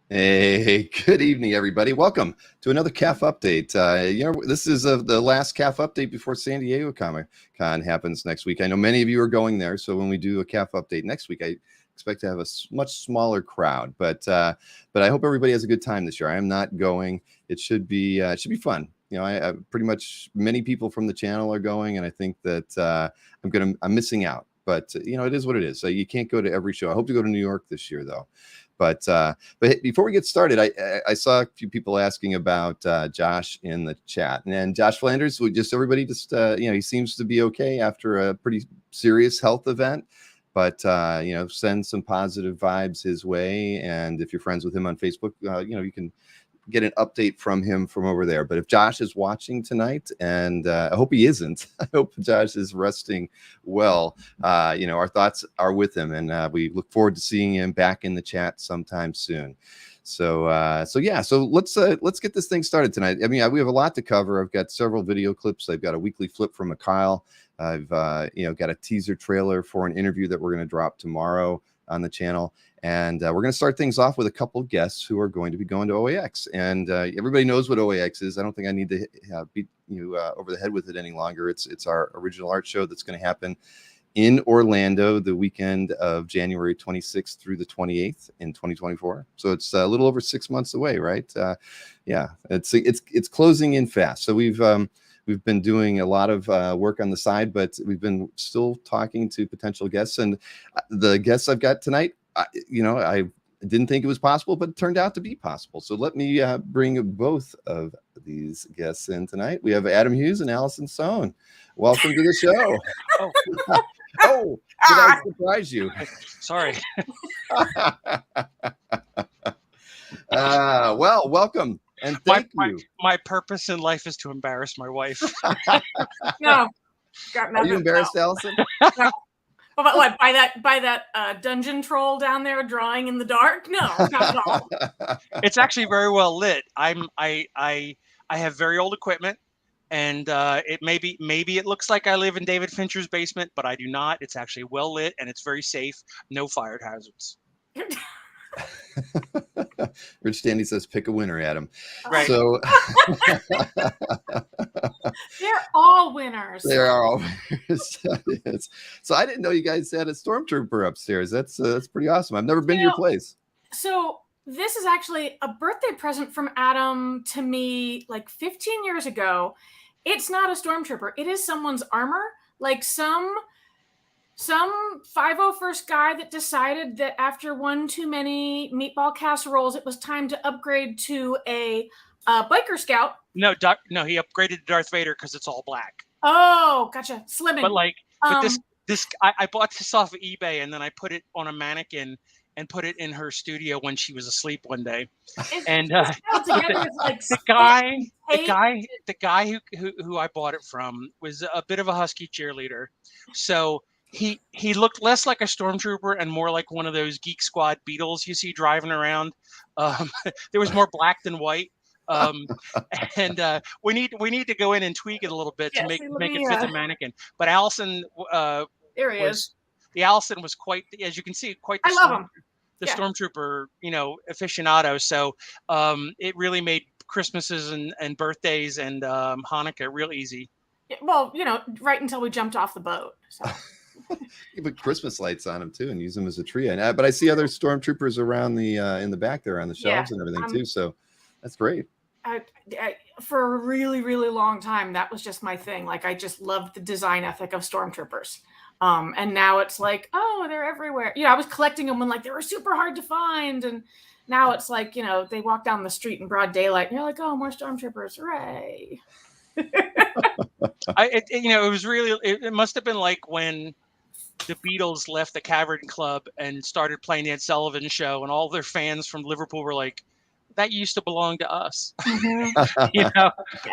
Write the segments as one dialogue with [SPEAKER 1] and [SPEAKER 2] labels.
[SPEAKER 1] Hey, good evening, everybody. Welcome to another CAF update. This is the last CAF update before San Diego Comic Con happens next week. I know many of you are going there, so when we do a CAF update next week, I expect to have a much smaller crowd. But I hope everybody has a good time this year. I am not going. It should be fun. You know, I pretty much many people from the channel are going, and I think that I'm missing out. But you know, it is what it is. So you can't go to every show. I hope to go to New York this year, though. But before we get started, I saw a few people asking about Josh in the chat, and Josh Flanders. Everybody he seems to be okay after a pretty serious health event, but send some positive vibes his way. And if you're friends with him on Facebook, you can get an update from him from over there. But if Josh is watching tonight, and I hope he isn't, I hope Josh is resting well. Our thoughts are with him, and we look forward to seeing him back in the chat sometime soon. So let's get this thing started tonight. I mean, we have a lot to cover. I've got several video clips. I've got a weekly flip from Mikhail. I've got a teaser trailer for an interview that we're going to drop tomorrow on the channel. And we're going to start things off with a couple of guests who are going to be going to OAX. And everybody knows what OAX is. I don't think I need to beat you over the head with it any longer. It's our original art show that's going to happen in Orlando the weekend of January 26th through the 28th in 2024. So it's a little over 6 months away, right? It's closing in fast. So we've been doing a lot of work on the side, but we've been still talking to potential guests. And the guests I've got tonight, I didn't think it was possible, but it turned out to be possible. So let me bring both of these guests in tonight. We have Adam Hughes and Allison Stone. Welcome to the show. Oh, did I surprise you?
[SPEAKER 2] Sorry.
[SPEAKER 1] Well, welcome. And thank you.
[SPEAKER 2] My purpose in life is to embarrass my wife.
[SPEAKER 3] No.
[SPEAKER 1] Are you embarrassed, Allison?
[SPEAKER 3] No. What, by that dungeon troll down there drawing in the dark? No, not at all.
[SPEAKER 2] It's actually very well lit. I have very old equipment, and it maybe it looks like I live in David Fincher's basement, but I do not. It's actually well lit, and it's very safe. No fire hazards.
[SPEAKER 1] Rich Dandy says pick a winner, Adam.
[SPEAKER 2] Right.
[SPEAKER 1] So
[SPEAKER 3] they're all winners.
[SPEAKER 1] They are all winners. So I didn't know you guys had a Stormtrooper upstairs. That's pretty awesome. I've never been to your place.
[SPEAKER 3] So this is actually a birthday present from Adam to me like 15 years ago. It's not a Stormtrooper. It is someone's armor, like some 501st guy that decided that after one too many meatball casseroles, it was time to upgrade to a biker scout.
[SPEAKER 2] No, he upgraded to Darth Vader because it's all black.
[SPEAKER 3] Oh, gotcha. Slimming.
[SPEAKER 2] But I bought this off of eBay, and then I put it on a mannequin and put it in her studio when she was asleep one day. And the guy who I bought it from was a bit of a husky cheerleader. So he looked less like a Stormtrooper and more like one of those Geek Squad Beetles you see driving around. There was more black than white. And we need to go in and tweak it a little bit to make it fit the mannequin. But Allison,
[SPEAKER 3] there he is.
[SPEAKER 2] The Allison was quite, as you can see, quite the Stormtrooper, aficionado. So it really made Christmases and birthdays and Hanukkah real easy.
[SPEAKER 3] Yeah, well, right until we jumped off the boat. So.
[SPEAKER 1] You put Christmas lights on them too and use them as a tree. But I see other Stormtroopers around the in the back there on the shelves and everything too. So that's great.
[SPEAKER 3] For a really, really long time, that was just my thing. Like I just loved the design ethic of Stormtroopers. And now it's like, oh, they're everywhere. I was collecting them when like they were super hard to find, and now it's like they walk down the street in broad daylight, and you're like, oh, more Stormtroopers, hooray!
[SPEAKER 2] It must have been like when the Beatles left the Cavern Club and started playing the Ed Sullivan Show, and all their fans from Liverpool were like, that used to belong to us.
[SPEAKER 3] Mm-hmm.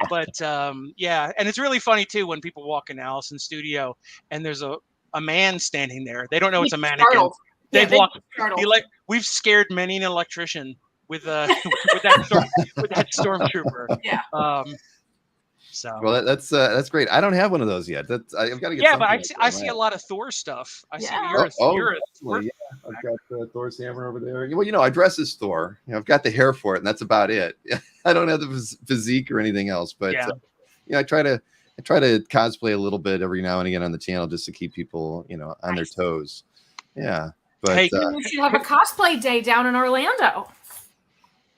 [SPEAKER 2] But and it's really funny too when people walk in Allison's studio and there's a man standing there. They don't know it's a mannequin. We've scared many an electrician with that Stormtrooper.
[SPEAKER 3] Yeah.
[SPEAKER 2] So
[SPEAKER 1] Well, that's great. I don't have one of those yet. I've got to get.
[SPEAKER 2] yeah, but
[SPEAKER 1] something
[SPEAKER 2] I
[SPEAKER 1] like
[SPEAKER 2] see
[SPEAKER 1] that.
[SPEAKER 2] a lot of Thor stuff. I see
[SPEAKER 3] Yeah.
[SPEAKER 2] you're a Thor.
[SPEAKER 1] Yeah, I've got Thor's hammer over there. Well, I dress as Thor. I've got the hair for it, and that's about it. I don't have the physique or anything else, but I try to cosplay a little bit every now and again on the channel just to keep people, on their toes. Yeah, but
[SPEAKER 2] Hey,
[SPEAKER 3] You should have a cosplay day down in Orlando.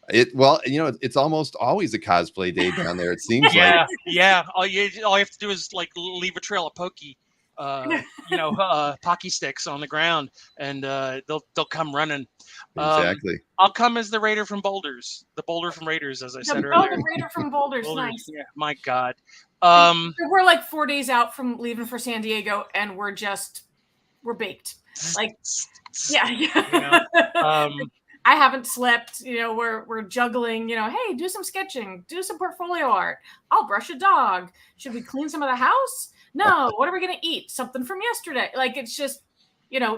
[SPEAKER 1] it's almost always a cosplay day down there. It seems like.
[SPEAKER 2] Yeah. All you have to do is like leave a trail of pokey, Pocky sticks on the ground, and they'll come running.
[SPEAKER 1] Exactly.
[SPEAKER 2] I'll come as the Raider from Boulders, the Boulder from Raiders, as I said earlier.
[SPEAKER 3] The Raider from Boulders, nice.
[SPEAKER 2] Yeah, my God.
[SPEAKER 3] We're like 4 days out from leaving for San Diego, and we're baked. Like, yeah. I haven't slept. We're juggling. Hey, do some sketching, do some portfolio art. I'll brush a dog. Should we clean some of the house? No. What are we gonna eat? Something from yesterday. Like, it's just,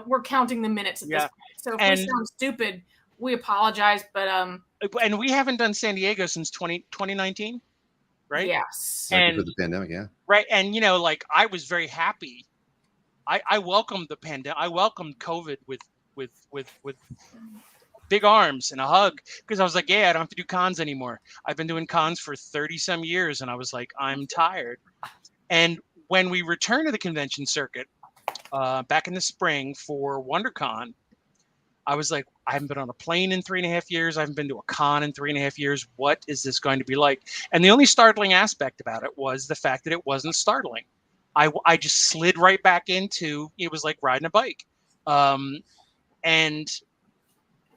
[SPEAKER 3] we're counting the minutes at this point. So if we sound stupid, we apologize. But
[SPEAKER 2] and we haven't done San Diego since 2019, right?
[SPEAKER 3] Yes.
[SPEAKER 1] And for the pandemic, yeah.
[SPEAKER 2] Right, and like I was very happy. I welcomed the pandemic. I welcomed COVID with big arms and a hug, because I was like, yeah, I don't have to do cons anymore. I've been doing cons for 30 some years, and I was like, I'm tired. And when we returned to the convention circuit back in the spring for WonderCon, I was like, I haven't been on a plane in 3.5 years. I haven't been to a con in 3.5 years. What is this going to be like? And the only startling aspect about it was the fact that it wasn't startling. I just slid right back into, it was like riding a bike. And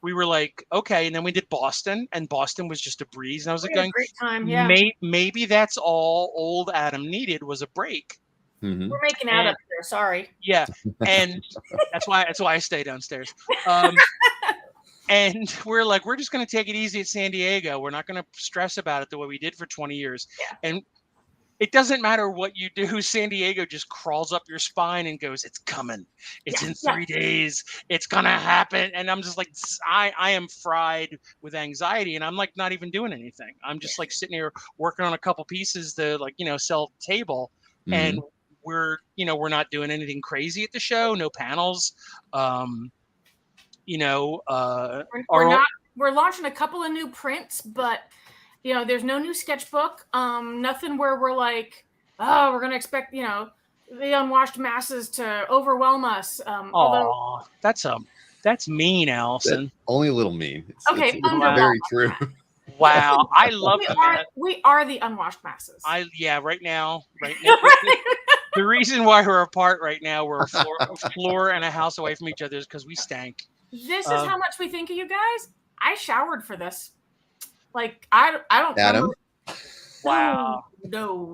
[SPEAKER 2] we were like, okay. And then we did Boston, and Boston was just a breeze. And I was like, going,
[SPEAKER 3] great time. Yeah.
[SPEAKER 2] Maybe that's all old Adam needed, was a break.
[SPEAKER 1] Mm-hmm.
[SPEAKER 3] We're making out up here. Sorry.
[SPEAKER 2] Yeah. And that's why I stay downstairs. And we're like, we're just going to take it easy at San Diego. We're not going to stress about it the way we did for 20 years.
[SPEAKER 3] Yeah.
[SPEAKER 2] And it doesn't matter what you do. San Diego just crawls up your spine and goes, it's coming. It's in 3 days. It's going to happen. And I'm just like, I am fried with anxiety, and I'm like not even doing anything. I'm just like sitting here working on a couple pieces to sell table.
[SPEAKER 1] Mm-hmm.
[SPEAKER 2] And we're not doing anything crazy at the show. No panels.
[SPEAKER 3] We're launching a couple of new prints, but there's no new sketchbook. Nothing where we're like, oh, we're going to expect, the unwashed masses to overwhelm us.
[SPEAKER 2] Although that's mean, Allison.
[SPEAKER 1] That's only a little mean.
[SPEAKER 3] It's
[SPEAKER 1] very true.
[SPEAKER 2] Wow. I love
[SPEAKER 3] we are the unwashed masses.
[SPEAKER 2] Right now. The reason why we're apart right now, we're a floor and a house away from each other, is because we stank.
[SPEAKER 3] This is how much we think of you guys. I showered for this. Like, I don't
[SPEAKER 1] Adam?
[SPEAKER 3] remember.
[SPEAKER 2] Wow.
[SPEAKER 3] No,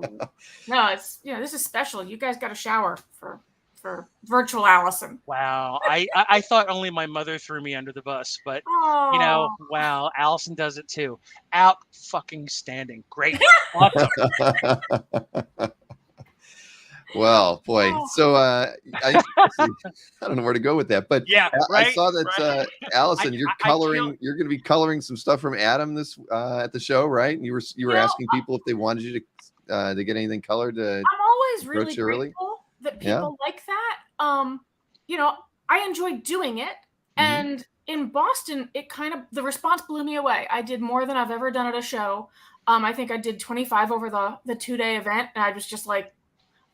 [SPEAKER 3] it's, this is special. You guys got to shower for virtual Allison.
[SPEAKER 2] Wow. I thought only my mother threw me under the bus, but wow, Allison does it too. Out fucking standing. Great. Awesome.
[SPEAKER 1] Well, boy. So I don't know where to go with that, but I saw that Allison, you're coloring. You're going to be coloring some stuff from Adam this at the show, right? And you were asking people if they wanted you to get anything colored.
[SPEAKER 3] I'm always really grateful that people like that. I enjoy doing it, and in Boston, the response blew me away. I did more than I've ever done at a show. I think I did 25 over the 2-day event, and I was just like,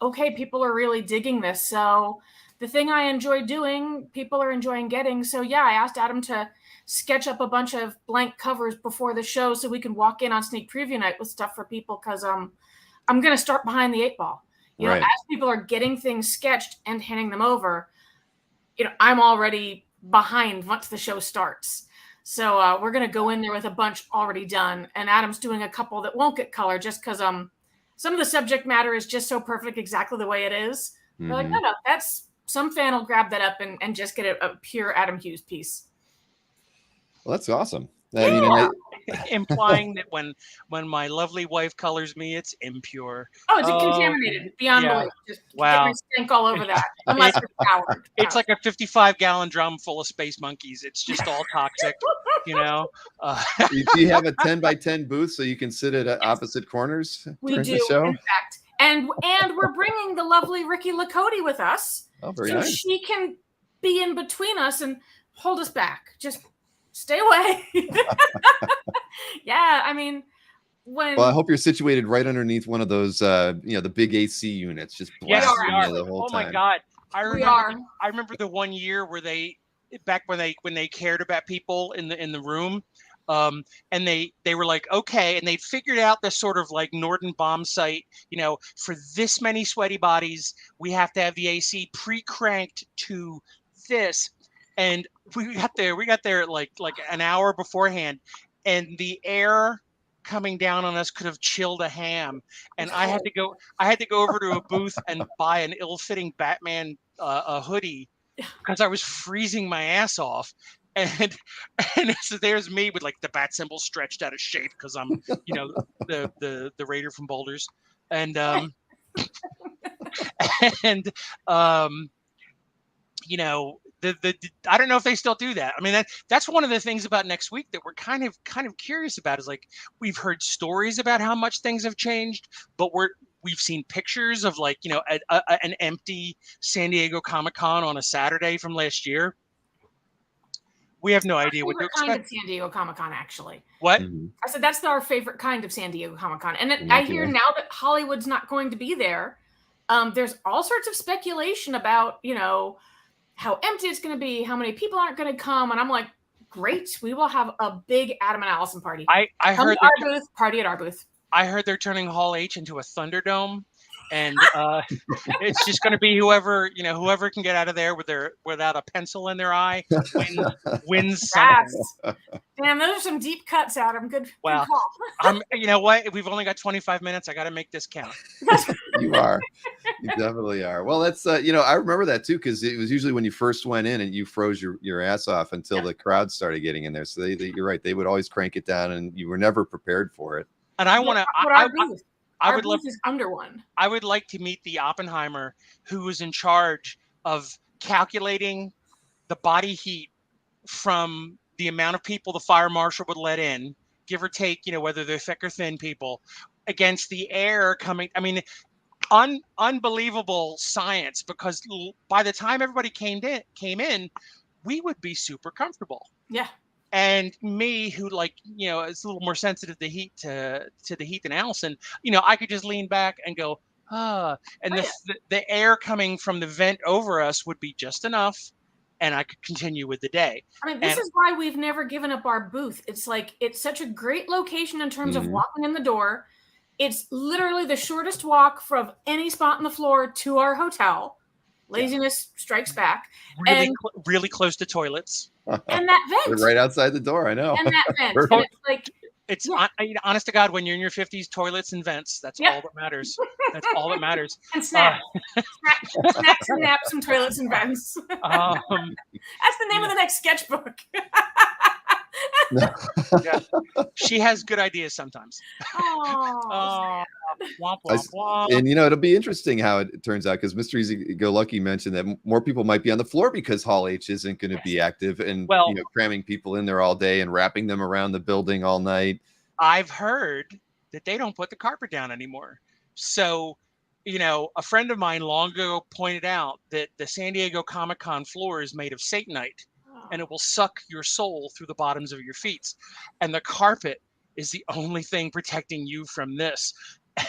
[SPEAKER 3] okay, people are really digging this. So the thing I enjoy doing, people are enjoying getting. So I asked Adam to sketch up a bunch of blank covers before the show so we can walk in on sneak preview night with stuff for people, because I'm going to start behind the 8 ball. As people are getting things sketched and handing them over, I'm already behind once the show starts. So we're going to go in there with a bunch already done. And Adam's doing a couple that won't get color just because some of the subject matter is just so perfect exactly the way it is. Mm-hmm. They're like, no, that's, some fan will grab that up and just get a pure Adam Hughes piece.
[SPEAKER 1] Well, that's awesome.
[SPEAKER 3] Yeah.
[SPEAKER 2] implying that when my lovely wife colors me, it's impure.
[SPEAKER 3] Oh, it's contaminated beyond belief. Just get my stink all over that. Unless it's powered.
[SPEAKER 2] It's like a 55-gallon drum full of space monkeys. It's just all toxic, you know.
[SPEAKER 1] Do you have a 10 by 10 booth so you can sit at opposite corners
[SPEAKER 3] we
[SPEAKER 1] during
[SPEAKER 3] do,
[SPEAKER 1] the show?
[SPEAKER 3] in fact. And we're bringing the lovely Ricky Lakoti with us.
[SPEAKER 1] Oh, very
[SPEAKER 3] so
[SPEAKER 1] nice.
[SPEAKER 3] She can be in between us and hold us back. Just stay away. Yeah, I mean,
[SPEAKER 1] Well, I hope you're situated right underneath one of those, the big AC units, just blasting you the whole time.
[SPEAKER 2] Oh my God! I remember the one year where when they cared about people in the room, and they were like, okay, and they figured out this sort of like Norden bomb site, for this many sweaty bodies, we have to have the AC pre-cranked to this, and we got there like an hour beforehand, and the air coming down on us could have chilled a ham, and I had to go over to a booth and buy an ill-fitting Batman a hoodie because I was freezing my ass off. And so there's me with like the bat symbol stretched out of shape because I'm, the Raider from Boulders, and I don't know if they still do that. I mean, that's one of the things about next week that we're kind of curious about is like we've heard stories about how much things have changed, but we've seen pictures of like an empty San Diego Comic-Con on a Saturday from last year. We have no idea what to expect.
[SPEAKER 3] Kind of San Diego Comic-Con, actually.
[SPEAKER 2] What?
[SPEAKER 1] Mm-hmm.
[SPEAKER 3] I said that's our favorite kind of San Diego Comic-Con. And I hear now that Hollywood's not going to be there, there's all sorts of speculation about, how empty it's going to be, how many people aren't going to come. And I'm like, great, we will have a big Adam and Allison party.
[SPEAKER 2] I heard
[SPEAKER 3] party at our booth.
[SPEAKER 2] I heard they're turning Hall H into a Thunderdome. And it's just going to be whoever can get out of there without a pencil in their eye wins something.
[SPEAKER 3] Damn, those are some deep cuts, Adam. Good call.
[SPEAKER 2] You know what? We've only got 25 minutes. I got to make this count.
[SPEAKER 1] You are. You definitely are. Well, that's I remember that too because it was usually when you first went in and you froze your ass off until the crowd started getting in there. So you're right. They would always crank it down, and you were never prepared for it.
[SPEAKER 2] And I want to.
[SPEAKER 3] Our booth is under one.
[SPEAKER 2] I would like to meet the Oppenheimer who was in charge of calculating the body heat from the amount of people the fire marshal would let in, give or take, whether they're thick or thin people, against the air coming. I mean, unbelievable science, because by the time everybody came in, we would be super comfortable.
[SPEAKER 3] Yeah.
[SPEAKER 2] And me, who is a little more sensitive to heat to the heat than Allison, I could just lean back and go, and the air coming from the vent over us would be just enough, and I could continue with the day.
[SPEAKER 3] I mean, this is why we've never given up our booth. It's like it's such a great location in terms of walking in the door. It's literally the shortest walk from any spot on the floor to our hotel. Laziness strikes back.
[SPEAKER 2] Really close to toilets.
[SPEAKER 3] And that vent.
[SPEAKER 1] Right outside the door, I know.
[SPEAKER 3] And that vent. And it's like,
[SPEAKER 2] it's honest to God, when you're in your 50s, toilets and vents, that's all that matters. That's all that matters.
[SPEAKER 3] And snacks. Snacks and naps and toilets and vents. That's the name of the next sketchbook.
[SPEAKER 2] Yeah. She has good ideas sometimes. Womp, womp, womp.
[SPEAKER 1] And it'll be interesting how it turns out, because Mr. Easy Go Lucky mentioned that more people might be on the floor because Hall H isn't going to be active, and cramming people in there all day and wrapping them around the building all night.
[SPEAKER 2] I've heard that they don't put the carpet down anymore. So, a friend of mine long ago pointed out that the San Diego Comic-Con floor is made of Satanite, and it will suck your soul through the bottoms of your feet. And the carpet is the only thing protecting you from this.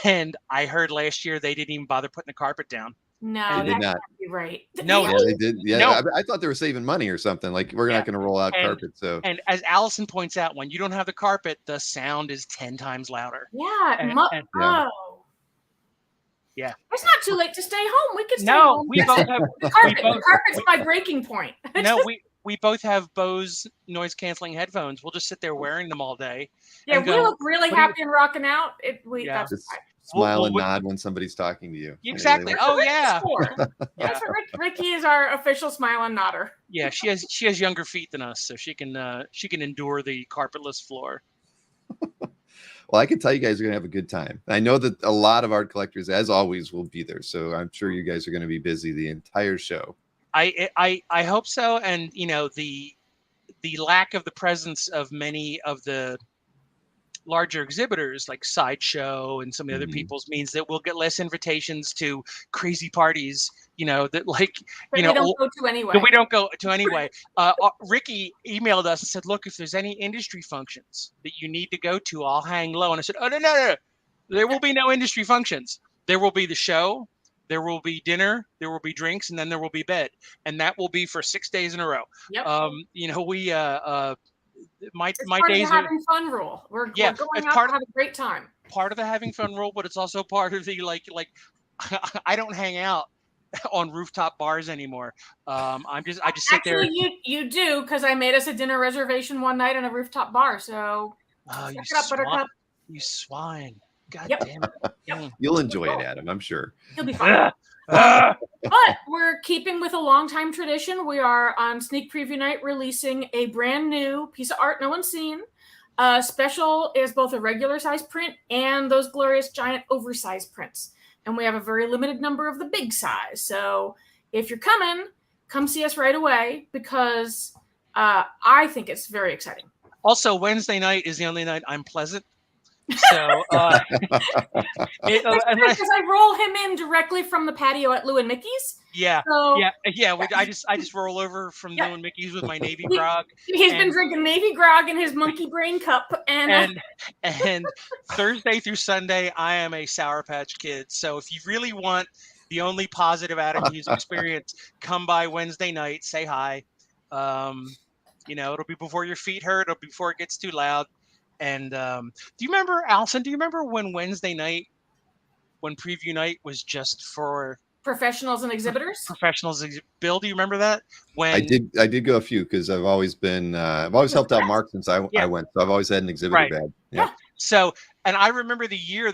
[SPEAKER 2] And I heard last year they didn't even bother putting the carpet down.
[SPEAKER 3] No, that can't be right.
[SPEAKER 2] No,
[SPEAKER 1] yeah, they did. Yeah, no. I thought they were saving money or something. Like, we're not going to roll out carpet. So,
[SPEAKER 2] and as Allison points out, when you don't have the carpet, the sound is 10 times louder.
[SPEAKER 3] Yeah.
[SPEAKER 2] Yeah.
[SPEAKER 3] It's not too late to stay home. We could stay
[SPEAKER 2] home.
[SPEAKER 3] We both have the carpet. The carpet's my breaking point.
[SPEAKER 2] No, we both have Bose noise canceling headphones. We'll just sit there wearing them all day.
[SPEAKER 3] Yeah, we look really happy and rocking out. That's
[SPEAKER 1] just smile and nod when somebody's talking to you.
[SPEAKER 2] Exactly. Oh yeah.
[SPEAKER 3] That's what Ricky is, our official smile and nodder.
[SPEAKER 2] Yeah, she has younger feet than us, so she can endure the carpetless floor.
[SPEAKER 1] Well, I can tell you guys are going to have a good time. I know that a lot of art collectors, as always, will be there. So I'm sure you guys are going to be busy the entire show.
[SPEAKER 2] I hope so. And, you know, the lack of the presence of many of the larger exhibitors like Sideshow and some of the other people's means that we'll get less invitations to crazy parties, you know, that like,
[SPEAKER 3] But
[SPEAKER 2] you know,
[SPEAKER 3] don't go to anyway.
[SPEAKER 2] that we don't go to anyway. Ricky emailed us and said, look, if there's any industry functions that you need to go to, I'll hang low. And I said, oh, no. There will be no industry functions. There will be the show. There will be dinner, there will be drinks, and then there will be bed. And that will be for 6 days in a row.
[SPEAKER 3] Yep.
[SPEAKER 2] You know, we my
[SPEAKER 3] part
[SPEAKER 2] days
[SPEAKER 3] of the having fun rule. We're going out to have a great time.
[SPEAKER 2] Part of the having fun rule, but it's also part of the like I don't hang out on rooftop bars anymore. I just sit there.
[SPEAKER 3] Actually, you do, because I made us a dinner reservation one night in a rooftop bar. So
[SPEAKER 2] you swine. God damn it.
[SPEAKER 3] Yep.
[SPEAKER 1] You'll enjoy it, Adam, I'm sure.
[SPEAKER 3] You'll be fine. But we're keeping with a long-time tradition. We are on Sneak Preview Night releasing a brand new piece of art no one's seen. Special is both a regular size print and those glorious giant oversized prints. And we have a very limited number of the big size. So if you're coming, come see us right away, because I think it's very exciting.
[SPEAKER 2] Also, Wednesday night is the only night I'm pleasant. So because
[SPEAKER 3] I roll him in directly from the patio at Lou and Mickey's.
[SPEAKER 2] Yeah,
[SPEAKER 3] so,
[SPEAKER 2] I just roll over from Lou and Mickey's with my Navy grog.
[SPEAKER 3] He's been drinking Navy grog in his monkey brain cup, and
[SPEAKER 2] Thursday through Sunday I am a Sour Patch Kid. So if you really want the only positive Adam Hughes experience, come by Wednesday night, say hi. You know, it'll be before your feet hurt, it'll be before it gets too loud. And do you remember, Allison, when Wednesday night, when preview night was just for
[SPEAKER 3] professionals and exhibitors?
[SPEAKER 2] Bill, do you remember that? When
[SPEAKER 1] I did go a few, because I've always been, I've always helped out Mark since I went. So I've always had an exhibitor badge. Yeah.
[SPEAKER 2] So, and I remember the year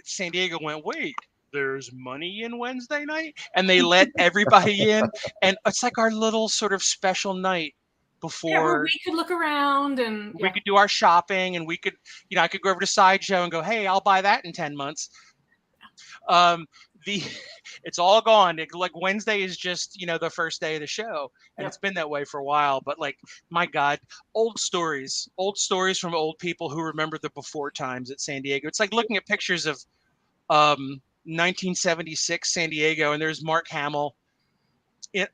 [SPEAKER 2] San Diego went, wait, there's money in Wednesday night? And they let everybody in. And it's like our little sort of special night. Before
[SPEAKER 3] we could look around and
[SPEAKER 2] we could do our shopping, and we could, you know, I could go over to Sideshow and go, hey, I'll buy that in 10 months. It's all gone. Like Wednesday is just, you know, the first day of the show, and it's been that way for a while. But like, my God, old stories from old people who remember the before times at San Diego. It's like looking at pictures of 1976 San Diego, and there's Mark Hamill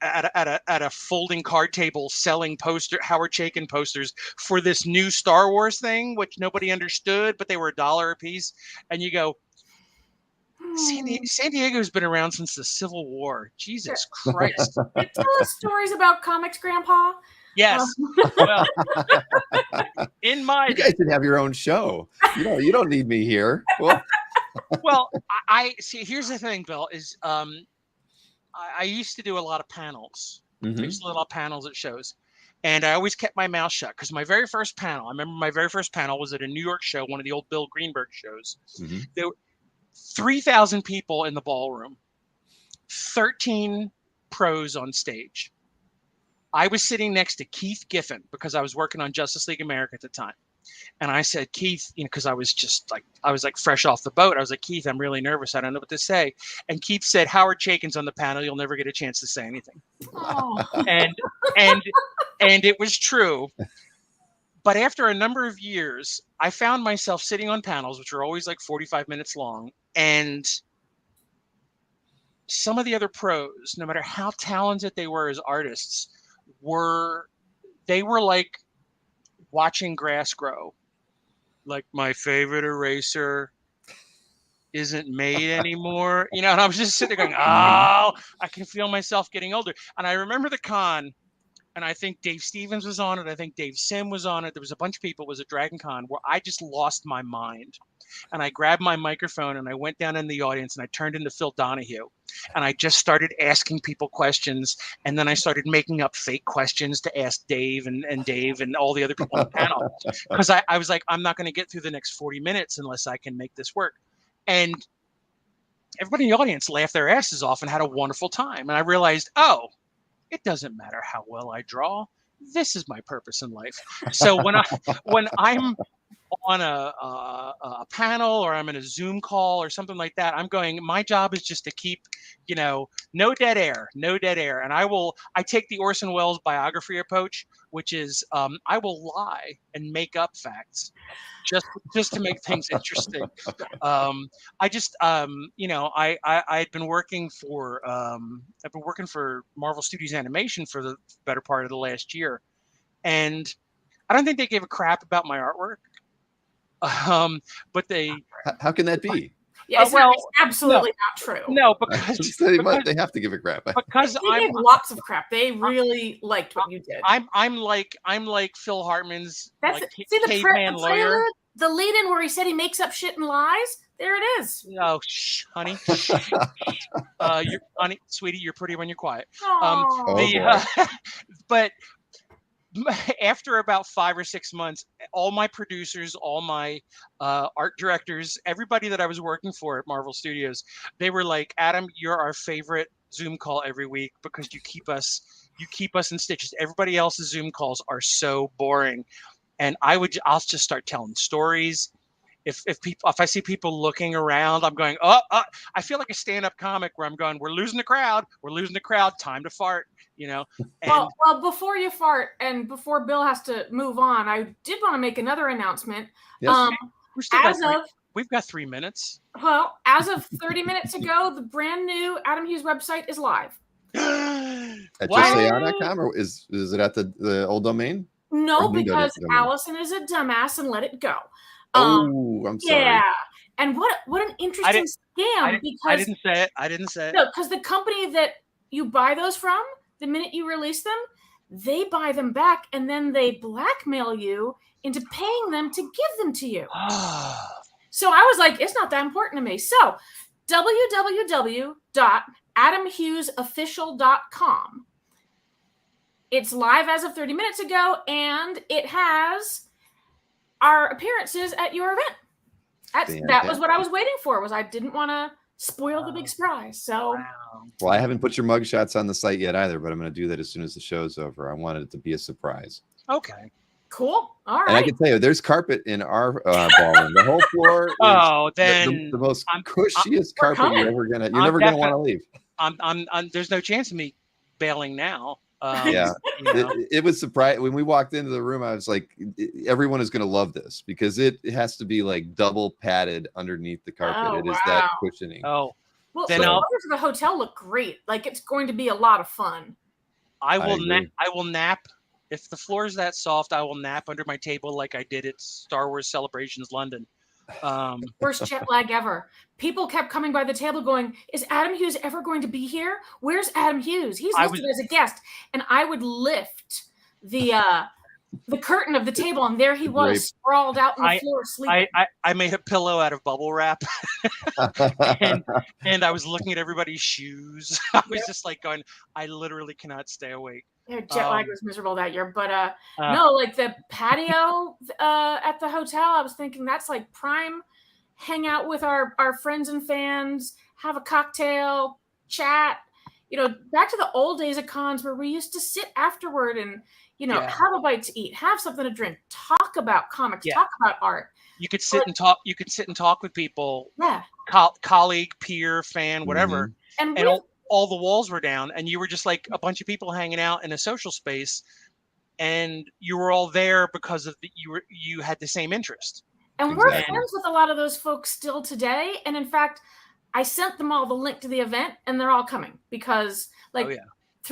[SPEAKER 2] at a folding card table selling Howard Chaykin posters for this new Star Wars thing, which nobody understood, but they were $1 a piece. And you go, San Diego's been around since the Civil War. Jesus Christ.
[SPEAKER 3] Tell us stories about comics, Grandpa.
[SPEAKER 2] Yes. Well, you
[SPEAKER 1] guys should have your own show. You don't need me here.
[SPEAKER 2] Well, I see. Here's the thing, Bill, is I used to do a lot of panels. I used to do a lot of panels at shows. And I always kept my mouth shut, because my very first panel was at a New York show, one of the old Bill Greenberg shows. There were 3,000 people in the ballroom, 13 pros on stage. I was sitting next to Keith Giffen, because I was working on Justice League America at the time. And I said, Keith, you know, because I was like fresh off the boat. I was like, Keith, I'm really nervous. I don't know what to say. And Keith said, Howard Chaykin's on the panel. You'll never get a chance to say anything. And it was true. But after a number of years, I found myself sitting on panels, which were always like 45 minutes long. And some of the other pros, no matter how talented they were as artists, were like watching grass grow. Like, my favorite eraser isn't made anymore, you know. And I was just sitting there going, oh, I can feel myself getting older. And I remember the con, and I think Dave Stevens was on it. I think Dave Sim was on it. There was a bunch of people. It was a Dragon Con where I just lost my mind. And I grabbed my microphone and I went down in the audience and I turned into Phil Donahue. And I just started asking people questions. And then I started making up fake questions to ask Dave and Dave and all the other people on the panel. Because I was like, I'm not going to get through the next 40 minutes unless I can make this work. And everybody in the audience laughed their asses off and had a wonderful time. And I realized, oh, it doesn't matter how well I draw. This is my purpose in life. So when I'm on a panel or I'm in a Zoom call or something like that, I'm going, my job is just to keep, no dead air. And I take the Orson Welles biography approach, which is I will lie and make up facts just to make things interesting. I just, I'd been working for, Marvel Studios Animation for the better part of the last year. And I don't think they gave a crap about my artwork. But they.
[SPEAKER 1] How can that be?
[SPEAKER 3] Yeah, it's absolutely not true.
[SPEAKER 2] No, because
[SPEAKER 1] they have to give a crap.
[SPEAKER 2] Because
[SPEAKER 3] they gave lots of crap. They really liked what you did.
[SPEAKER 2] I'm like Phil Hartman's
[SPEAKER 3] caveman
[SPEAKER 2] lawyer.
[SPEAKER 3] The lead-in where he said he makes up shit and lies. There it is.
[SPEAKER 2] Oh, honey. Honey, sweetie, you're pretty when you're quiet. But after about 5 or 6 months, all my producers, all my art directors, everybody that I was working for at Marvel Studios, they were like, Adam, you're our favorite Zoom call every week because you keep us in stitches. Everybody else's Zoom calls are so boring. And I'll just start telling stories. If I see people looking around, I'm going, I feel like a stand-up comic where I'm going, we're losing the crowd, time to fart, And,
[SPEAKER 3] well, before you fart and before Bill has to move on, I did want to make another announcement.
[SPEAKER 1] Yes.
[SPEAKER 2] We've got 3 minutes.
[SPEAKER 3] Well, as of 30 minutes ago, the brand new Adam Hughes website is live.
[SPEAKER 1] At justsayon.com, or is it at the old domain?
[SPEAKER 3] No, because Allison is a dumbass and let it go.
[SPEAKER 1] I'm sorry.
[SPEAKER 3] Yeah, and what an interesting scam!
[SPEAKER 2] I didn't say it.
[SPEAKER 3] No, because the company that you buy those from, the minute you release them, they buy them back and then they blackmail you into paying them to give them to you. So I was like, it's not that important to me. So www.adamhughesofficial.com. It's live as of 30 minutes ago, and it has our appearances at your event. That was what I was waiting for. I didn't want to spoil the big surprise. So,
[SPEAKER 1] well, I haven't put your mugshots on the site yet either, but I'm going to do that as soon as the show's over. I wanted it to be a surprise.
[SPEAKER 2] Okay.
[SPEAKER 3] Cool. All right.
[SPEAKER 1] And I can tell you, there's carpet in our ballroom. The whole floor is the most cushiest carpet you're never gonna want to leave.
[SPEAKER 2] There's no chance of me bailing now.
[SPEAKER 1] It was surprising when we walked into the room. I was like, everyone is going to love this because it has to be like double padded underneath the carpet. Is that cushioning.
[SPEAKER 3] Well, the colors of the hotel look great. Like it's going to be a lot of fun.
[SPEAKER 2] I will nap. If the floor is that soft, I will nap under my table like I did at Star Wars Celebrations London.
[SPEAKER 3] Worst jet lag ever. People kept coming by the table going, is Adam Hughes ever going to be here? Where's Adam Hughes? He's listed as a guest. And I would lift the curtain of the table, and there he was, sprawled out on the floor sleeping.
[SPEAKER 2] I made a pillow out of bubble wrap, and I was looking at everybody's shoes. I was just like going, I literally cannot stay awake.
[SPEAKER 3] Yeah, jet lag was miserable that year, but no, like the patio at the hotel, I was thinking that's like prime hang out with our friends and fans, have a cocktail, chat, back to the old days of cons where we used to sit afterward and, have a bite to eat, have something to drink, talk about comics, talk about art.
[SPEAKER 2] You could sit and talk. You could sit and talk with people, colleague, peer, fan, whatever, and all the walls were down, and you were just like a bunch of people hanging out in a social space, and you were all there because of you had the same interest.
[SPEAKER 3] And we're friends with a lot of those folks still today. And in fact, I sent them all the link to the event, and they're all coming because 3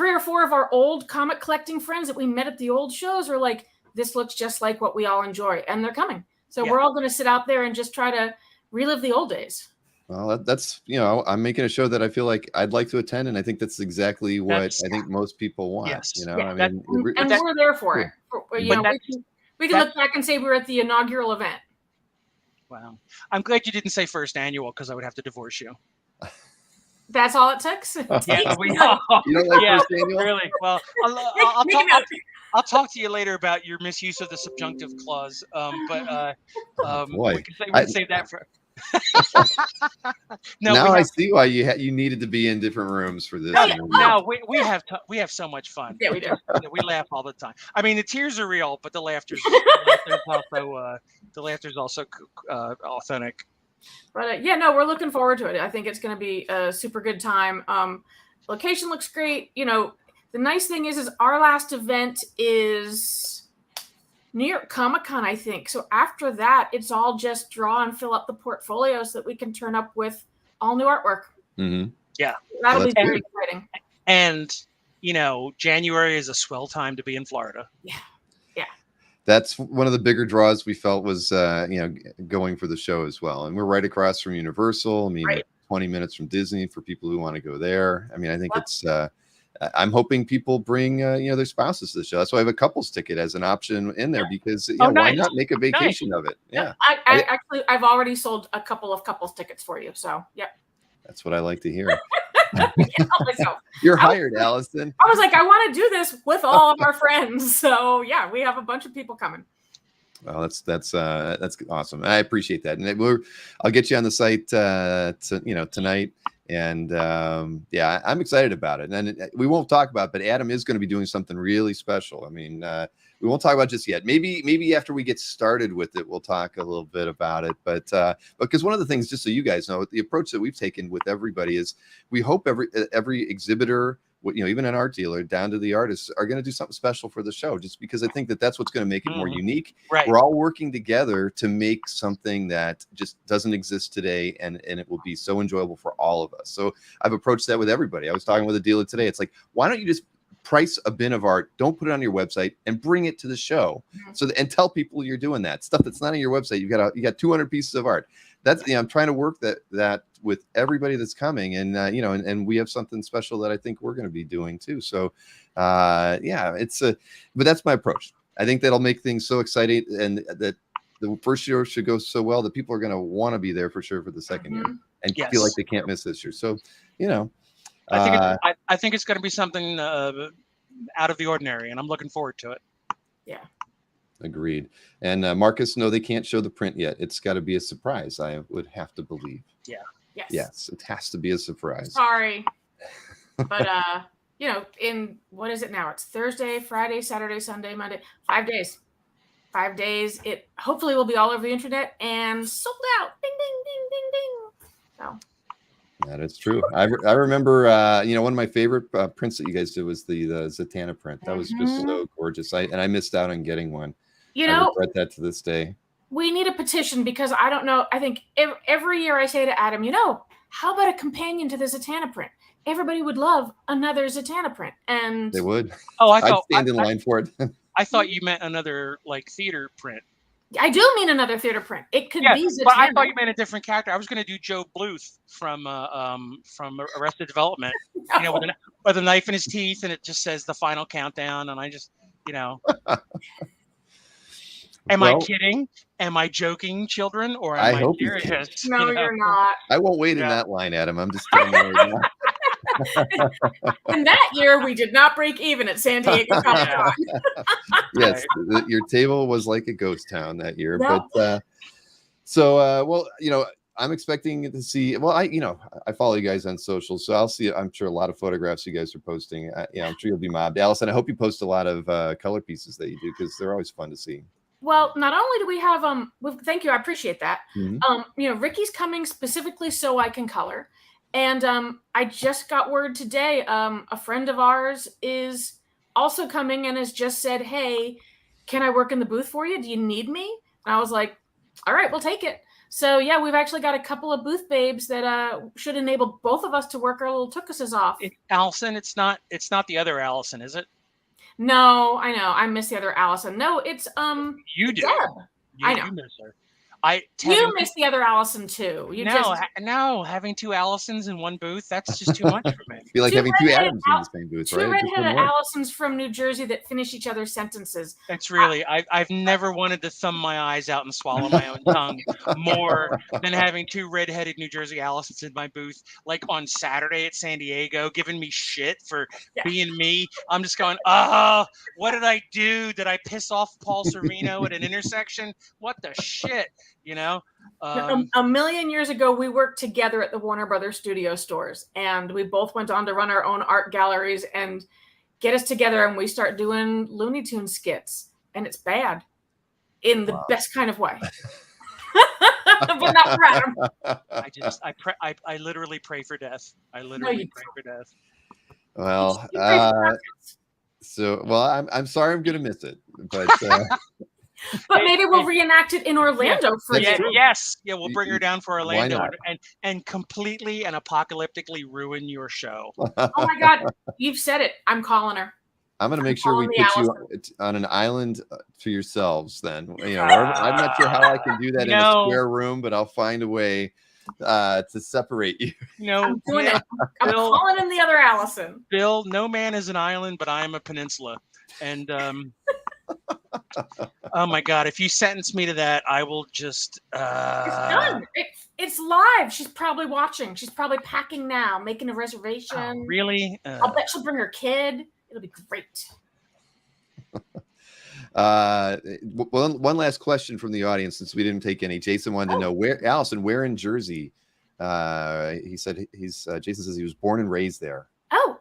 [SPEAKER 3] or 4 of our old comic collecting friends that we met at the old shows are like, this looks just like what we all enjoy, and they're coming. So we're all going to sit out there and just try to relive the old days.
[SPEAKER 1] Well, that's, I'm making a show that I feel like I'd like to attend. And I think that's exactly what I think most people want.
[SPEAKER 2] Yes.
[SPEAKER 3] And we're there for it. We can look back and say we were at the inaugural event.
[SPEAKER 2] Wow. I'm glad you didn't say first annual because I would have to divorce you.
[SPEAKER 3] That's all it took?
[SPEAKER 2] Yeah, we know.
[SPEAKER 1] You don't like first annual?
[SPEAKER 2] Really? Well, I'll talk to you later about your misuse of the subjunctive clause. But
[SPEAKER 1] boy.
[SPEAKER 2] we can save that for. No,
[SPEAKER 1] now
[SPEAKER 2] we
[SPEAKER 1] I
[SPEAKER 2] have,
[SPEAKER 1] see why you needed to be in different rooms for this.
[SPEAKER 2] no, we have so much fun.
[SPEAKER 3] Yeah, we do.
[SPEAKER 2] We laugh all the time. I mean, the tears are real, but the laughter's also authentic.
[SPEAKER 3] But yeah, no, we're looking forward to it. I think it's going to be a super good time. Location looks great. You know, the nice thing is our last event is New York Comic-Con, I think. So after that, it's all just draw and fill up the portfolio so that we can turn up with all new artwork.
[SPEAKER 1] Mm-hmm.
[SPEAKER 2] Yeah.
[SPEAKER 3] That'll be very exciting.
[SPEAKER 2] And, you know, January is a swell time to be in Florida.
[SPEAKER 3] Yeah.
[SPEAKER 1] That's one of the bigger draws we felt was, going for the show as well. And we're right across from Universal. I mean, 20 minutes from Disney for people who want to go there. I mean, I think it's, I'm hoping people bring, their spouses to the show. That's why I have a couples ticket as an option in there because, why not make a vacation of it? Yeah.
[SPEAKER 3] I've already sold a couple of couples tickets for you. So, yep.
[SPEAKER 1] That's what I like to hear. You're hired, Allison.
[SPEAKER 3] I was like, I want to do this with all of our friends. So yeah, we have a bunch of people coming.
[SPEAKER 1] Well, that's awesome. I appreciate that, and I'll get you on the site tonight. And I'm excited about it. And we won't talk about it, but Adam is going to be doing something really special. I mean, we won't talk about it just yet. Maybe after we get started with it, we'll talk a little bit about it. But because one of the things, just so you guys know, the approach that we've taken with everybody is we hope every exhibitor, even an art dealer down to the artists are going to do something special for the show, just because I think that's what's going to make it more unique.
[SPEAKER 2] Right.
[SPEAKER 1] We're all working together to make something that just doesn't exist today, and it will be so enjoyable for all of us. So I've approached that with everybody. I was talking with a dealer today. It's like, why don't you just price a bin of art, don't put it on your website, and bring it to the show, and tell people you're doing that stuff that's not on your website. You got 200 pieces of art. That's I'm trying to work that with everybody that's coming, and and we have something special that I think we're going to be doing too. So but that's my approach. I think that'll make things so exciting, and that the first year should go so well that people are going to want to be there for sure for the second year and feel like they can't miss this year. So
[SPEAKER 2] I think it's going to be something out of the ordinary, and I'm looking forward to it.
[SPEAKER 3] Yeah.
[SPEAKER 1] Agreed. And Marcus, no, they can't show the print yet. It's got to be a surprise, I would have to believe.
[SPEAKER 2] Yeah.
[SPEAKER 1] Yes, it has to be a surprise.
[SPEAKER 3] Sorry. But, in, what is it now? It's Thursday, Friday, Saturday, Sunday, Monday, 5 days. 5 days. It hopefully will be all over the internet and sold out. Ding, ding, ding, ding, ding. So.
[SPEAKER 1] That is true. I remember, one of my favorite prints that you guys did was the Zatanna print. That was just so gorgeous. I missed out on getting one. I regret that to this day.
[SPEAKER 3] We need a petition because I don't know. I think every year I say to Adam, how about a companion to the Zatanna print? Everybody would love another Zatanna print. And
[SPEAKER 1] they would.
[SPEAKER 2] Oh,
[SPEAKER 1] I'd stand in line for it.
[SPEAKER 2] I thought you meant another theater print.
[SPEAKER 3] I do mean another theater print. It could be Zatanna.
[SPEAKER 2] But I thought you meant a different character. I was going to do Joe Bluth from Arrested Development, with a knife in his teeth, and it just says the final countdown. And I just, Am I kidding? Am I joking, children? Or am I serious?
[SPEAKER 3] No, you're not.
[SPEAKER 1] I won't wait in that line, Adam. I'm just telling you right now.
[SPEAKER 3] In that year, we did not break even at San Diego Comic-Con.
[SPEAKER 1] Yes, your table was like a ghost town that year.
[SPEAKER 3] No.
[SPEAKER 1] But I'm expecting to see. Well, I follow you guys on social, so I'll see. I'm sure a lot of photographs you guys are posting. I'm sure you'll be mobbed, Allison. I hope you post a lot of color pieces that you do because they're always fun to see.
[SPEAKER 3] Well, not only do we have thank you, I appreciate that. Ricky's coming specifically so I can color, and I just got word today. A friend of ours is also coming and has just said, "Hey, can I work in the booth for you? Do you need me?" And I was like, "All right, we'll take it." So yeah, we've actually got a couple of booth babes that should enable both of us to work our little tookuses off.
[SPEAKER 2] Allison, it's not the other Allison, is it?
[SPEAKER 3] No, I know. I miss the other Allison. No, it's
[SPEAKER 2] you do.
[SPEAKER 3] Deb. I know.
[SPEAKER 2] You miss her.
[SPEAKER 3] You miss the other Allison too.
[SPEAKER 2] No, having two Allisons in one booth, that's just too much for me.
[SPEAKER 1] I feel like having two Adams in the same booth, right?
[SPEAKER 3] Two redheaded Allisons from New Jersey that finish each other's sentences.
[SPEAKER 2] That's really, I've never wanted to thumb my eyes out and swallow my own tongue more than having two redheaded New Jersey Allisons in my booth, like on Saturday at San Diego, giving me shit for being me. I'm just going, what did I do? Did I piss off Paul Sorvino at an intersection? What the shit?
[SPEAKER 3] A million years ago, we worked together at the Warner Brothers studio stores, and we both went on to run our own art galleries and get us together, and we start doing Looney Tunes skits, and it's bad in the best kind of way. But not for Adam.
[SPEAKER 2] I literally pray for death. I literally pray for death.
[SPEAKER 1] Well, I'm sorry I'm gonna miss it, but
[SPEAKER 3] but maybe we'll reenact it in Orlando for you.
[SPEAKER 2] Yes, we'll bring her down for Orlando and completely and apocalyptically ruin your show.
[SPEAKER 3] Oh my God, you've said it. I'm calling her.
[SPEAKER 1] I'm going to make sure we put you on an island for yourselves then. I'm not sure how I can do that in a square room, but I'll find a way to separate you.
[SPEAKER 3] I'm doing it. I'm calling in the other Allison.
[SPEAKER 2] Bill, no man is an island, but I am a peninsula. And oh my God, if you sentence me to that, I will just...
[SPEAKER 3] It's done. It's live. She's probably watching. She's probably packing now, making a reservation.
[SPEAKER 2] Oh, really?
[SPEAKER 3] I'll bet she'll bring her kid. It'll be great.
[SPEAKER 1] One last question from the audience, since we didn't take any. Jason wanted to know where in Jersey? He said Jason says he was born and raised there.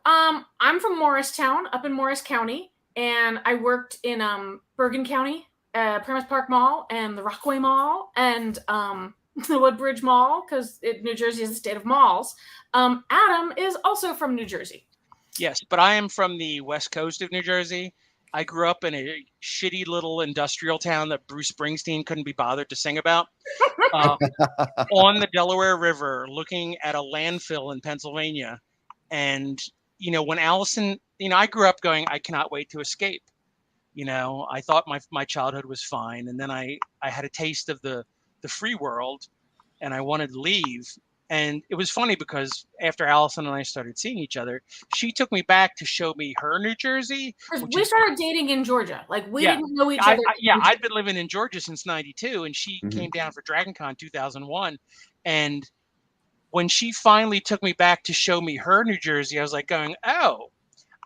[SPEAKER 3] I'm from Morristown, up in Morris County, and I worked in Bergen County, Primus Park Mall, and the Rockaway Mall, and the Woodbridge Mall, because New Jersey is the state of malls. Adam is also from New Jersey.
[SPEAKER 2] Yes, but I am from the west coast of New Jersey. I grew up in a shitty little industrial town that Bruce Springsteen couldn't be bothered to sing about, on the Delaware River, looking at a landfill in Pennsylvania. And, when Allison, I grew up going, I cannot wait to escape. I thought my childhood was fine. And then I had a taste of the free world, and I wanted to leave. And it was funny because after Allison and I started seeing each other, she took me back to show me her New Jersey.
[SPEAKER 3] We started dating in Georgia. We didn't know each other.
[SPEAKER 2] I'd been living in Georgia since '92, and she came down for DragonCon 2001. And when she finally took me back to show me her New Jersey, I was like going, oh,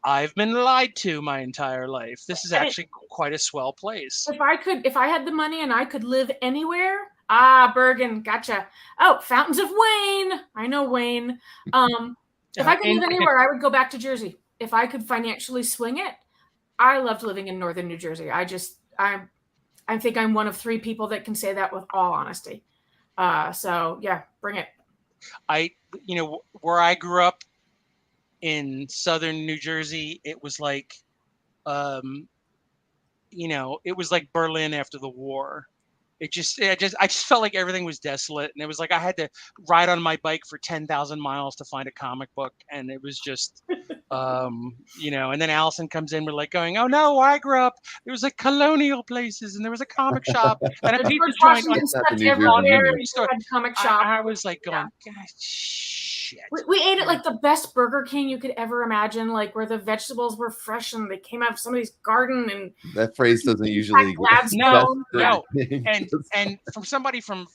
[SPEAKER 2] I've been lied to my entire life. This is actually quite a swell place.
[SPEAKER 3] If I had the money and I could live anywhere, Bergen, gotcha. Oh, Fountains of Wayne. I know Wayne. If I could live anywhere, I would go back to Jersey. If I could financially swing it, I loved living in northern New Jersey. I think I'm one of 3 people that can say that with all honesty. So yeah, bring it.
[SPEAKER 2] Where I grew up in southern New Jersey, it was like, it was like Berlin after the war. I just felt like everything was desolate, and it was like I had to ride on my bike for 10,000 miles to find a comic book, and it was just, And then Allison comes in, we're like going, oh no, where I grew up, there was like colonial places, and there was a comic shop and a pizza joint.
[SPEAKER 3] Comic shop.
[SPEAKER 2] I was like going, God, shit.
[SPEAKER 3] We ate at like the best Burger King you could ever imagine, like where the vegetables were fresh and they came out of somebody's garden. And
[SPEAKER 1] that phrase doesn't usually.
[SPEAKER 2] No. And from somebody from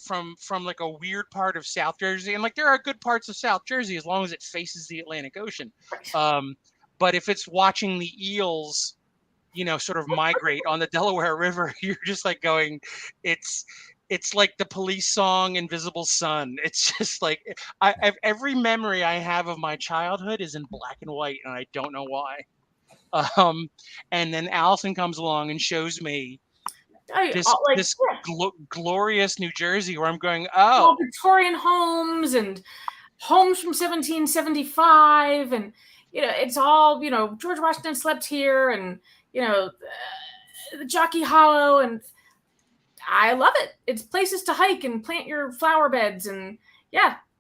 [SPEAKER 2] like a weird part of South Jersey, and like there are good parts of South Jersey as long as it faces the Atlantic Ocean. But if it's watching the eels, sort of migrate on the Delaware River, you're just like going, it's like the Police song Invisible Sun. It's just like every memory I have of my childhood is in black and white, and I don't know why. And then Allison comes along and shows me this glorious New Jersey where I'm going, oh,
[SPEAKER 3] Victorian homes and homes from 1775, and it's all George Washington slept here, and the Jockey Hollow, and I love it. It's places to hike and plant your flower beds, and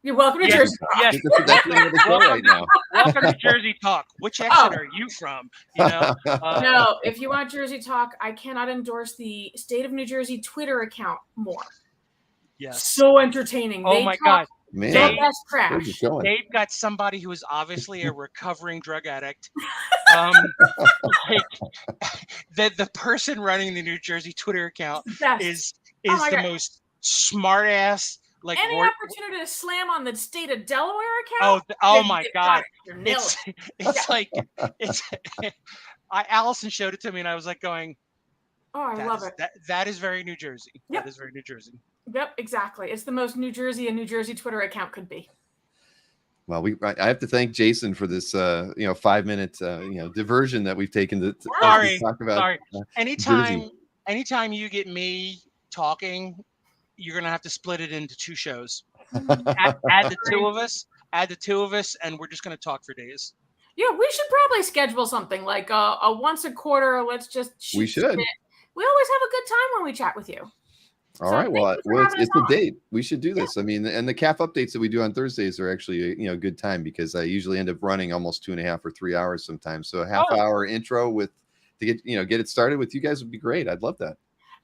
[SPEAKER 3] you're welcome to Jersey Talk.
[SPEAKER 1] Yes. That's the name of the show right now.
[SPEAKER 2] Welcome to Jersey Talk. Which exit are you from?
[SPEAKER 3] No, if you want Jersey Talk, I cannot endorse the State of New Jersey Twitter account more.
[SPEAKER 2] Yes.
[SPEAKER 3] So entertaining.
[SPEAKER 2] Oh my God.
[SPEAKER 1] Man,
[SPEAKER 3] best crash.
[SPEAKER 2] They've got somebody who is obviously a recovering drug addict. The person running the New Jersey Twitter account is the most smart ass. Like
[SPEAKER 3] any opportunity to slam on the state of Delaware account?
[SPEAKER 2] Oh my God! It's like Allison showed it to me, and I was like going,
[SPEAKER 3] "Oh, I love it."
[SPEAKER 2] That is very New Jersey.
[SPEAKER 3] Yep.
[SPEAKER 2] That is very New Jersey.
[SPEAKER 3] Yep, exactly. It's the most New Jersey a New Jersey Twitter account could be.
[SPEAKER 1] Well, I have to thank Jason for this 5-minute diversion that we've taken to talk about.
[SPEAKER 2] Sorry.
[SPEAKER 1] Jersey.
[SPEAKER 2] Anytime you get me talking, you're gonna have to split it into 2 shows. add the two of us, and we're just gonna talk for days.
[SPEAKER 3] Yeah, we should probably schedule something like a once a quarter. Let's just
[SPEAKER 1] we should.
[SPEAKER 3] We always have a good time when we chat with you.
[SPEAKER 1] All right. Well, it's a date. We should do this. I mean, and the CAF updates that we do on Thursdays are actually a good time because I usually end up running almost 2.5 or 3 hours sometimes. So a half-hour intro to get it started with you guys would be great. I'd love that.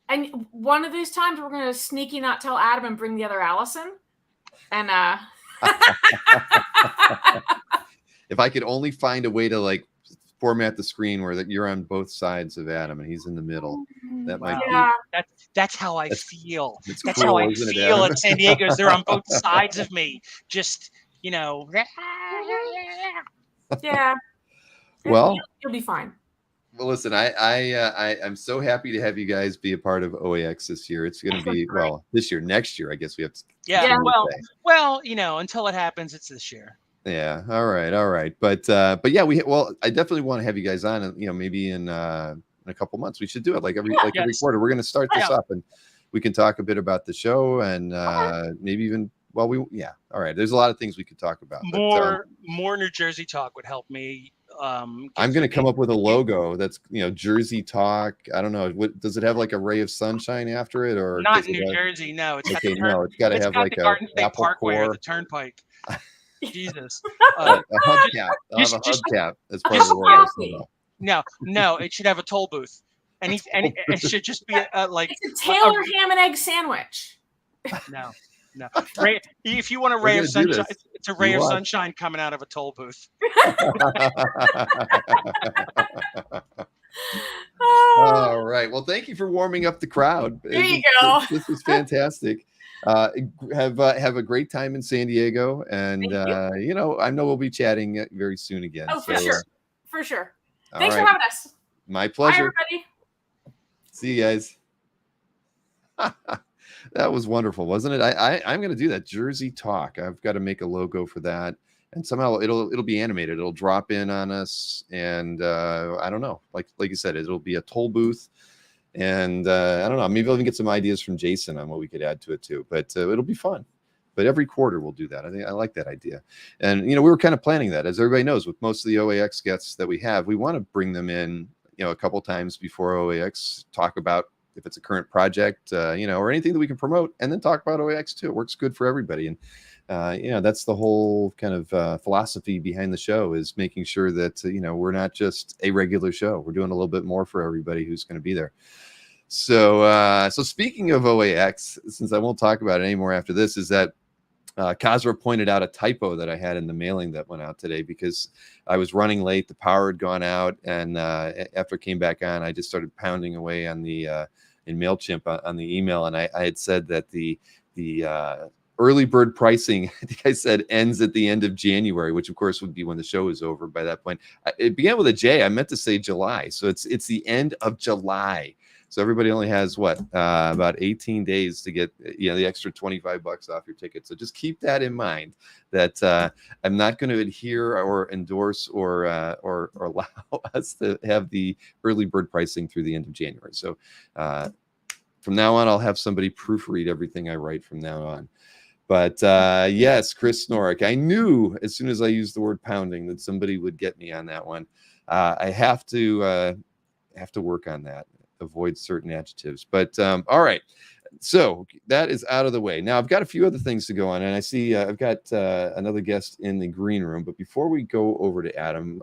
[SPEAKER 3] And one of these times we're going to sneaky not tell Adam and bring the other Allison. And
[SPEAKER 1] if I could only find a way to format the screen where you're on both sides of Adam and he's in the middle, that might be.
[SPEAKER 2] That's how I feel. That's
[SPEAKER 1] cool,
[SPEAKER 2] how I feel at San Diego's. They're on both sides of me. Just
[SPEAKER 3] yeah.
[SPEAKER 1] Well,
[SPEAKER 3] you'll be fine.
[SPEAKER 1] Well, listen, I'm so happy to have you guys be a part of OAX this year. It's going to be this year, next year. I guess we have to.
[SPEAKER 2] Yeah. Well, until it happens, it's this year.
[SPEAKER 1] Yeah. All right. But yeah, I definitely want to have you guys on, and maybe in a couple months we should do it every quarter. We're going to start this up, and we can talk a bit about the show, and maybe even all right. There's a lot of things we could talk about.
[SPEAKER 2] More New Jersey talk would help me.
[SPEAKER 1] I'm going to come up with a logo that's Jersey Talk. I don't know. What does it have, like a ray of sunshine after it, or
[SPEAKER 2] not New Jersey? No, it's
[SPEAKER 1] okay. It's got to have like a apple
[SPEAKER 2] Parkway
[SPEAKER 1] core.
[SPEAKER 2] Or the Turnpike. Jesus,
[SPEAKER 1] a hubcap. I'll have a hubcap as part of the logo.
[SPEAKER 2] No, it should have a toll booth, and it should just be
[SPEAKER 3] it's a Taylor ham and egg sandwich.
[SPEAKER 2] No. Ray, if you want a ray of sunshine, it's a ray of sunshine coming out of a toll booth.
[SPEAKER 1] All right. Well, thank you for warming up the crowd.
[SPEAKER 3] There you go.
[SPEAKER 1] This was fantastic. Have a great time in San Diego, and I know we'll be chatting very soon again.
[SPEAKER 3] Oh, for sure. Thanks
[SPEAKER 1] right.
[SPEAKER 3] for having us.
[SPEAKER 1] My pleasure.
[SPEAKER 3] Bye, everybody.
[SPEAKER 1] See you guys. That was wonderful, wasn't it? I'm going to do that Jersey Talk. I've got to make a logo for that, and somehow it'll be animated. It'll drop in on us, and I don't know. Like you said, it'll be a toll booth, and I don't know. Maybe I'll even get some ideas from Jason on what we could add to it too. But it'll be fun. But every quarter we'll do that. I think I like that idea, and we were kind of planning that, as everybody knows, with most of the OAX guests that we have, we want to bring them in, a couple times before OAX, talk about if it's a current project, or anything that we can promote, and then talk about OAX too. It works good for everybody. And, that's the whole kind of philosophy behind the show, is making sure that, we're not just a regular show. We're doing a little bit more for everybody who's going to be there. So speaking of OAX, since I won't talk about it anymore after this, is that Kazra pointed out a typo that I had in the mailing that went out today, because I was running late. The power had gone out, and after it came back on, I just started pounding away on the in MailChimp on the email, and I had said that the early bird pricing, I think I said, ends at the end of January, which of course would be when the show is over by that point. It began with a J. I meant to say July, so it's the end of July. So everybody only has about 18 days to get the extra $25 off your ticket. So just keep that in mind, that I'm not going to adhere or endorse or allow us to have the early bird pricing through the end of January. So from now on, I'll have somebody proofread everything I write from now on. But yes, Chris Snorik, I knew as soon as I used the word pounding that somebody would get me on that one. I have to work on that. Avoid certain adjectives, but all right, so that is out of the way. Now I've got a few other things to go on, and I see I've got another guest in the green room. But before we go over to Adam,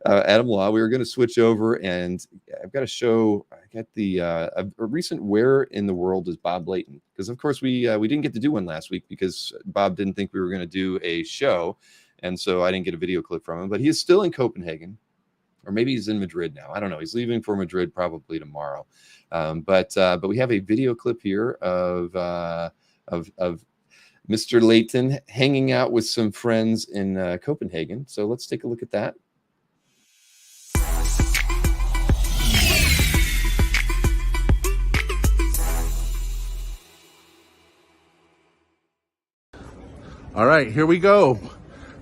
[SPEAKER 1] Adam Law, we were going to switch over, and I've got a show. I got the a recent Where in the World is Bob Layton, because of course we didn't get to do one last week because Bob didn't think we were going to do a show, and so I didn't get a video clip from him. But he is still in Copenhagen. Or maybe he's in Madrid now. I don't know. He's leaving for Madrid probably tomorrow. But we have a video clip here of Mr. Layton hanging out with some friends in Copenhagen. So let's take a look at that.
[SPEAKER 4] All right, here we go.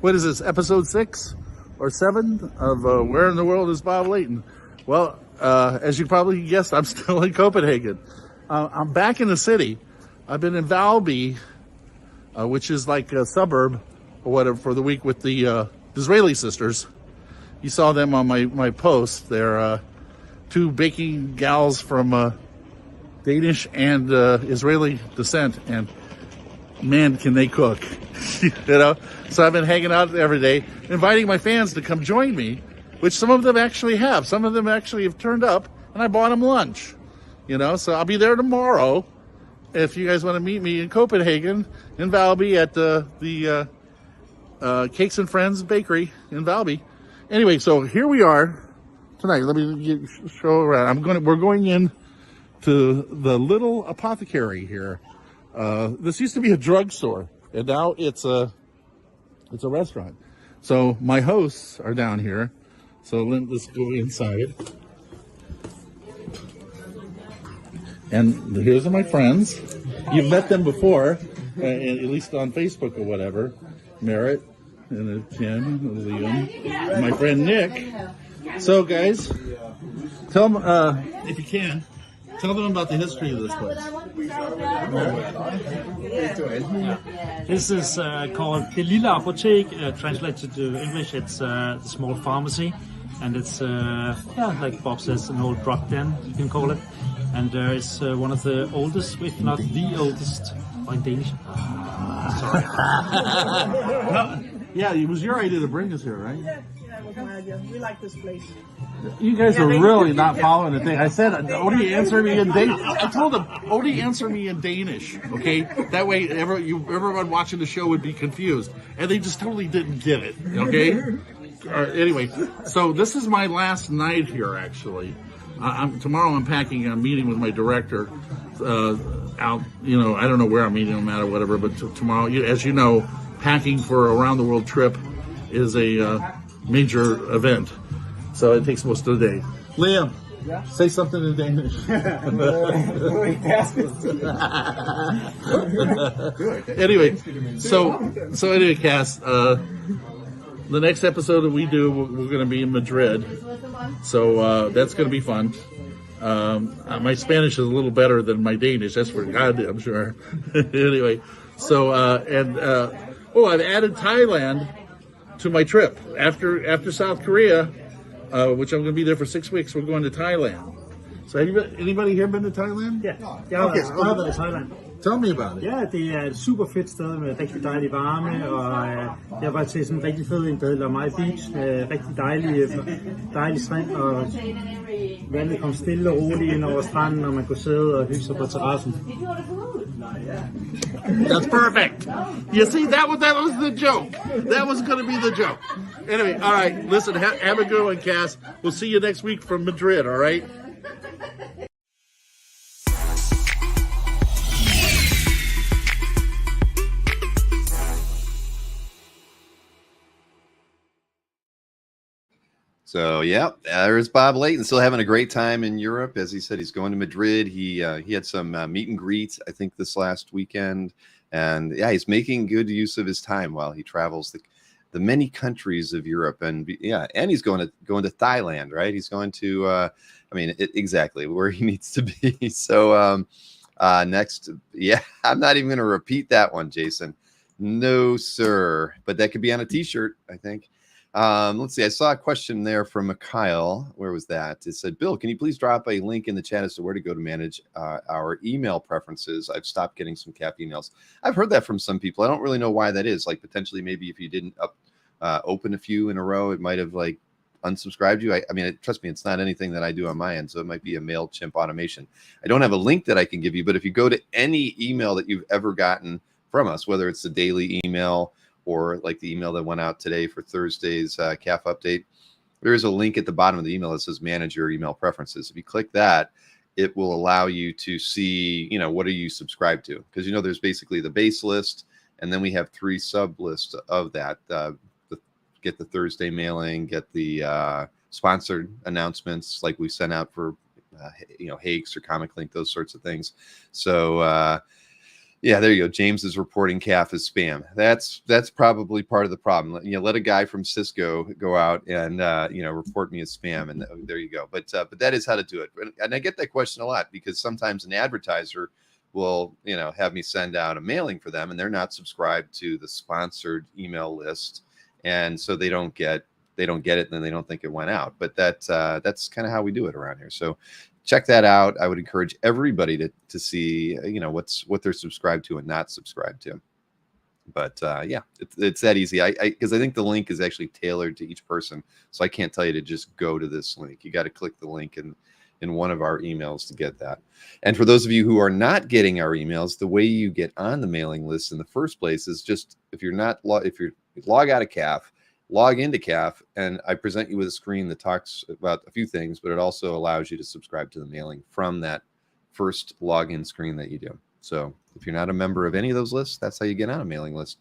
[SPEAKER 4] What is this, episode 6 or 7 of Where in the World is Bob Layton? Well, as you probably guessed, I'm still in Copenhagen. I'm back in the city. I've been in Valby, which is like a suburb or whatever, for the week with the Israeli sisters. You saw them on my post. They're 2 baking gals from Danish and Israeli descent, and man, can they cook. So I've been hanging out every day, inviting my fans to come join me, which some of them actually have. Some of them actually have turned up, and I bought them lunch. So I'll be there tomorrow if you guys want to meet me in Copenhagen, in Valby, at the Cakes and Friends Bakery in Valby. Anyway, so here we are tonight. Let me show around. We're going in to the little apothecary here. This used to be a drugstore, and now it's a restaurant. So my hosts are down here. So let's go inside. And here's my friends. You've met them before, at least on Facebook or whatever. Merritt and Tim, and Liam, my friend Nick. So guys, tell them, if you can, tell them about the history of this place.
[SPEAKER 5] This is called the Lille Apotek, translated to English. It's the small pharmacy, and it's like Bob says, an old drug den, you can call it. And it's one of the oldest, if not the oldest, in Danish. Sorry.
[SPEAKER 4] Yeah, it was your idea to bring us here, right?
[SPEAKER 6] Yeah, it was my idea. We like this place.
[SPEAKER 4] You guys are really not following the thing. I said, Odie, answer me in Danish. I told him, Odie, answer me in Danish, okay? That way everyone watching the show would be confused. And they just totally didn't get it, okay? Anyway, so this is my last night here, actually. Tomorrow I'm packing. I'm meeting with my director out. I don't know where I'm meeting him at or whatever. But tomorrow, as you know, packing for a around the world trip is a major event. So it takes most of the day. Liam, say something in Danish. Anyway, so anyway, Cass. The next episode that we do, we're going to be in Madrid. So that's going to be fun. My Spanish is a little better than my Danish. That's for goddamn sure. Anyway, so I've added Thailand to my trip. After South Korea, which I'm going to be there for 6 weeks, we're going to Thailand. So anybody here been to Thailand?
[SPEAKER 5] Ja, jeg har været i Thailand.
[SPEAKER 4] Tell me about it.
[SPEAKER 5] Ja, det er et super fedt sted med rigtig dejlig varme, og jeg var til sådan en rigtig fed en, der hedder Mai Beach, med rigtig dejlig strand, og vandet kom stille og roligt ind over stranden, og man kunne sidde og hygge sig på terrassen.
[SPEAKER 4] That's perfect. You see, that was the joke. That was going to be the joke. Anyway, all right, listen, have a good one, Cass. We'll see you next week from Madrid, all right?
[SPEAKER 1] So yeah, there's Bob Layton, still having a great time in Europe. As he said, he's going to Madrid. He had some meet and greets, I think, this last weekend, and yeah, he's making good use of his time while he travels the many countries of Europe, and and he's going to Thailand, right? He's going to, exactly where he needs to be. So next, I'm not even going to repeat that one, Jason. No, sir, but that could be on a T-shirt, I think. Let's see. I saw a question there from Mikhail. Where was that? It said, Bill, can you please drop a link in the chat as to where to go to manage our email preferences? I've stopped getting some CAF emails. I've heard that from some people. I don't really know why that is. Like potentially maybe if you didn't open a few in a row, it might have like unsubscribed you. Trust me, it's not anything that I do on my end. So it might be a MailChimp automation. I don't have a link that I can give you, but if you go to any email that you've ever gotten from us, whether it's the daily email or like the email that went out today for Thursday's CAF update, there is a link at the bottom of the email that says manage your email preferences. If you click that, it will allow you to see, what are you subscribed to? Because, there's basically the base list, and then we have 3 sub lists of that. Get the Thursday mailing, get the sponsored announcements like we sent out for, Hakes or Comic Link, those sorts of things. So, Yeah, there you go. James is reporting calf as spam. That's probably part of the problem. Let a guy from Cisco go out and report me as spam, and there you go. But that is how to do it. And I get that question a lot because sometimes an advertiser will have me send out a mailing for them, and they're not subscribed to the sponsored email list, and so they don't get it, and then they don't think it went out. But that's kind of how we do it around here. So check that out. I would encourage everybody to see, what they're subscribed to and not subscribed to. But it's that easy. Because I think the link is actually tailored to each person. So I can't tell you to just go to this link. You got to click the link in one of our emails to get that. And for those of you who are not getting our emails, the way you get on the mailing list in the first place is just, if you log out of CAF, log into CAF, and I present you with a screen that talks about a few things, but it also allows you to subscribe to the mailing from that first login screen that you do. So if you're not a member of any of those lists, that's how you get on a mailing list.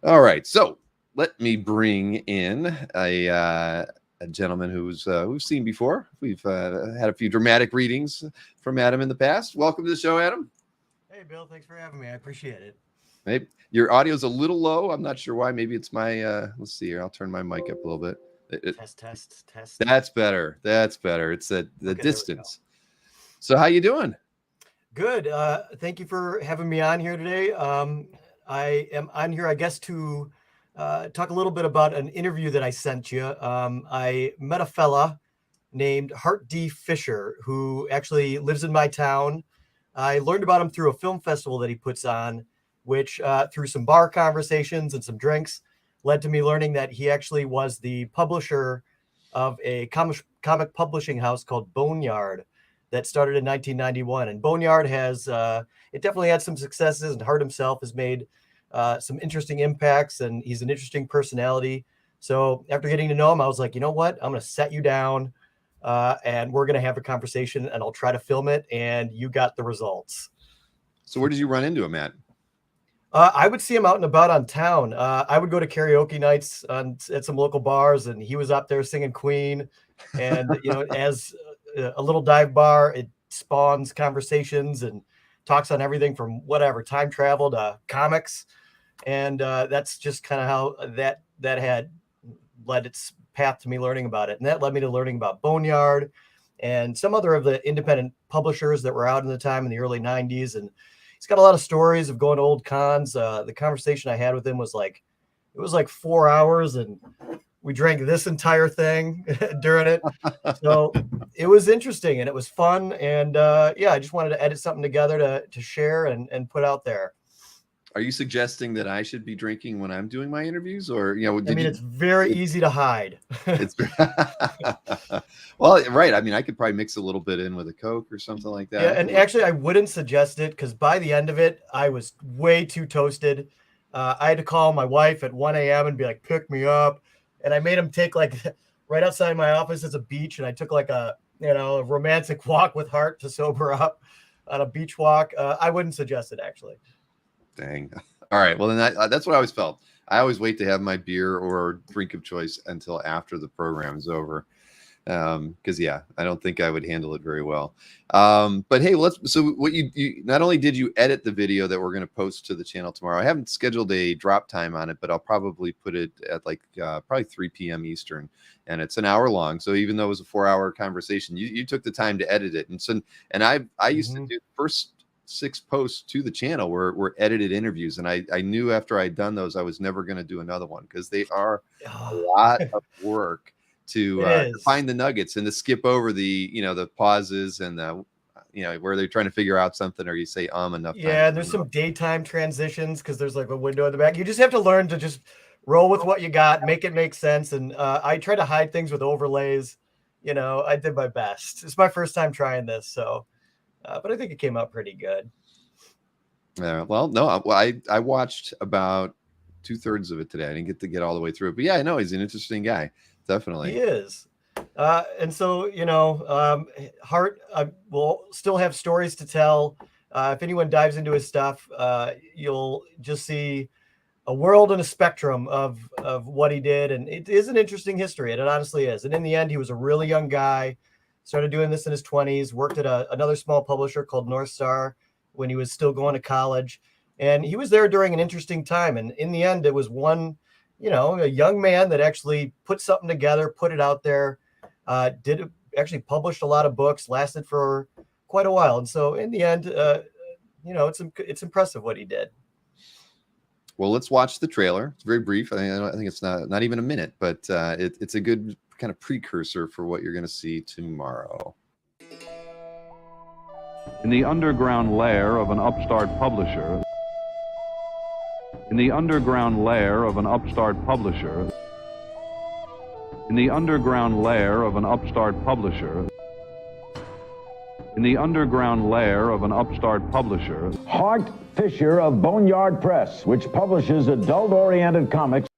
[SPEAKER 1] All right, so let me bring in a gentleman who's we've seen before. We've had a few dramatic readings from Adam in the past. Welcome to the show, Adam.
[SPEAKER 7] Hey, Bill. Thanks for having me. I appreciate it.
[SPEAKER 1] Maybe your audio's a little low. I'm not sure why. Maybe it's my let's see here. I'll turn my mic up a little bit.
[SPEAKER 7] Test.
[SPEAKER 1] That's better. It's the distance. So how you doing?
[SPEAKER 7] Good. Thank you for having me on here today. I am on here, I guess, to talk a little bit about an interview that I sent you. I met a fella named Hart D. Fisher, who actually lives in my town. I learned about him through a film festival that he puts on, which through some bar conversations and some drinks led to me learning that he actually was the publisher of a comic publishing house called Boneyard that started in 1991. And Boneyard has, it definitely had some successes, and Hart himself has made some interesting impacts, and he's an interesting personality. So after getting to know him, I was like, you know what? I'm going to set you down and we're going to have a conversation, and I'll try to film it. And you got the results.
[SPEAKER 1] So where did you run into him at?
[SPEAKER 7] I would see him out and about on town. I would go to karaoke nights at some local bars, and he was up there singing Queen. And, as a little dive bar, it spawns conversations and talks on everything from whatever, time travel to comics. And that's just kind of how that had led its path to me learning about it. And that led me to learning about Boneyard and some other of the independent publishers that were out in the time in the early 90s. And he's got a lot of stories of going to old cons. The conversation I had with him was like 4 hours, and we drank this entire thing during it. So it was interesting and it was fun. And I just wanted to edit something together to share and put out there.
[SPEAKER 1] Are you suggesting that I should be drinking when I'm doing my interviews, or
[SPEAKER 7] it's very easy to hide.
[SPEAKER 1] It's well, right. I mean, I could probably mix a little bit in with a Coke or something like that.
[SPEAKER 7] Yeah, and actually, I wouldn't suggest it because by the end of it, I was way too toasted. I had to call my wife at 1 a.m. and be like, "Pick me up," and I made him take right outside my office is a beach, and I took a romantic walk with Hart to sober up on a beach walk. I wouldn't suggest it actually.
[SPEAKER 1] Dang. All right. Well, then that's what I always felt. I always wait to have my beer or drink of choice until after the program is over. Because I don't think I would handle it very well. But hey, so what you not only did you edit the video that we're going to post to the channel tomorrow, I haven't scheduled a drop time on it, but I'll probably put it at probably 3 p.m. Eastern, and it's an hour long. So even though it was a 4-hour conversation, you took the time to edit it. And I used to do the first 6 posts to the channel were edited interviews, and I knew after I'd done those I was never going to do another one because they are a lot of work to find the nuggets and to skip over the the pauses and the where they're trying to figure out something, or you say enough time.
[SPEAKER 7] Yeah, and there's some daytime transitions because there's a window in the back. You just have to learn to just roll with what you got, make it make sense. And I try to hide things with overlays. I did my best. It's my first time trying this, so but I think it came out pretty good.
[SPEAKER 1] Yeah, well, no, I watched about 2/3 of it today. I didn't get all the way through it, but I know he's an interesting guy. Definitely.
[SPEAKER 7] He is. And so, Hart will still have stories to tell. If anyone dives into his stuff, you'll just see a world and a spectrum of what he did. And it is an interesting history. And it honestly is. And in the end, he was a really young guy, started doing this in his 20s, worked at another small publisher called North Star when he was still going to college. And he was there during an interesting time. And in the end, it was one, a young man that actually put something together, put it out there, actually published a lot of books, lasted for quite a while. And so in the end, it's impressive what he did.
[SPEAKER 1] Well, let's watch the trailer. It's very brief. I think it's not even a minute, but it's a good kind of precursor for what you're going to see tomorrow.
[SPEAKER 8] In the underground lair of an upstart publisher. In the underground lair of an upstart publisher. In the underground lair of an upstart publisher. In the underground lair of an upstart publisher.
[SPEAKER 9] Hart Fisher of Boneyard Press, which publishes adult-oriented comics.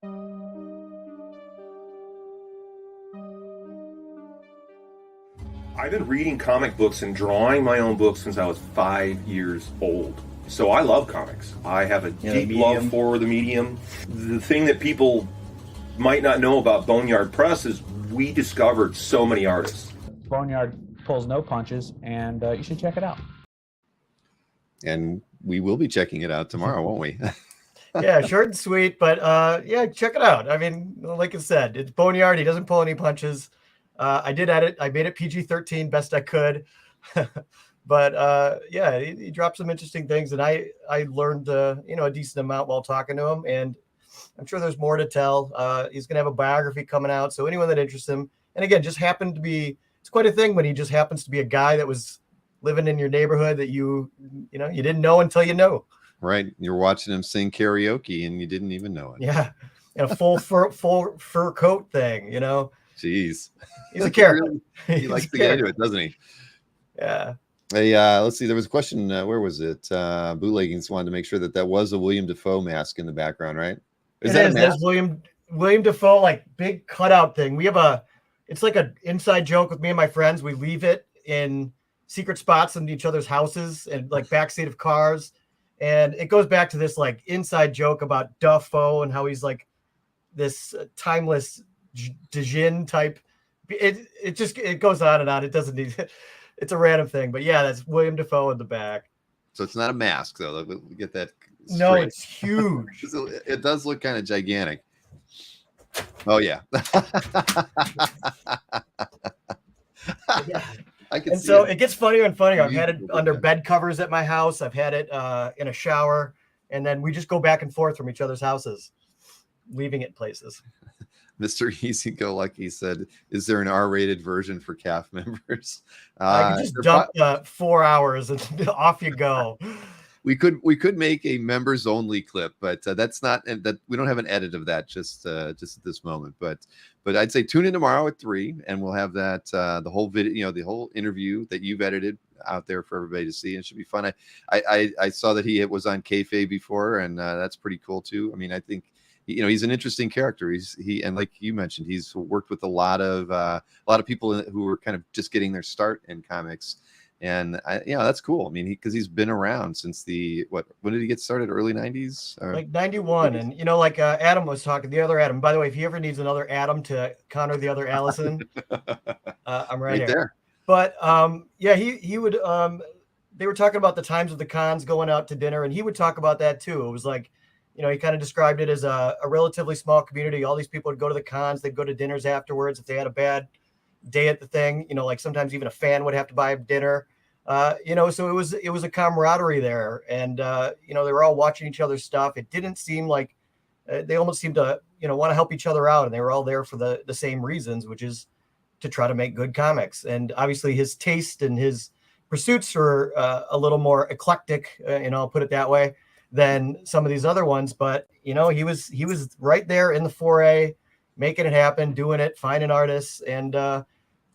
[SPEAKER 10] I've been reading comic books and drawing my own books since I was 5 years old. So I love comics. I have a deep love for the medium. The thing that people might not know about Boneyard Press is we discovered so many artists.
[SPEAKER 11] Boneyard pulls no punches, and you should check it out.
[SPEAKER 1] And we will be checking it out tomorrow, won't we?
[SPEAKER 7] Yeah, short and sweet, but check it out. I mean, like I said, it's Boneyard. He doesn't pull any punches. I did edit. I made it PG-13 best I could. But he dropped some interesting things, and I learned a decent amount while talking to him, and I'm sure there's more to tell. He's gonna have a biography coming out, so anyone that interests him, and again, just happened to be, it's quite a thing when he just happens to be a guy that was living in your neighborhood that you didn't know until you know.
[SPEAKER 1] Right, you're watching him sing karaoke and you didn't even know it.
[SPEAKER 7] Yeah, in a full fur coat thing,
[SPEAKER 1] Jeez,
[SPEAKER 7] he's a character.
[SPEAKER 1] He likes to get into it, doesn't he?
[SPEAKER 7] Yeah.
[SPEAKER 1] Hey, let's see. There was a question. Where was it? Bootleggings wanted to make sure that was a William Dafoe mask in the background, right?
[SPEAKER 7] There's William Dafoe, like big cutout thing. We have it's like an inside joke with me and my friends. We leave it in secret spots in each other's houses and like backseat of cars. And it goes back to this like inside joke about Dafoe and how he's like this timeless Djinn type. It goes on and on. It doesn't need it's a random thing, but yeah, that's William Dafoe in the back.
[SPEAKER 1] So it's not a mask, though. We get that straight.
[SPEAKER 7] No, it's huge.
[SPEAKER 1] It does look kind of gigantic. Oh yeah.
[SPEAKER 7] Yeah.
[SPEAKER 1] I can
[SPEAKER 7] and
[SPEAKER 1] see
[SPEAKER 7] so
[SPEAKER 1] it.
[SPEAKER 7] It gets funnier and funnier. I've had it under bed covers at my house. I've had it in a shower, and then we just go back and forth from each other's houses, leaving it places.
[SPEAKER 1] Mr. Easy Go Lucky said, "Is there an R-rated version for CAF members?"
[SPEAKER 7] I can just dump 4 hours and off you go.
[SPEAKER 1] We could make a members only clip, but that's not that we don't have an edit of that just at this moment. But I'd say tune in tomorrow at 3, and we'll have that the whole video, the whole interview that you've edited out there for everybody to see. And it should be fun. I saw that he was on Kayfabe before, and that's pretty cool too. I mean, I think he's an interesting character. And like you mentioned, he's worked with a lot of people who were kind of just getting their start in comics. And that's cool. I mean, because he's been around since when did he get started? Early 90s?
[SPEAKER 7] Like 91. And, like Adam was talking, the other Adam, by the way, if he ever needs another Adam to counter the other Allison, I'm right
[SPEAKER 1] there.
[SPEAKER 7] But he would, they were talking about the times of the cons going out to dinner, and he would talk about that too. It was like, he kind of described it as a relatively small community. All these people would go to the cons, they'd go to dinners afterwards if they had a bad day at the thing, like sometimes even a fan would have to buy dinner, so it was a camaraderie there, and they were all watching each other's stuff. It didn't seem like they almost seemed to want to help each other out, and they were all there for the same reasons, which is to try to make good comics. And obviously his taste and his pursuits were a little more eclectic, I'll put it that way, than some of these other ones, but he was right there in the foray, making it happen, doing it, finding artists. And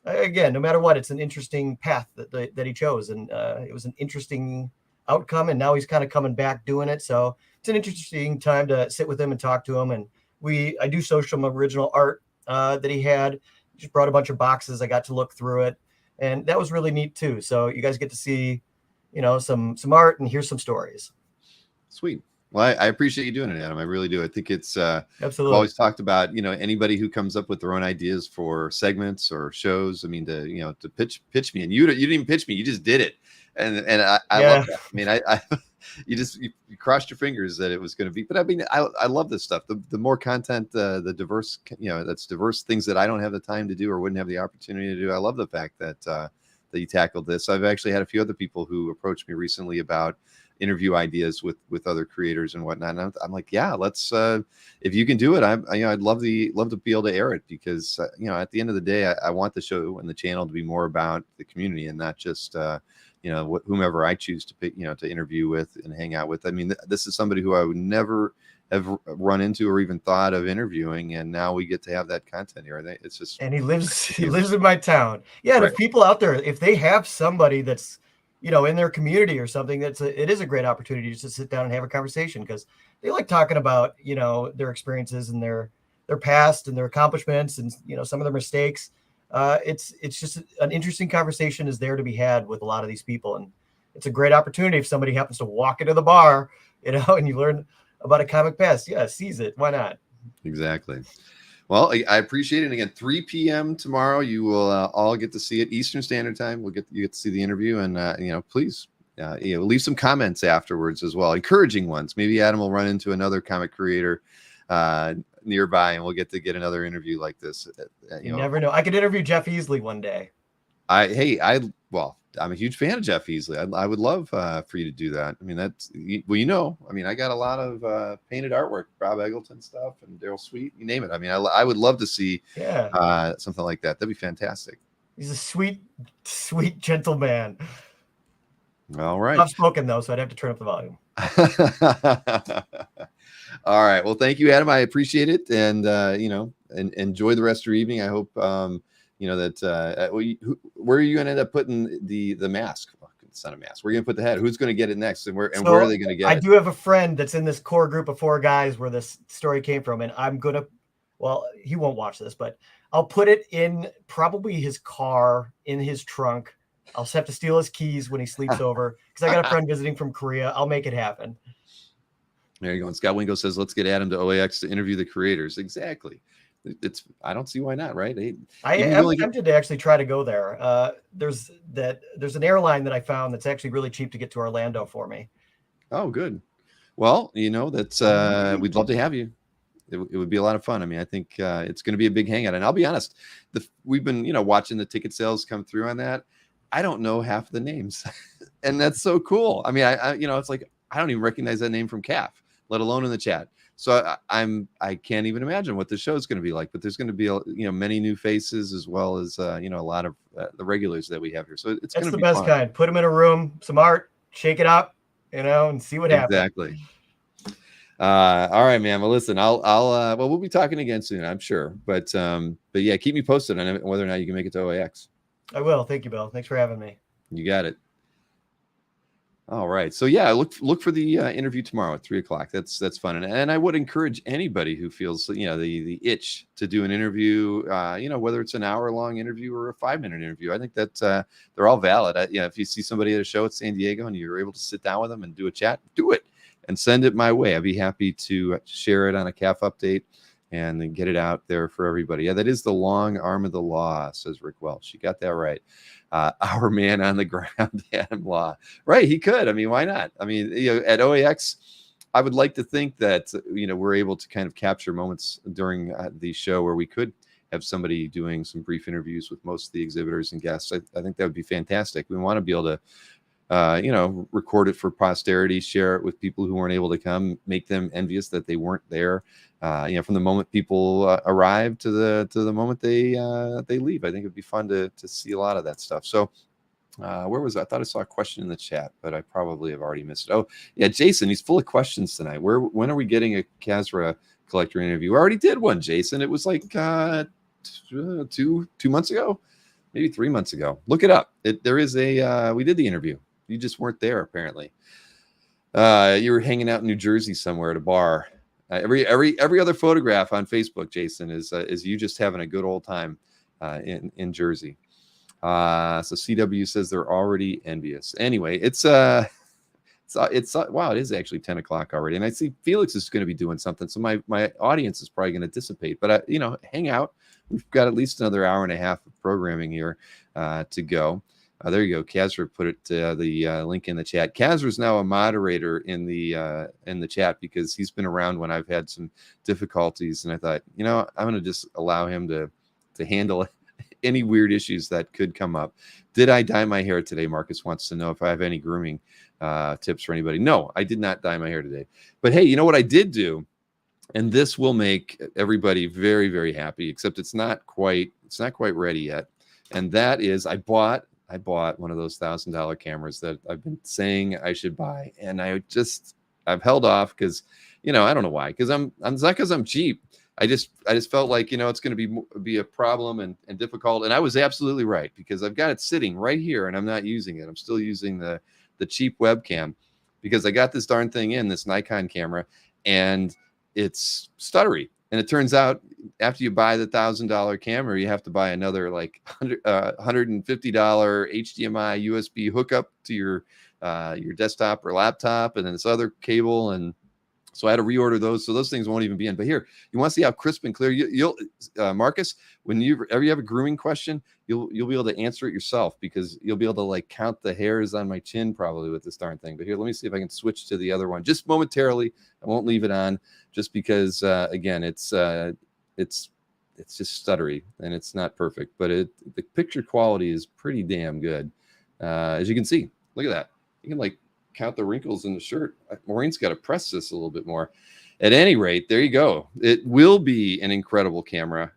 [SPEAKER 7] again, no matter what, it's an interesting path that he chose. And it was an interesting outcome. And now he's kind of coming back doing it. So it's an interesting time to sit with him and talk to him. And I do show some original art that he had. Just brought a bunch of boxes. I got to look through it. And that was really neat too. So you guys get to see, some art and hear some stories.
[SPEAKER 1] Sweet. Well, I appreciate you doing it, Adam. I really do. I think it's
[SPEAKER 7] absolutely.
[SPEAKER 1] I've always talked about anybody who comes up with their own ideas for segments or shows. I mean, to pitch me, and you didn't even pitch me. You just did it, and I love that. I mean, you crossed your fingers that it was going to be. But I mean, I love this stuff. The more content, the diverse, that's diverse things that I don't have the time to do or wouldn't have the opportunity to do. I love the fact that that you tackled this. I've actually had a few other people who approached me recently about interview ideas with other creators and whatnot. And I'm like, yeah, let's if you can do it, I'd love to be able to air it, because at the end of the day, I want the show and the channel to be more about the community and not just whomever I choose to pick, to interview with and hang out with. I mean, this is somebody who I would never have run into or even thought of interviewing, and now we get to have that content here. I think it's just,
[SPEAKER 7] and he lives in my town. Yeah, and
[SPEAKER 1] right.
[SPEAKER 7] If people out there, if they have somebody that's in their community or something, it is a great opportunity just to sit down and have a conversation, because they like talking about their experiences and their past and their accomplishments and some of their mistakes. It's just an interesting conversation is there to be had with a lot of these people, and it's a great opportunity if somebody happens to walk into the bar, and you learn about a comic past. Yeah, seize it. Why not?
[SPEAKER 1] Exactly. Well, I appreciate it. And again, 3 p.m. tomorrow, you will all get to see it Eastern Standard Time. You get to see the interview, and please leave some comments afterwards as well, encouraging ones. Maybe Adam will run into another comic creator nearby, and we'll get another interview like this.
[SPEAKER 7] You never know. I could interview Jeff Easley one day.
[SPEAKER 1] I'm a huge fan of Jeff Easley. I would love for you to do that. I mean, I got a lot of painted artwork, Rob Eggleton stuff, and Daryl Sweet, you name it. I mean, I would love to see something like that. That'd be fantastic.
[SPEAKER 7] He's a sweet, sweet, gentle man.
[SPEAKER 1] All right.
[SPEAKER 7] I've spoken though, so I'd have to turn up the volume.
[SPEAKER 1] All right. Well, thank you, Adam. I appreciate it, and and enjoy the rest of your evening. I hope that where are you going to end up putting the mask? Well, it's not a mask. We're going to put the head. Who's going to get it next, and where are they going to get it?
[SPEAKER 7] I do have a friend that's in this core group of 4 guys where this story came from, and I'm gonna. Well, he won't watch this, but I'll put it in probably his car, in his trunk. I'll just have to steal his keys when he sleeps over, because I got a friend visiting from Korea. I'll make it happen.
[SPEAKER 1] There you go. And Scott Wingo says, let's get Adam to OAX to interview the creators. Exactly. I don't see why not, right?
[SPEAKER 7] I am tempted to actually try to go there. There's an airline that I found that's actually really cheap to get to Orlando for me.
[SPEAKER 1] Oh, good. Well, that's we'd love to have you. It would be a lot of fun. I mean, I think it's going to be a big hangout. And I'll be honest, we've been watching the ticket sales come through on that. I don't know half the names, and that's so cool. I mean, I it's like I don't even recognize that name from CAF, let alone in the chat. So I can't even imagine what the show is going to be like. But there's going to be many new faces, as well as a lot of the regulars that we have here. So it's going to be the best
[SPEAKER 7] kind. Put them in a room, some art, shake it up, and see what happens.
[SPEAKER 1] Exactly. All right, man. Well, listen, we'll be talking again soon, I'm sure. But yeah, keep me posted on whether or not you can make it to OAX.
[SPEAKER 7] I will. Thank you, Bill. Thanks for having me.
[SPEAKER 1] You got it. All right. So yeah, look for the interview tomorrow at 3:00. That's fun. And I would encourage anybody who feels, the itch to do an interview, whether it's an hour-long interview or a 5-minute interview. I think that they're all valid. If you see somebody at a show at San Diego and you're able to sit down with them and do a chat, do it and send it my way. I'd be happy to share it on a CAF update and then get it out there for everybody. Yeah, that is the long arm of the law, says Rick Welch. You got that right. Our man on the ground, Adam Law. Right, he could. I mean, why not? I mean, at OAX, I would like to think that, we're able to kind of capture moments during the show where we could have somebody doing some brief interviews with most of the exhibitors and guests. I think that would be fantastic. We want to be able to record it for posterity, share it with people who weren't able to come, make them envious that they weren't there. From the moment people arrive to the moment they leave. I think it'd be fun to see a lot of that stuff. So where was I thought I saw a question in the chat, but I probably have already missed it. Oh yeah, Jason, he's full of questions tonight. When are we getting a Kazra collector interview? We already did one, Jason. It was like 2 months ago, maybe 3 months ago. Look it up. There is we did the interview. You just weren't there, apparently. You were hanging out in New Jersey somewhere at a bar. Every other photograph on Facebook, Jason, is you just having a good old time in Jersey. So CW says they're already envious. Anyway, it's wow, it is actually 10 o'clock already, and I see Felix is going to be doing something. So my audience is probably going to dissipate. But hang out. We've got at least another hour and a half of programming here to go. There you go. Kazra put it the link in the chat. Kazra's now a moderator in the chat because he's been around when I've had some difficulties, and I thought, you know, I'm going to just allow him to handle any weird issues that could come up. Did I dye my hair today? Marcus wants to know if I have any grooming tips for anybody. No, I did not dye my hair today. But hey, you know what I did do? And this will make everybody very, very happy, except it's not quite ready yet. And that is I bought one of those $1,000 cameras that I've been saying I should buy, and I've held off because, you know, I don't know why, because it's not because I'm cheap. I just felt like, you know, it's going to be a problem and difficult, and I was absolutely right, because I've got it sitting right here and I'm not using it. I'm still using the cheap webcam because I got this darn thing in this Nikon camera and it's stuttery. And it turns out after you buy the $1,000 camera, you have to buy another like $150 HDMI USB hookup to your desktop or laptop, and then this other cable. And so I had to reorder those. So those things won't even be in. But here, you want to see how crisp and clear you'll Marcus, when you ever have a grooming question, you'll be able to answer it yourself, because you'll be able to like count the hairs on my chin probably with this darn thing. But here, let me see if I can switch to the other one just momentarily. I won't leave it on just because again, it's just stuttery and it's not perfect, but the picture quality is pretty damn good. As you can see, look at that. You can like count the wrinkles in the shirt. Maureen's got to press this a little bit more. At any rate, there you go. It will be an incredible camera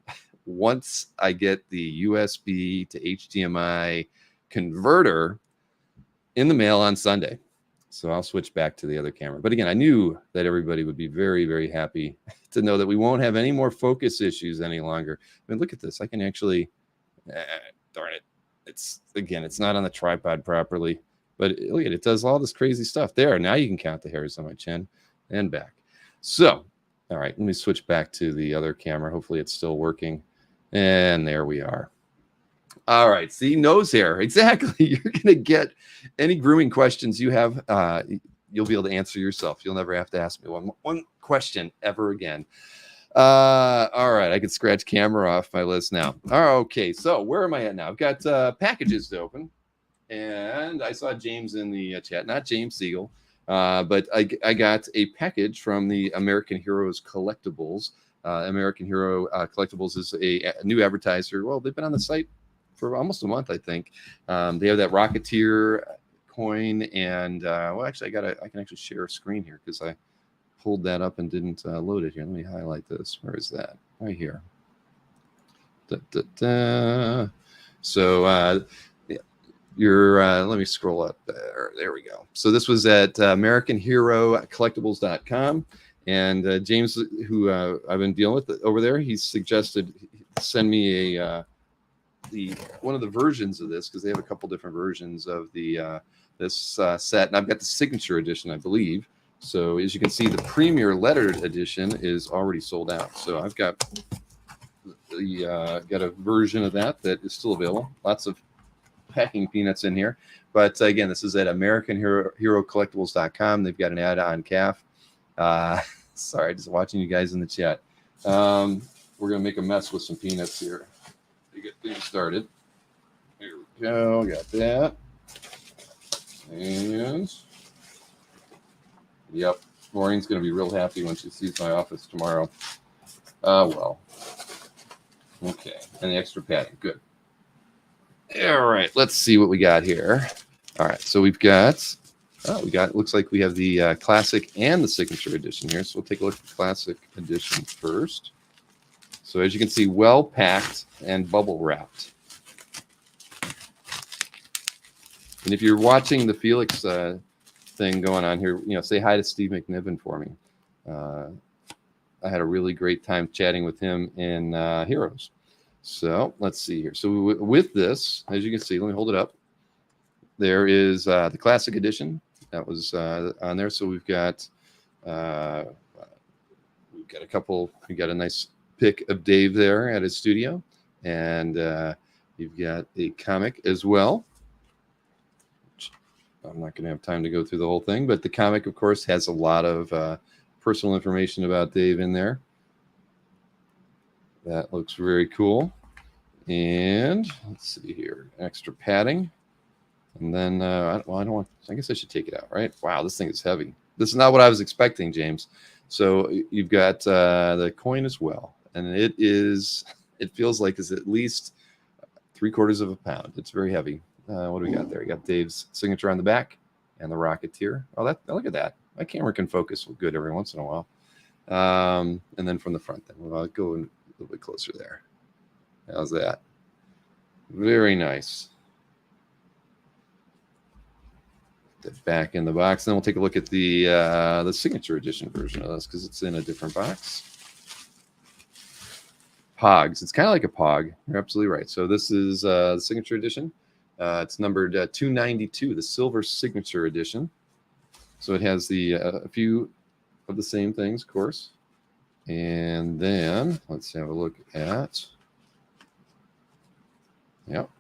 [SPEAKER 1] once I get the USB to HDMI converter in the mail on Sunday. So I'll switch back to the other camera. But again, I knew that everybody would be very, very happy to know that we won't have any more focus issues any longer. I mean, look at this. I can actually, darn it. It's not on the tripod properly. But look at it. It does all this crazy stuff there. Now you can count the hairs on my chin and back. So, all right, let me switch back to the other camera. Hopefully it's still working. And there we are. All right, see, nose hair. Exactly. You're going to get any grooming questions you have. You'll be able to answer yourself. You'll never have to ask me one question ever again. All right, I can scratch camera off my list now. All right, okay, so where am I at now? I've got packages to open. And I saw James in the chat, not James Siegel, but I got a package from the American Heroes Collectibles. American Hero Collectibles is a new advertiser. Well, they've been on the site for almost a month, I think. They have that Rocketeer coin, and well, actually, I can actually share a screen here because I pulled that up and didn't load it here. Let me highlight this. Where is that? Right here. So. Let me scroll up there. There we go. So this was at AmericanHeroCollectibles.com, and James, who I've been dealing with over there, he suggested send me one of the versions of this, because they have a couple different versions of this set, and I've got the signature edition, I believe. So as you can see, the premier lettered edition is already sold out. So I've got a version of that is still available. Lots of packing peanuts in here, but again, this is at AmericanHeroCollectibles.com. They've got an add-on calf. Sorry, just watching you guys in the chat. We're gonna make a mess with some peanuts here to get things started. Here we go. Got that. And yep, Maureen's gonna be real happy when she sees my office tomorrow. Well, okay, and the extra padding, good. All right, let's see what we got here. All right, so looks like we have the classic and the signature edition here. So we'll take a look at the classic edition first. So as you can see, well packed and bubble wrapped. And if you're watching the Felix thing going on here, say hi to Steve McNiven for me. I had a really great time chatting with him in Heroes. So let's see here. So with this, as you can see, let me hold it up. There is the classic edition that was on there. So we've got a couple. We got a nice pic of Dave there at his studio, and you've got a comic as well. I'm not going to have time to go through the whole thing, but the comic, of course, has a lot of personal information about Dave in there. That looks very cool. And let's see here, extra padding. And then, I don't want, I guess I should take it out, right? Wow, this thing is heavy. This is not what I was expecting, James. So you've got the coin as well. And it feels like it's at least 3/4 of a pound. It's very heavy. What do we got there? We got Dave's signature on the back and the Rocketeer. Oh, look at that. My camera can focus good every once in a while. And then from the front, then I'll go a little bit closer there. How's that? Very nice. Put that back in the box. Then we'll take a look at the signature edition version of this because it's in a different box. Pogs. It's kind of like a Pog. You're absolutely right. So this is the signature edition. It's numbered 292, the silver signature edition. So it has a few of the same things, of course. And then let's have a look at. Yep.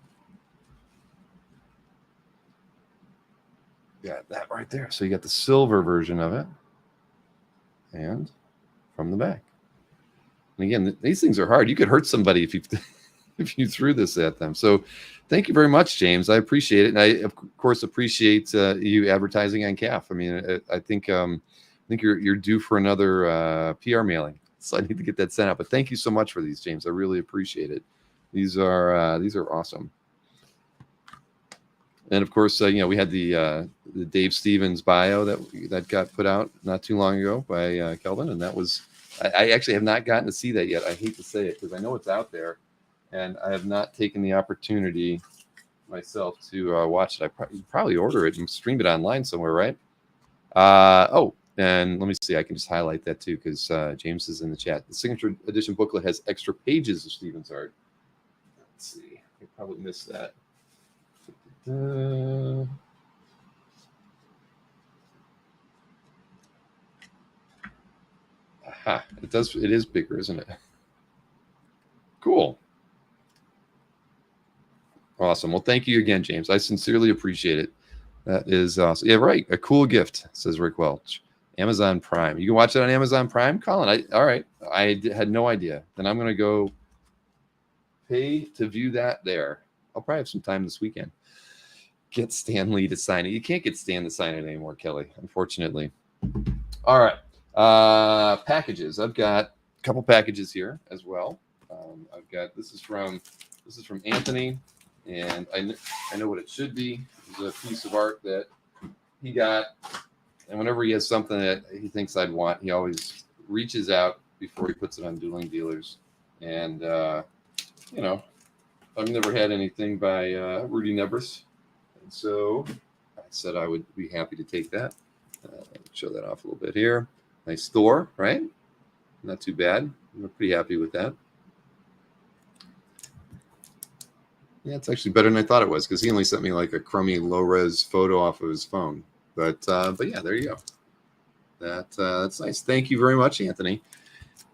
[SPEAKER 1] Got that right there. So you got the silver version of it. And from the back. And again, these things are hard. You could hurt somebody if you threw this at them. So thank you very much, James. I appreciate it. And I, of course, appreciate you advertising on CAF. I mean, I think you're due for another PR mailing. So I need to get that sent out. But thank you so much for these, James. I really appreciate it. These are awesome. And of course, we had the Dave Stevens bio that got put out not too long ago by Kelvin, and that was I actually have not gotten to see that yet. I hate to say it because I know it's out there, and I have not taken the opportunity myself to watch it. I probably order it and stream it online somewhere, right? And let me see. I can just highlight that too because James is in the chat. The signature edition booklet has extra pages of Stevens art. Let's see. I probably missed that. Aha, it is bigger, isn't it? Cool. Awesome. Well, thank you again, James. I sincerely appreciate it. That is awesome. Yeah, right. A cool gift, says Rick Welch. Amazon Prime. You can watch it on Amazon Prime, Colin. All right. I had no idea. Then I'm going to go pay to view that there. I'll probably have some time this weekend. Get Stan Lee to sign it. You can't get Stan to sign it anymore, Kelly, unfortunately. All right. Packages. I've got a couple packages here as well. I've got this is from Anthony, and I know what it should be. It's a piece of art that he got, and whenever he has something that he thinks I'd want, he always reaches out before he puts it on Dueling Dealers. And I've never had anything by Rudy Nebris, and so I said I would be happy to take that. Show that off a little bit here. Nice Thor, right? Not too bad. I'm pretty happy with that. Yeah, it's actually better than I thought it was because he only sent me like a crummy low-res photo off of his phone. But yeah, there you go. That's nice. Thank you very much, Anthony.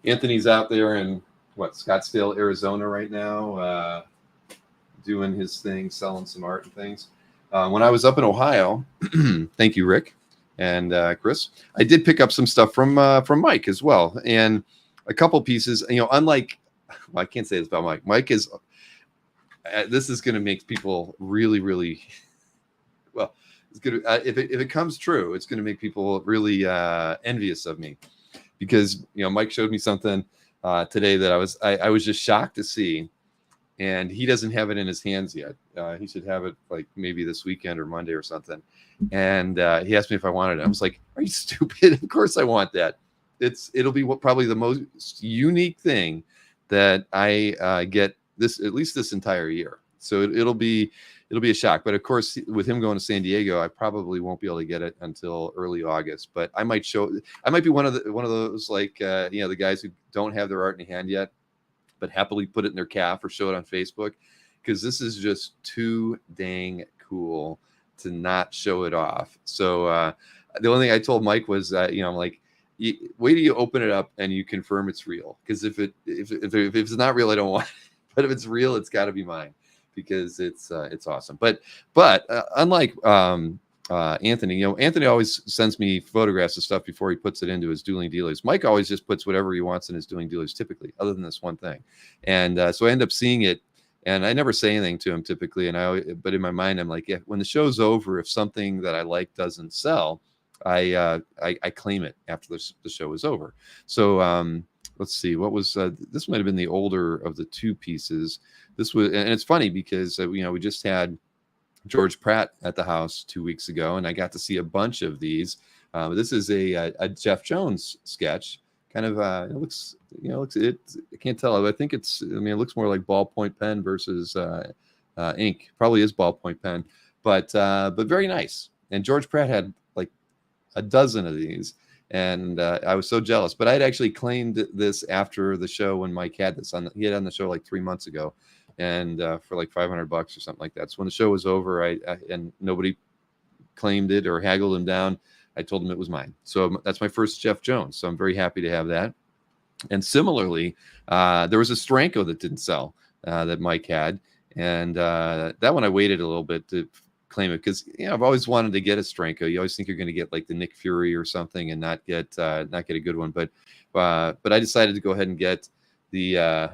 [SPEAKER 1] Anthony's out there in Scottsdale, Arizona right now, doing his thing, selling some art and things. When I was up in Ohio, thank you, Rick and Chris, I did pick up some stuff from Mike as well, and a couple pieces. Unlike, I can't say this about Mike. Mike is. This is going to make people really, really well. It's gonna if it comes true, it's going to make people really envious of me, because Mike showed me something today that I was just shocked to see, and he doesn't have it in his hands yet. He should have it like maybe this weekend or Monday or something. And he asked me if I wanted it. I was like, "Are you stupid? Of course I want that." It'll be probably the most unique thing that I get at least this entire year. So it'll be a shock. But of course, with him going to San Diego, I probably won't be able to get it until early August. But I might be one of those like the guys who don't have their art in hand yet, but happily put it in their calf or show it on Facebook, because this is just too dang cool to not show it off. So the only thing I told Mike was that I'm like, wait till you open it up and you confirm it's real. Because if it's not real, I don't want it. But if it's real, it's got to be mine, because it's awesome. But unlike Anthony, Anthony always sends me photographs of stuff before he puts it into his Dueling Dealers. Mike always just puts whatever he wants in his Dueling Dealers, typically, other than this one thing. And so I end up seeing it And I never say anything to him typically. But in my mind, I'm like, yeah, when the show's over, if something that I like doesn't sell, I claim it after the show is over. So let's see, what was this? Might have been the older of the two pieces. This was, and it's funny because we just had George Pratt at the house 2 weeks ago, and I got to see a bunch of these. This is a Jeff Jones sketch. Kind of, it looks, I can't tell. I think it looks more like ballpoint pen versus ink. Probably is ballpoint pen, but very nice. And George Pratt had like a dozen of these, and I was so jealous. But I'd actually claimed this after the show when Mike had this on. He had on the show like 3 months ago, and for like $500 or something like that. So when the show was over, and nobody claimed it or haggled him down, I told him it was mine. So that's my first Jeff Jones. So I'm very happy to have that. And similarly, there was a Stranko that didn't sell that Mike had. And that one I waited a little bit to claim it because I've always wanted to get a Stranko. You always think you're going to get like the Nick Fury or something and not get a good one. But I decided to go ahead and get the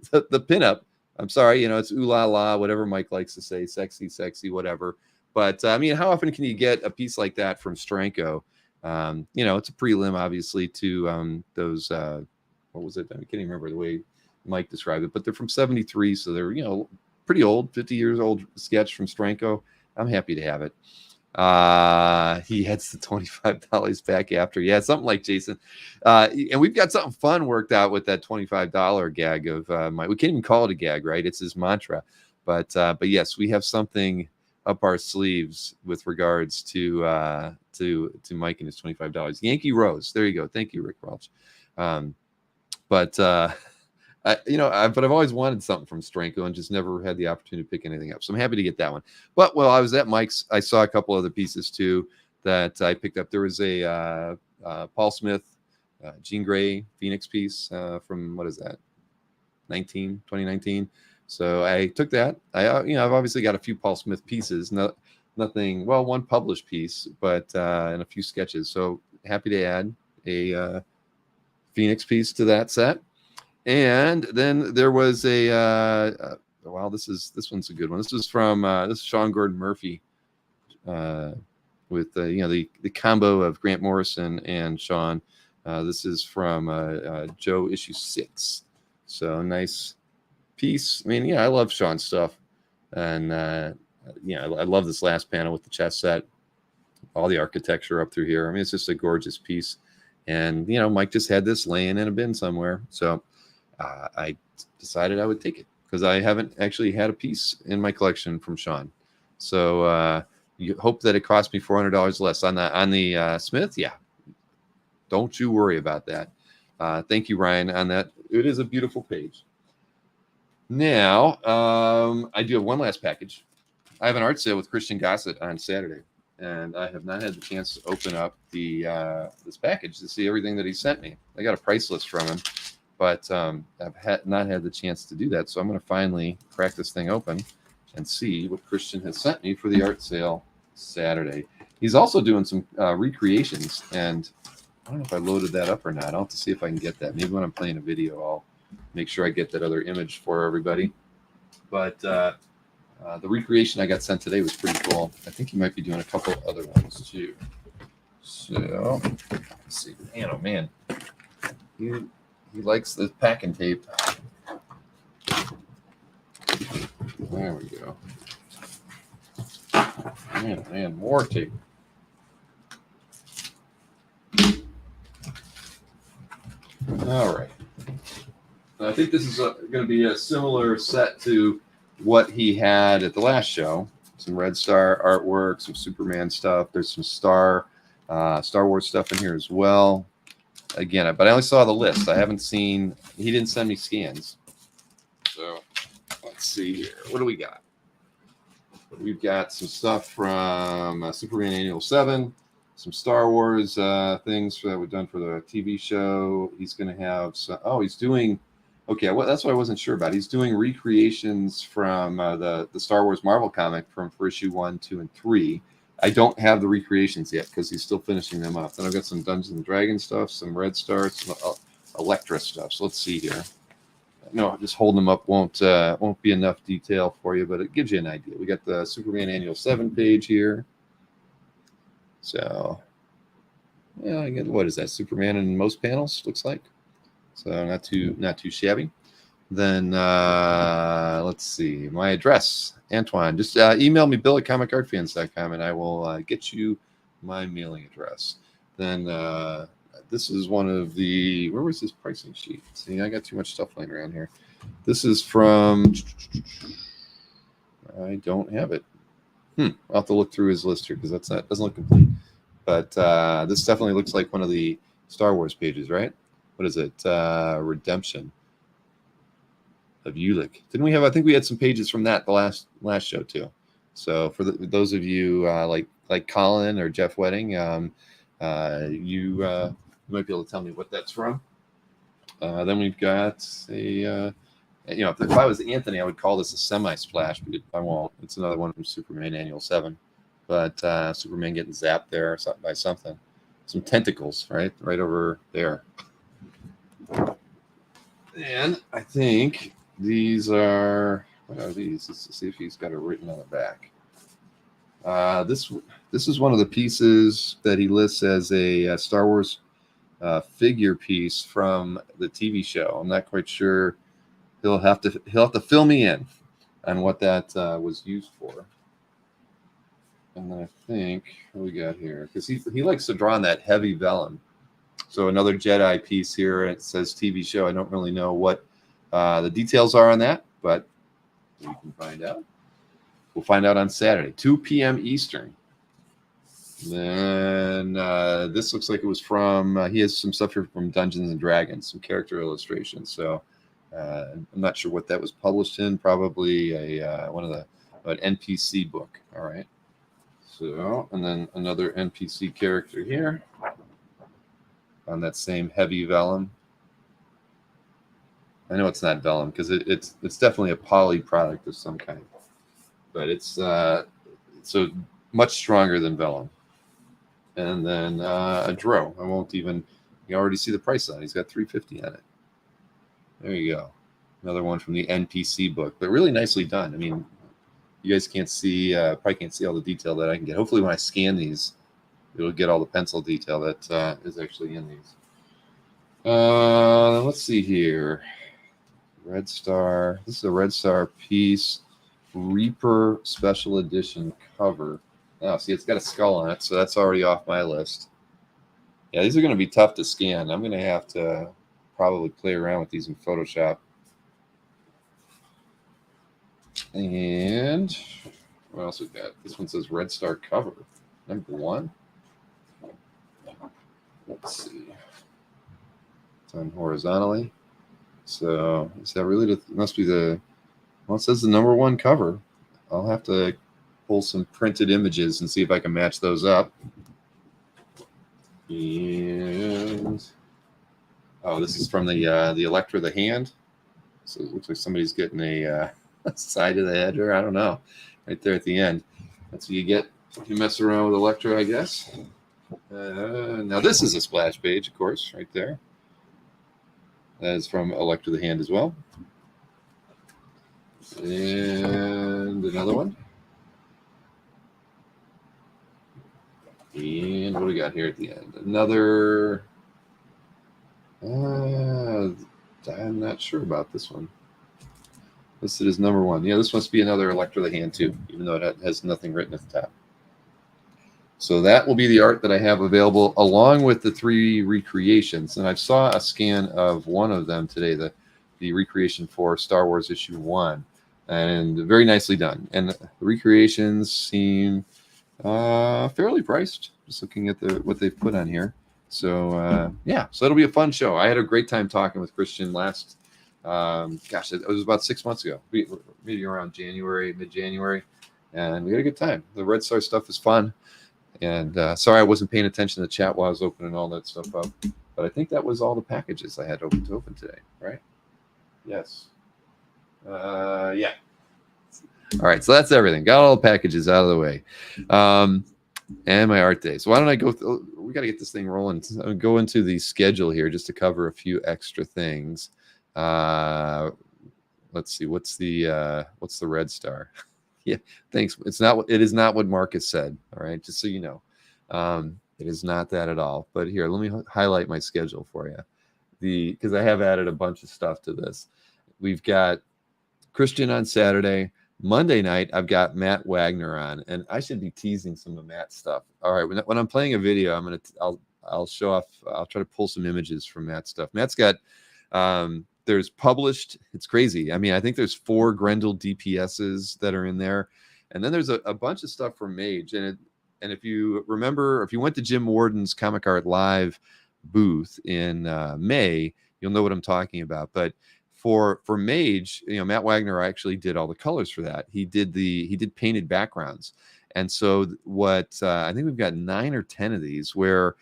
[SPEAKER 1] pinup. I'm sorry, it's ooh la la, whatever Mike likes to say, sexy, whatever. But how often can you get a piece like that from Stranko? It's a prelim, obviously, to those. What was it? I can't even remember the way Mike described it. But they're from '73, so they're pretty old, 50 years old sketch from Stranko. I'm happy to have it. He heads the $25 back after. Yeah, something like Jason. And we've got something fun worked out with that $25 gag of Mike. We can't even call it a gag, right? It's his mantra. But yes, we have something up our sleeves with regards to Mike and his $25. Yankee Rose. There you go. Thank you, Rick Welch. But I've always wanted something from Stranko and just never had the opportunity to pick anything up. So I'm happy to get that one. But while I was at Mike's, I saw a couple other pieces too that I picked up. There was a Paul Smith, Jean Grey Phoenix piece from, what is that? 2019. So I took that. I've obviously got a few Paul Smith pieces. Nothing. Well, one published piece, but and a few sketches. So happy to add a Phoenix piece to that set. And then there was this one's a good one. This is from this is Sean Gordon Murphy with the combo of Grant Morrison and Sean. This is from Joe issue 6. So nice piece. I love Sean's stuff, and I love this last panel with the chess set, all the architecture up through here. It's just a gorgeous piece. And Mike just had this laying in a bin somewhere, so I decided I would take it because I haven't actually had a piece in my collection from Sean. So you hope that it cost me $400 less on the Smith. Yeah, don't you worry about that. Thank you, Ryan, on that. It is a beautiful page. Now, I do have one last package. I have an art sale with Christian Gossett on Saturday, and I have not had the chance to open up this package to see everything that he sent me. I got a price list from him, but I've not had the chance to do that. So I'm going to finally crack this thing open and see what Christian has sent me for the art sale Saturday. He's also doing some recreations, and I don't know if I loaded that up or not. I'll have to see if I can get that. Maybe when I'm playing a video, I'll make sure I get that other image for everybody. But the recreation I got sent today was pretty cool. I think he might be doing a couple other ones too. So let's see. Man, oh man, he likes the packing tape. There we go. Man, more tape. All right. I think this is going to be a similar set to what he had at the last show. Some Red Star artwork, some Superman stuff. There's some Star Wars stuff in here as well. Again, but I only saw the list. I haven't seen. He didn't send me scans. So let's see here. What do we got? We've got some stuff from Superman Annual 7. Some Star Wars things that we've done for the TV show. He's going to have some. Oh, he's doing. Okay, well, that's what I wasn't sure about. He's doing recreations from the Star Wars Marvel comic for issue 1, 2, and 3. I don't have the recreations yet because he's still finishing them up. Then I've got some Dungeons and Dragons stuff, some Red Star, some Elektra stuff. So let's see here. no, just holding them up won't be enough detail for you, but it gives you an idea. We got the Superman Annual 7 page here. So, yeah, I get, what is that? Superman in most panels, looks like. So not too shabby. Then let's see, my address, Antoine. Just email me, Bill at comicartfans.com, and I will get you my mailing address. Then this is one of the, where was this pricing sheet? See, I got too much stuff laying around here. This is from, I don't have it. I'll have to look through his list here because doesn't look complete. But this definitely looks like one of the Star Wars pages, right? What is it? Redemption of Ulick. Didn't we have? I think we had some pages from that the last show too. So for those of you like Colin or Jeff Wedding, you might be able to tell me what that's from. Then we've got a, if I was Anthony, I would call this a semi-splash, but I won't. It's another one from Superman Annual 7. But Superman getting zapped there by something. Some tentacles, right over there. And I think these are, what are these? Let's see if he's got it written on the back. This is one of the pieces that he lists as a Star Wars figure piece from the TV show. I'm not quite sure. He'll have to fill me in on what that was used for. And then I think what we got here, because he likes to draw on that heavy vellum. So another Jedi piece here. It says TV show. I don't really know what the details are on that, but we can find out. We'll find out on Saturday, 2 p.m. Eastern. Then this looks like it was from, he has some stuff here from Dungeons and Dragons, some character illustrations. So I'm not sure what that was published in. Probably an NPC book. All right. So, and then another NPC character here on that same heavy vellum. I know it's not vellum because it's definitely a poly product of some kind, but it's so much stronger than vellum. And then a Dro. I won't even. You already see the price on it. He's got $350 on it. There you go. Another one from the NPC book, but really nicely done. I mean, you guys can't see, probably can't see all the detail that I can get. Hopefully, when I scan these, it'll get all the pencil detail that is actually in these. Let's see here. Red Star. This is a Red Star piece. Reaper Special Edition cover. Oh, see, it's got a skull on it, so that's already off my list. Yeah, these are going to be tough to scan. I'm going to have to probably play around with these in Photoshop. And what else we got? This one says Red Star cover, #1. Let's see. It's on horizontally. So is that really must be the, well, it says the #1 cover. I'll have to pull some printed images and see if I can match those up. And oh, this is from the Electra the Hand. So it looks like somebody's getting a side of the head, or I don't know, right there at the end. That's what you get if you mess around with Electra, I guess. Now this is a splash page, of course, right there. That is from Electra the Hand as well. And another one. And what do we got here at the end? Another. I'm not sure about this one. Listed as #1. Yeah, this must be another Electra the Hand too, even though it has nothing written at the top. So that will be the art that I have available, along with the 3 recreations. And I saw a scan of one of them today, the recreation for Star Wars issue 1, and very nicely done. And the recreations seem fairly priced, just looking at what they've put on here. So yeah, so it'll be a fun show. I had a great time talking with Christian last, gosh, it was about 6 months ago, maybe around January, mid-January, and we had a good time. The Red Star stuff is fun. And sorry I wasn't paying attention to the chat while I was opening all that stuff up. But I think that was all the packages I had to open today, right? Yes. Yeah. All right, so that's everything. Got all the packages out of the way. And my art day. So why don't I go through, we got to get this thing rolling. I'll go into the schedule here just to cover a few extra things. Let's see. What's the red star? Yeah, thanks. It is not what Marcus said. All right, just so you know, it is not that at all. But here, let me highlight my schedule for you. Because I have added a bunch of stuff to this. We've got Christian on Saturday. Monday night, I've got Matt Wagner on, and I should be teasing some of Matt's stuff. All right, when I'm playing a video, I'll show off. I'll try to pull some images from Matt's stuff. Matt's got there's published. It's crazy. I mean, I think there's 4 Grendel DPSs that are in there, and then there's a bunch of stuff from Mage. And if you remember, if you went to Jim Warden's Comic Art Live booth in May, you'll know what I'm talking about. But for Mage, Matt Wagner actually did all the colors for that. He did painted backgrounds. And so what I think we've got 9 or 10 of these where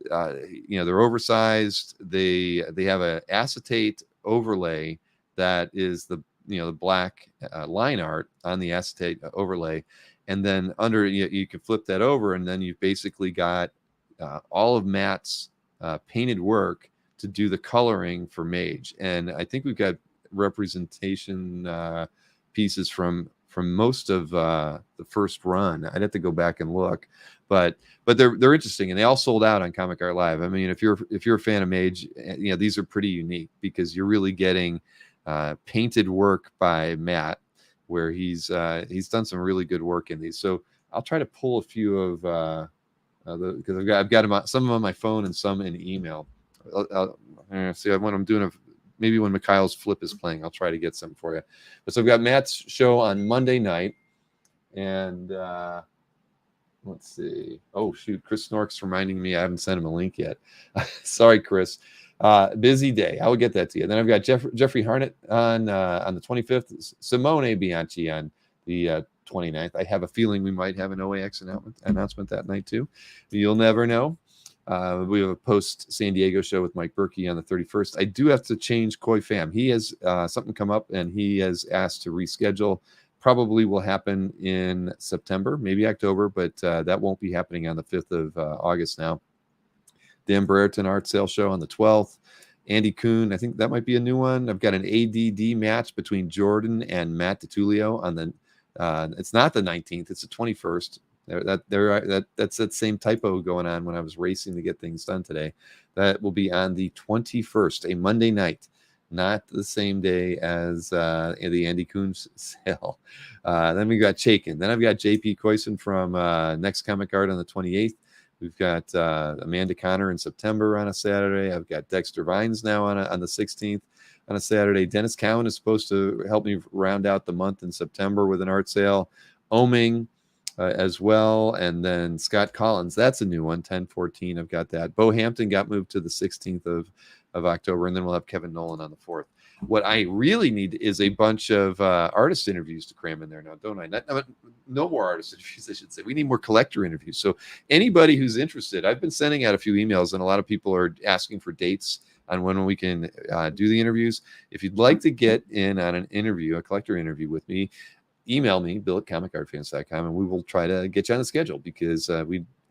[SPEAKER 1] they're oversized. They have an acetate overlay that is the black line art on the acetate overlay, and then under you can flip that over, and then you've basically got all of Matt's painted work to do the coloring for Mage. And I think we've got representation pieces from most of the first run. I'd have to go back and look, but they're interesting, and they all sold out on Comic Art Live. I mean, if you're a fan of Mage, these are pretty unique because you're really getting painted work by Matt, where he's done some really good work in these. So I'll try to pull a few of because I've got them, some of them on my phone and some in email. I'll see when I'm doing maybe when Mikhail's flip is playing, I'll try to get some for you. But so I've got Matt's show on Monday night, and let's see. Oh shoot, Chris Snork's reminding me I haven't sent him a link yet. Sorry, Chris. Busy day. I will get that to you. Then I've got Jeffrey Harnett on the 25th, Simone Bianchi on the 29th. I have a feeling we might have an OAX announcement that night too. You'll never know. We have a post San Diego show with Mike Berkey on the 31st. I do have to change Koi Fam. He has something come up, and he has asked to reschedule. Probably will happen in September, maybe October, but that won't be happening on the 5th of August now. Dan Brereton Art Sale Show on the 12th. Andy Kuhn, I think that might be a new one. I've got an ADD match between Jordan and Matt DiTullio on the it's not the 19th, it's the 21st. That's that same typo going on when I was racing to get things done today. That will be on the 21st, a Monday night, not the same day as the Andy Kuhn sale. Then we got Chaikin. Then I've got JP Coyson from Next Comic Art on the 28th. We've got Amanda Connor in September on a Saturday. I've got Dexter Vines now on the 16th on a Saturday. Dennis Cowan is supposed to help me round out the month in September with an art sale. Oming as well. And then Scott Collins, that's a new one, 10/14. I've got that. Bo Hampton got moved to the 16th of October, and then we'll have Kevin Nowlan on the 4th. What I really need is a bunch of artist interviews to cram in there now, don't I? No more artist interviews, I should say. We need more collector interviews. So anybody who's interested, I've been sending out a few emails, and a lot of people are asking for dates on when we can do the interviews. If you'd like to get in on an interview, a collector interview with me, email me, bill@comicartfans.com, and we will try to get you on the schedule, because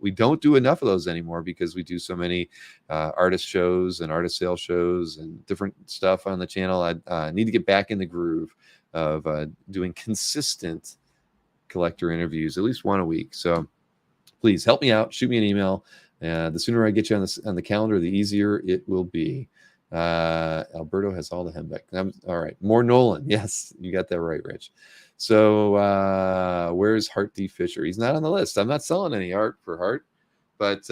[SPEAKER 1] we don't do enough of those anymore, because we do so many artist shows and artist sale shows and different stuff on the channel. I need to get back in the groove of doing consistent collector interviews, at least one a week. So please help me out. Shoot me an email. The sooner I get you on the calendar, the easier it will be. Alberto has all the Hembeck. All right. More Nowlan. Yes, you got that right, Rich. So where's Hart D. Fisher? He's not on the list. I'm not selling any art for Hart, but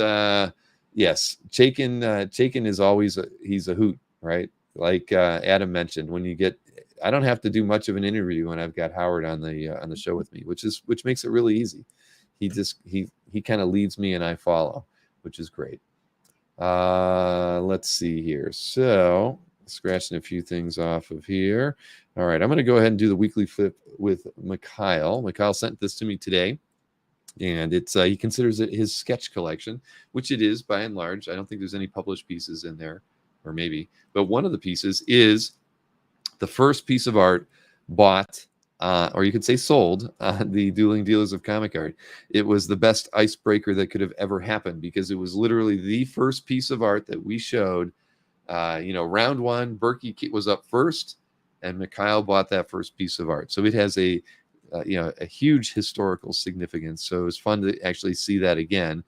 [SPEAKER 1] yes, Chaikin is always he's a hoot, right? Like Adam mentioned, when you get, I don't have to do much of an interview when I've got Howard on the show with me, which makes it really easy. He kind of leads me and I follow, which is great. Let's see here. So scratching a few things off of here. All right, I'm going to go ahead and do the weekly flip with Mikhail. Mikhail sent this to me today, and it's he considers it his sketch collection, which it is by and large. I don't think there's any published pieces in there, or maybe, but one of the pieces is the first piece of art bought, or you could say sold, on the Dueling Dealers of Comic Art. It was the best icebreaker that could have ever happened, because it was literally the first piece of art that we showed round one, Berkey was up first, and Mikhail bought that first piece of art. So it has a huge historical significance. So it was fun to actually see that again,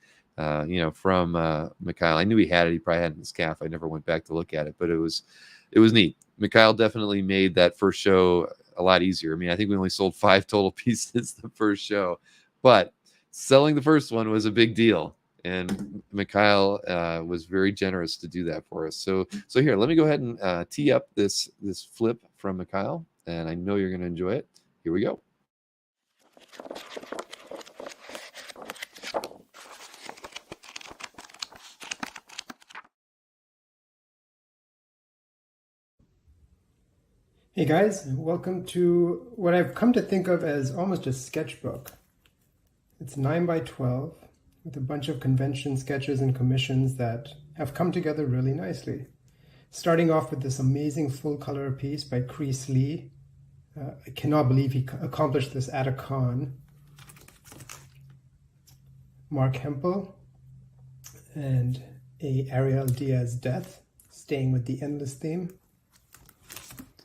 [SPEAKER 1] from Mikhail. I knew he had it. He probably had it in his calf. I never went back to look at it, but it was neat. Mikhail definitely made that first show a lot easier. I mean, I think we only sold 5 total pieces the first show, but selling the first one was a big deal. And Mikhail was very generous to do that for us. So here, let me go ahead and tee up this flip from Mikhail, and I know you're going to enjoy it. Here we go.
[SPEAKER 12] Hey guys, welcome to what I've come to think of as almost a sketchbook. It's 9 by 12 with a bunch of convention sketches and commissions that have come together really nicely. Starting off with this amazing full color piece by Chris Lee. I cannot believe he accomplished this at a con. Mark Hempel and a Ariel Diaz death, staying with the endless theme.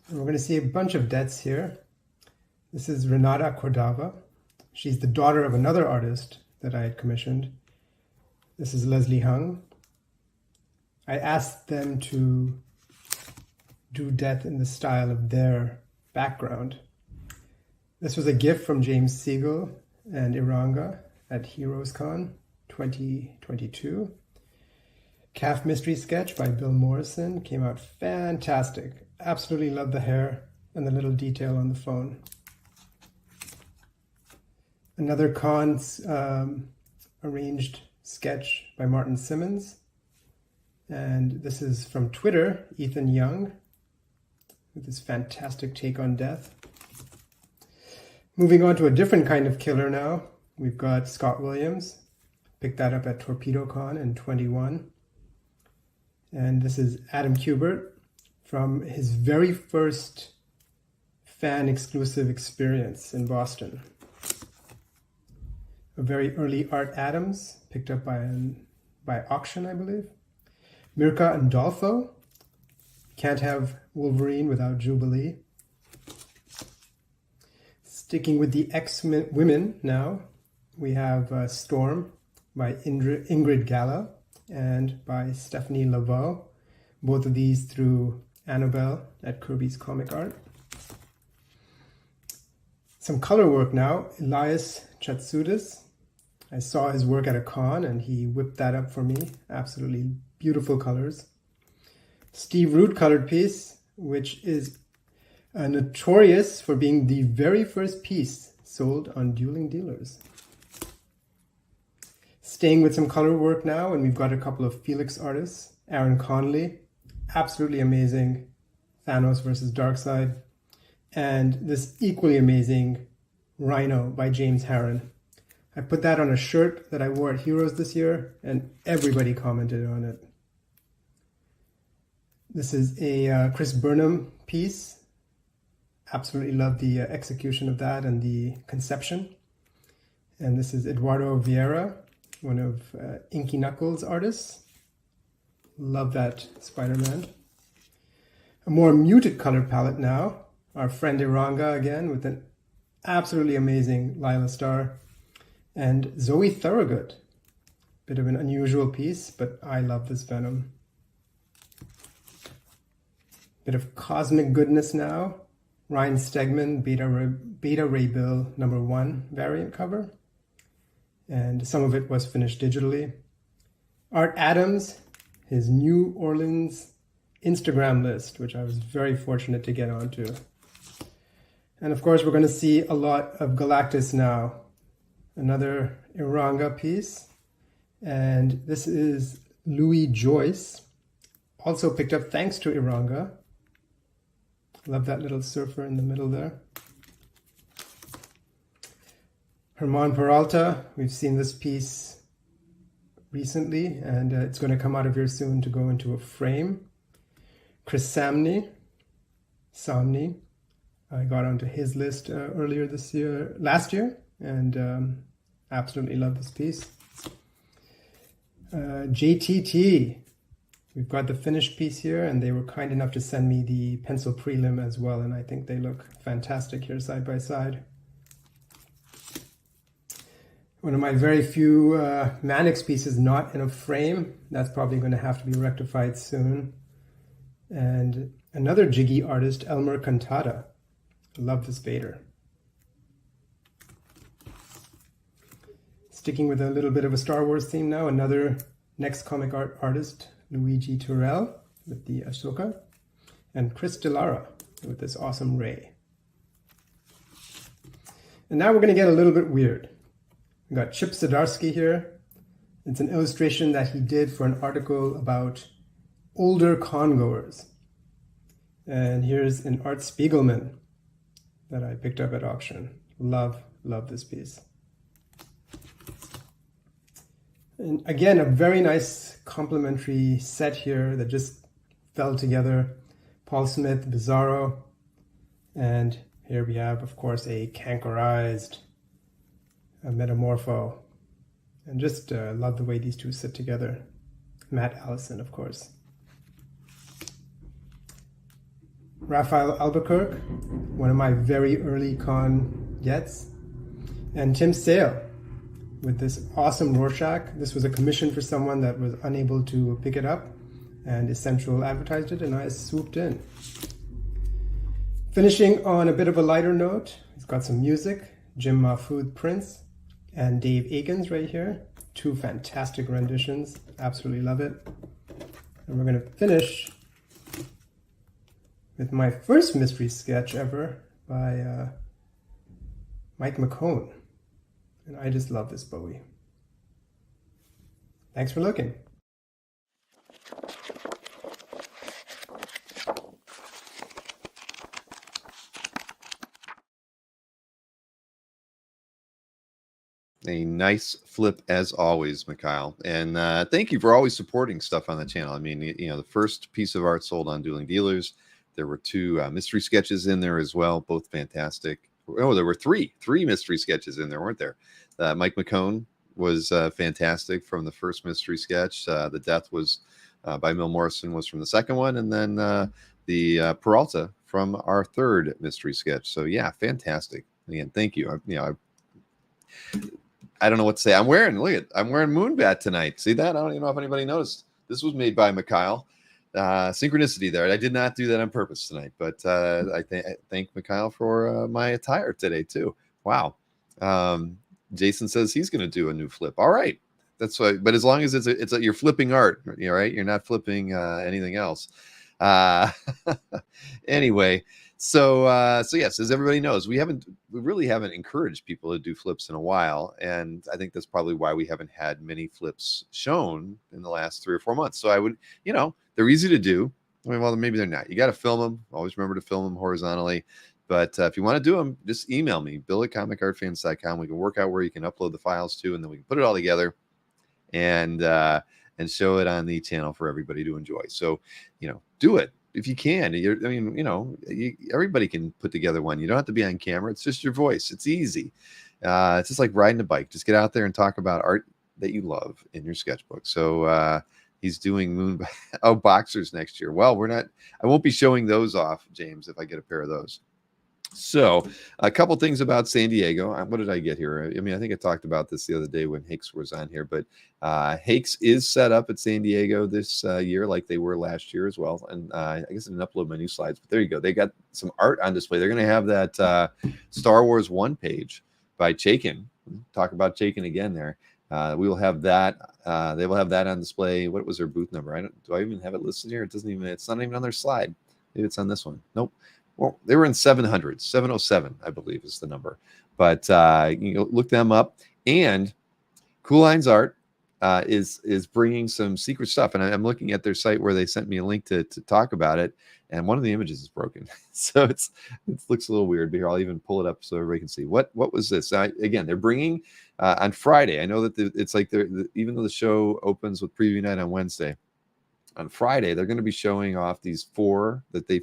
[SPEAKER 12] And we're going to see a bunch of deaths here. This is Renata Cordova. She's the daughter of another artist that I had commissioned. This is Leslie Hung. I asked them to do death in the style of their background. This was a gift from James Siegel and Iranga at HeroesCon 2022. Calf Mystery Sketch by Bill Morrison came out fantastic. Absolutely love the hair and the little detail on the phone. Another Con's arranged sketch by Martin Simmons. And this is from Twitter, Ethan Young, with his fantastic take on death. Moving on to a different kind of killer now. We've got Scott Williams. Picked that up at TorpedoCon in 21. And this is Adam Kubert from his very first fan exclusive experience in Boston. A very early Art Adams, picked up by auction, I believe. Mirka and Dolfo. Can't have Wolverine without Jubilee. Sticking with the X-Women now, we have Storm by Ingrid Galla and by Stephanie Laveau. Both of these through Annabelle at Kirby's Comic Art. Some color work now. Elias Chatsoudas. I saw his work at a con and he whipped that up for me. Absolutely beautiful colors. Steve Root colored piece, which is notorious for being the very first piece sold on Dueling Dealers. Staying with some color work now, and we've got a couple of Felix artists. Aaron Conley, absolutely amazing. Thanos versus Darkseid. And this equally amazing Rhino by James Harron. I put that on a shirt that I wore at Heroes this year, and everybody commented on it. This is a Chris Burnham piece. Absolutely love the execution of that and the conception. And this is Eduardo Vieira, one of Inky Knuckles' artists. Love that Spider-Man. A more muted color palette now. Our friend Iranga again with an absolutely amazing Lila Star. And Zoe Thorogood. Bit of an unusual piece, but I love this Venom. Bit of cosmic goodness now. Ryan Stegman, Beta Ray Bill #1 variant cover. And some of it was finished digitally. Art Adams, his New Orleans Instagram list, which I was very fortunate to get onto. And of course, we're going to see a lot of Galactus now. Another Iranga piece. And this is Louis Joyce, also picked up thanks to Iranga. Love that little surfer in the middle there. Herman Peralta, we've seen this piece recently, and it's going to come out of here soon to go into a frame. Chris Samney, I got onto his list last year, and absolutely love this piece. JTT, We've got the finished piece here, and they were kind enough to send me the pencil prelim as well, and I think they look fantastic here side by side. One of my very few Mannix pieces not in a frame. That's probably going to have to be rectified soon. And another jiggy artist, Elmer Cantata. I love this Vader. Sticking with a little bit of a Star Wars theme now, another next comic art artist, Luigi Turrell with the Ahsoka, and Chris DeLara with this awesome Rey. And now we're going to get a little bit weird. We've got Chip Zdarsky here. It's an illustration that he did for an article about older congoers. And here's an Art Spiegelman that I picked up at auction. Love this piece. And again, a very nice complementary set here that just fell together. Paul Smith, Bizarro, and here we have, of course, a cankerized Metamorpho. And just love the way these two sit together. Matt Allison, of course. Raphael Albuquerque, one of my very early con gets. And Tim Sale with this awesome Rorschach. This was a commission for someone that was unable to pick it up, and Essential advertised it, and I swooped in. Finishing on a bit of a lighter note, it's got some music. Jim Mahfood Prince and Dave Akins right here. Two fantastic renditions. Absolutely love it. And we're going to finish with my first mystery sketch ever by Mike McCone. And I just love this Bowie. Thanks for looking.
[SPEAKER 1] A nice flip as always, Mikhail. And thank you for always supporting stuff on the channel. I mean, you know, the first piece of art sold on Dueling Dealers. There were two mystery sketches in there as well, both fantastic. Oh, there were three mystery sketches in there, weren't there? Mike McCone was fantastic from the first mystery sketch. The Death was by Mil Morrison was from the second one, and then the Peralta from our third mystery sketch. So yeah, fantastic. Again, thank you. I don't know what to say. I'm wearing Moonbat tonight. See that? I don't even know if anybody noticed. This was made by Mikhail. Synchronicity there. I did not do that on purpose tonight, but I thank Mikhail for my attire today too. Wow. Jason says he's going to do a new flip. All right, that's why. But as long as you're flipping art, you know, right? You're not flipping anything else. Anyway, so yes, as everybody knows, we really haven't encouraged people to do flips in a while, and I think that's probably why we haven't had many flips shown in the last 3 or 4 months. So I would, you know, they're easy to do. I mean, well, maybe they're not. You got to film them. Always remember to film them horizontally. But if you want to do them, just email me, bill@comicartfans.com. We can work out where you can upload the files to, and then we can put it all together and show it on the channel for everybody to enjoy. So, you know, do it if you can. Everybody can put together one. You don't have to be on camera. It's just your voice. It's easy. It's just like riding a bike. Just get out there and talk about art that you love in your sketchbook. So he's doing boxers next year. Well, I won't be showing those off, James, if I get a pair of those. So a couple things about San Diego. What did I get here? I mean, I think I talked about this the other day when Hakes was on here, but Hakes is set up at San Diego this year like they were last year as well. And I guess I didn't upload my new slides, but there you go. They got some art on display. They're going to have that Star Wars 1 page by Chaykin. Talk about Chaykin again there. We will have that. They will have that on display. What was their booth number? Do I even have it listed here? It's not even on their slide. Maybe it's on this one. Nope. Well, they were in 700, 707, I believe is the number. But you know, look them up. And Cool Lines Art is bringing some secret stuff. And I'm looking at their site where they sent me a link to talk about it. And one of the images is broken. So it looks a little weird. But here, I'll even pull it up so everybody can see. What was this? Again, they're bringing on Friday. I know that it's like even though the show opens with preview night on Wednesday, on Friday, they're going to be showing off these 4 that they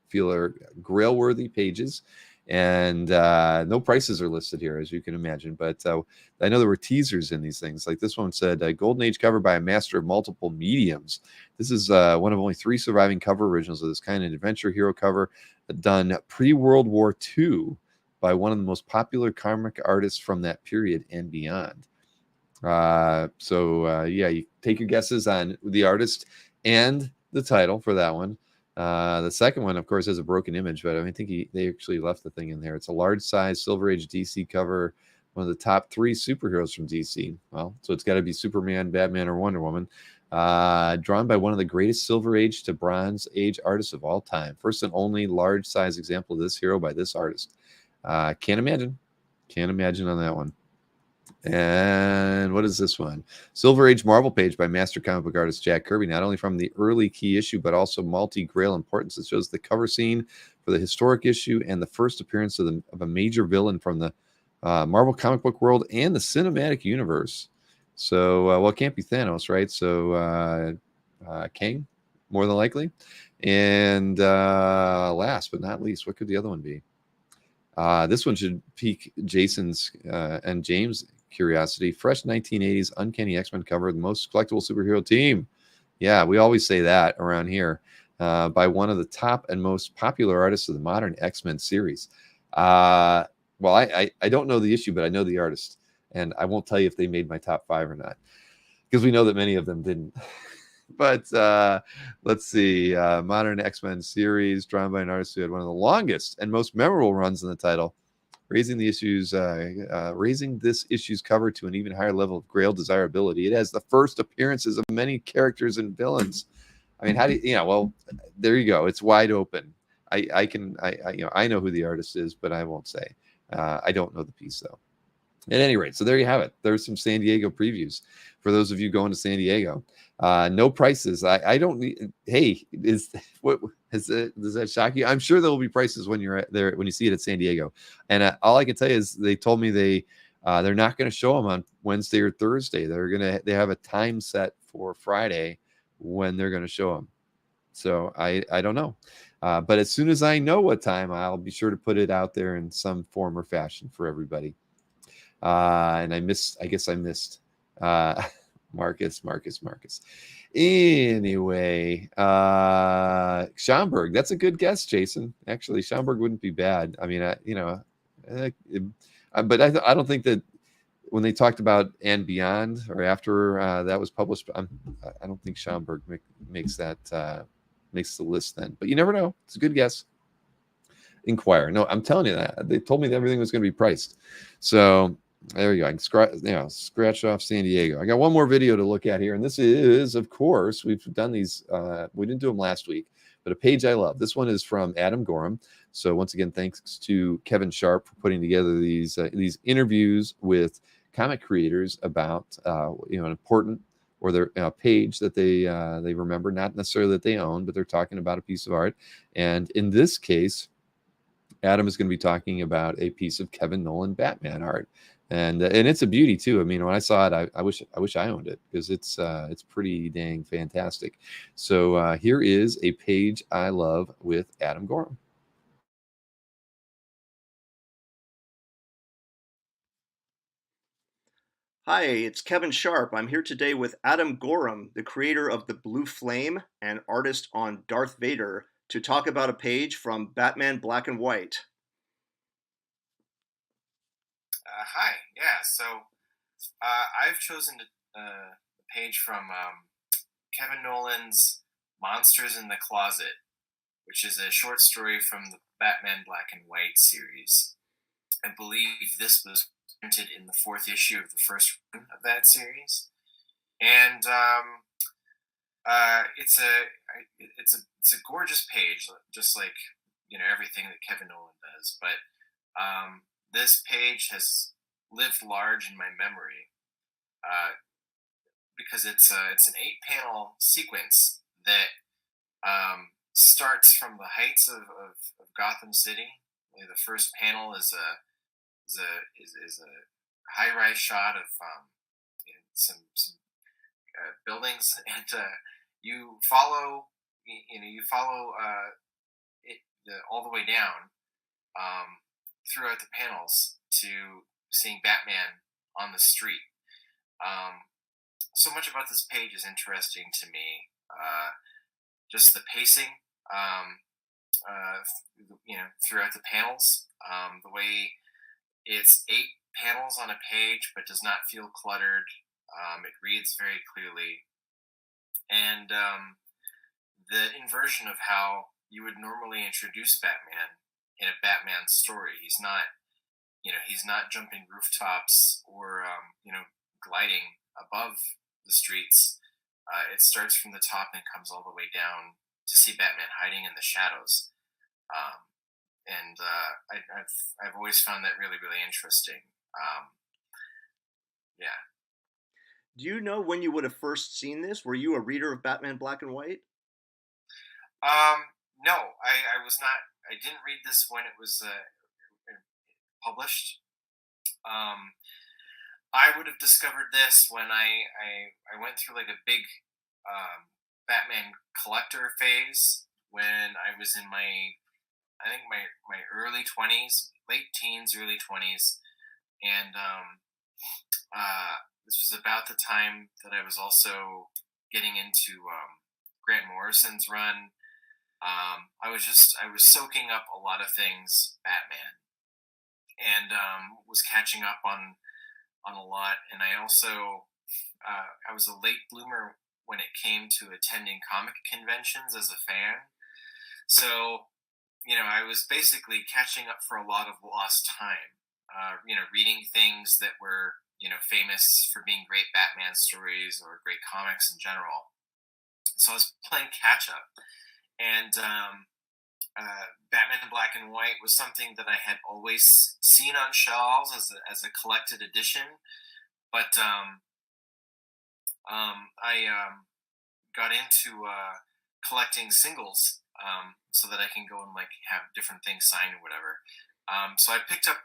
[SPEAKER 1] feel are Grail-worthy pages. And no prices are listed here, as you can imagine. But I know there were teasers in these things. Like this one said, Golden Age cover by a master of multiple mediums. This is one of only 3 surviving cover originals of this kind, an adventure hero cover done pre-World War II by one of the most popular comic artists from that period and beyond. Yeah, you take your guesses on the artist and the title for that one. The second one, of course, has a broken image, but I think they actually left the thing in there. It's a large size Silver Age DC cover, one of the top 3 superheroes from DC. Well, so it's got to be Superman, Batman, or Wonder Woman. Drawn by one of the greatest Silver Age to Bronze Age artists of all time. First and only large size example of this hero by this artist. Can't imagine on that one. And what is this one? Silver Age Marvel page by master comic book artist Jack Kirby, not only from the early key issue, but also multi-Grail importance. It shows the cover scene for the historic issue and the first appearance of a major villain from the Marvel comic book world and the cinematic universe. So, well, it can't be Thanos, right? So, Kang, more than likely. And last but not least, what could the other one be? This one should pique Jason's and James' curiosity. Fresh 1980s Uncanny X-Men cover, the most collectible superhero team. Yeah, we always say that around here. By one of the top and most popular artists of the modern X-Men series. Well, I don't know the issue, but I know the artist. And I won't tell you if they made my top 5 or not, because we know that many of them didn't. But let's see. Modern X-Men series, drawn by an artist who had one of the longest and most memorable runs in the title, raising this issue's cover to an even higher level of Grail desirability. It has the first appearances of many characters and villains. I mean, how do you, well, there you go. It's wide open. I know who the artist is, but I won't say. I don't know the piece though. At any rate, so there you have it. There's some San Diego previews for those of you going to San Diego. No prices. I don't need. Hey, does that shock you? I'm sure there will be prices when you're there when you see it at San Diego. And all I can tell you is they told me they're not going to show them on Wednesday or Thursday. They have a time set for Friday when they're going to show them. So I don't know. But as soon as I know what time, I'll be sure to put it out there in some form or fashion for everybody. And I guess I missed Marcus. Anyway, Schomburg, that's a good guess, Jason. Actually, Schomburg wouldn't be bad. I mean, but I don't think that when they talked about And Beyond or after that was published, I don't think Schomburg makes the list then. But you never know. It's a good guess. Inquire. No, I'm telling you that. They told me that everything was going to be priced. So there you go. I can scratch off San Diego. I got one more video to look at here. And this is, of course, we've done these. We didn't do them last week, but a page I love. This one is from Adam Gorham. So once again, thanks to Kevin Sharp for putting together these interviews with comic creators about an important or their page that they remember, not necessarily that they own, but they're talking about a piece of art. And in this case, Adam is going to be talking about a piece of Kevin Nowlan Batman art, and it's a beauty too. I mean, when I saw it, I wish I owned it, because it's pretty dang fantastic. So here is a page I love with Adam Gorham.
[SPEAKER 13] Hi, it's Kevin Sharp. I'm here today with Adam Gorham, the creator of the Blue Flame and artist on Darth Vader, to talk about a page from Batman Black and White.
[SPEAKER 14] Hi, yeah, so I've chosen a page from Kevin Nowlan's Monsters in the Closet, which is a short story from the Batman Black and White series. I believe this was printed in the 4th issue of the first run of that series. And it's a gorgeous page, just like everything that Kevin Nowlan does. But this page has lived large in my memory because it's an 8-panel sequence that starts from the heights of Gotham City. The first panel is a high-rise shot of some buildings, and you follow it all the way down throughout the panels to seeing Batman on the street. So much about this page is interesting to me. Just the pacing, throughout the panels, the way it's 8 panels on a page, but does not feel cluttered. It reads very clearly, and the inversion of how you would normally introduce Batman in a Batman story. He's not jumping rooftops or gliding above the streets. It starts from the top and comes all the way down to see Batman hiding in the shadows. I've always found that really, really interesting. Yeah.
[SPEAKER 13] Do you know when you would have first seen this? Were you a reader of Batman Black and White?
[SPEAKER 14] No, I was not. I didn't read this when it was published. I would have discovered this when I went through like a big Batman collector phase when I was in my early 20s, late teens, early 20s, and this was about the time that I was also getting into Grant Morrison's run. I was soaking up a lot of things Batman, and was catching up on a lot. And I also I was a late bloomer when it came to attending comic conventions as a fan. So, I was basically catching up for a lot of lost time. Reading things that were famous for being great Batman stories or great comics in general. So I was playing catch up. And Batman in Black and White was something that I had always seen on shelves as a collected edition, but I got into collecting singles so that I can go and like have different things signed or whatever. So I picked up.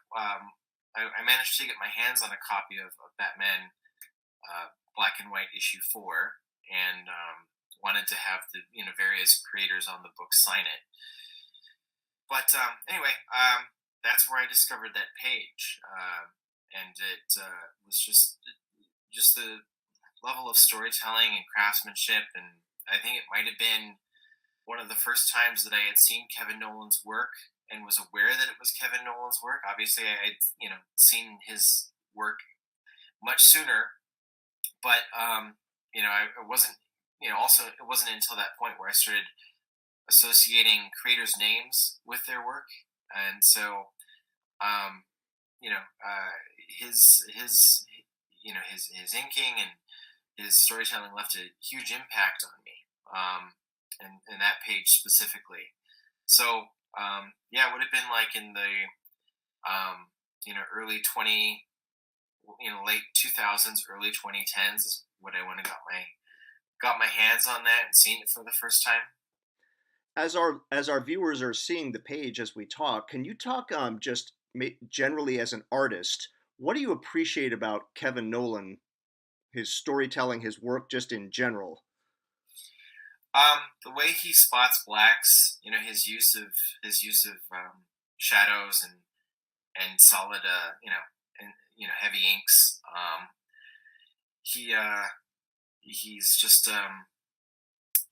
[SPEAKER 14] I managed to get my hands on a copy of Batman Black and White issue 4, and wanted to have the various creators on the book sign it. But anyway, that's where I discovered that page, and it was just the level of storytelling and craftsmanship, and I think it might have been one of the first times that I had seen Kevin Nowlan's work and was aware that it was Kevin Nowlan's work. Obviously, I had seen his work much sooner, but I wasn't. Also, it wasn't until that point where I started associating creators' names with their work, and so, his inking and his storytelling left a huge impact on me, and that page specifically. So, it would have been like in the, early late 2000s, early 2010s is when I went and got my hands on that and seen it for the first time.
[SPEAKER 13] As our viewers are seeing the page as we talk, can you talk just generally as an artist, what do you appreciate about Kevin Nowlan, his storytelling, his work just in general?
[SPEAKER 14] The way he spots blacks, his use of shadows and solid, heavy inks. He's just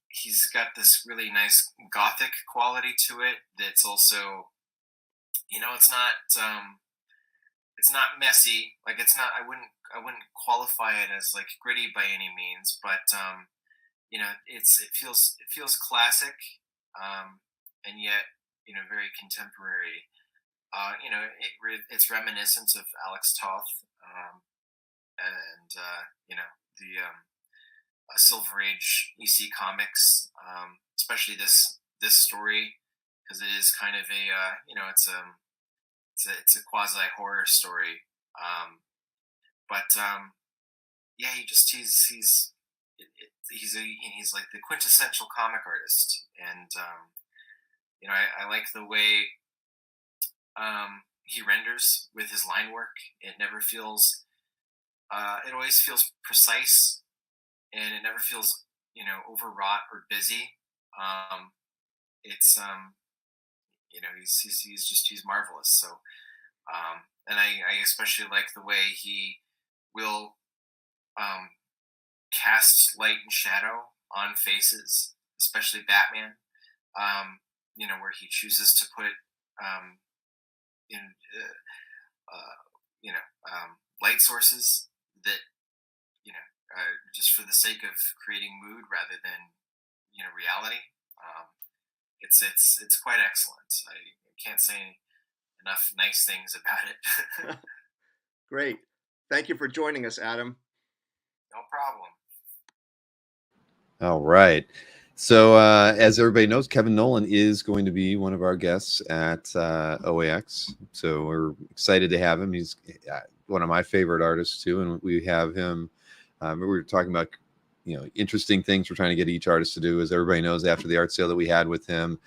[SPEAKER 14] he's got this really nice gothic quality to it. That's also, it's not messy. Like it's not. I wouldn't qualify it as like gritty by any means, but it feels classic, and yet very contemporary. It's reminiscent of Alex Toth, and the Silver Age EC comics, especially this story, because it is kind of it's a quasi horror story, he's like the quintessential comic artist, and I like the way he renders with his line work. It never feels it always feels precise, and it never feels overwrought or busy. It's he's marvelous. So And I especially like the way he will cast light and shadow on faces, especially Batman. Where he chooses to put in light sources that just for the sake of creating mood rather than reality. It's quite excellent. I can't say enough nice things about it.
[SPEAKER 13] Great. Thank you for joining us, Adam.
[SPEAKER 14] No problem.
[SPEAKER 1] All right. So as everybody knows, Kevin Nowlan is going to be one of our guests at OAX. So we're excited to have him. He's one of my favorite artists too, and we have him. We were talking about interesting things we're trying to get each artist to do. As everybody knows, after the art sale that we had with him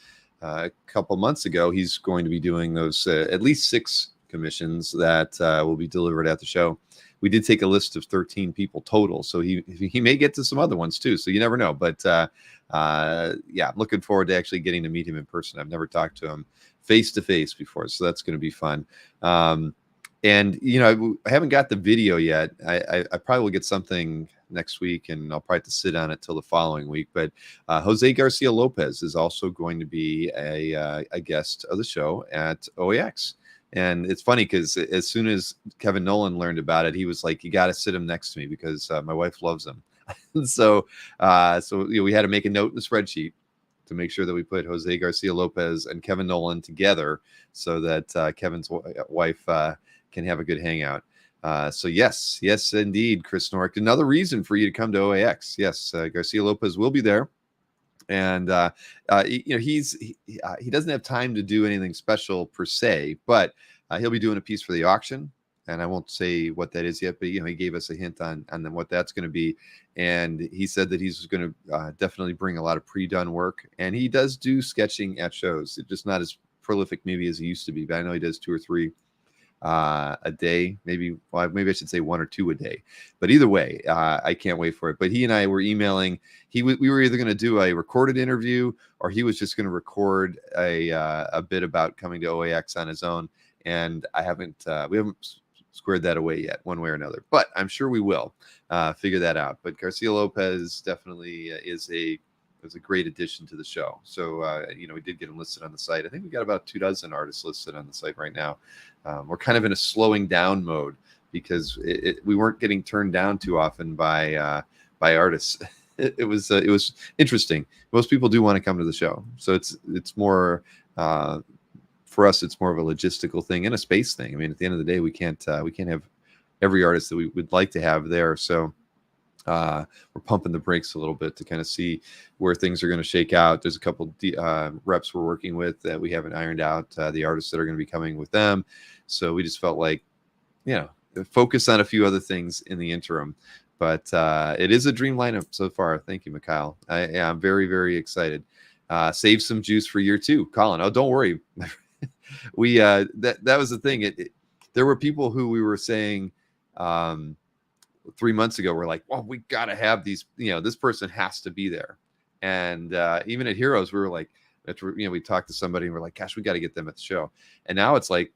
[SPEAKER 1] a couple months ago, he's going to be doing those at least 6 commissions that will be delivered at the show. We did take a list of 13 people total, so he may get to some other ones too. So you never know. But yeah, I'm looking forward to actually getting to meet him in person. I've never talked to him face to face before, so that's going to be fun. And I haven't got the video yet. I probably will get something next week, and I'll probably have to sit on it till the following week. But Jose Garcia Lopez is also going to be a guest of the show at OAX. And it's funny because as soon as Kevin Nowlan learned about it, he was like, "You got to sit him next to me because my wife loves him." So we had to make a note in the spreadsheet to make sure that we put Jose Garcia Lopez and Kevin Nowlan together so that Kevin's wife can have a good hangout. So yes, indeed, Chris Norick. Another reason for you to come to OAX. Yes, Garcia Lopez will be there. And he doesn't have time to do anything special per se, but he'll be doing a piece for the auction, and I won't say what that is yet. But he gave us a hint on what that's going to be, and he said that he's going to definitely bring a lot of pre-done work, and he does do sketching at shows. It's just not as prolific maybe as he used to be, but I know he does 2 or 3 a day, maybe I should say 1 or 2 a day. But either way, I can't wait for it. But he and I were emailing. We were either going to do a recorded interview, or he was just going to record a bit about coming to OAX on his own. And we haven't squared that away yet, one way or another. But I'm sure we will figure that out. But Garcia Lopez definitely is a great addition to the show. So, we did get him listed on the site. I think we got about 24 artists listed on the site right now. We're kind of in a slowing down mode because we weren't getting turned down too often by artists. It was interesting. Most people do want to come to the show. So it's more, for us, it's more of a logistical thing and a space thing. I mean, at the end of the day, we can't have every artist that we would like to have there. So, we're pumping the brakes a little bit to kind of see where things are going to shake out. There's a couple reps we're working with that we haven't ironed out, the artists that are going to be coming with them. So we just felt like, focus on a few other things in the interim. But it is a dream lineup so far. Thank you, Mikhail. I'm very, very excited. Save some juice for year 2, Colin. Oh, don't worry. We that was the thing. There were people who we were saying 3 months ago, we're like, well, we got to have these, this person has to be there. And even at Heroes, we were like, we talked to somebody and we're like, gosh, we got to get them at the show. And now it's like,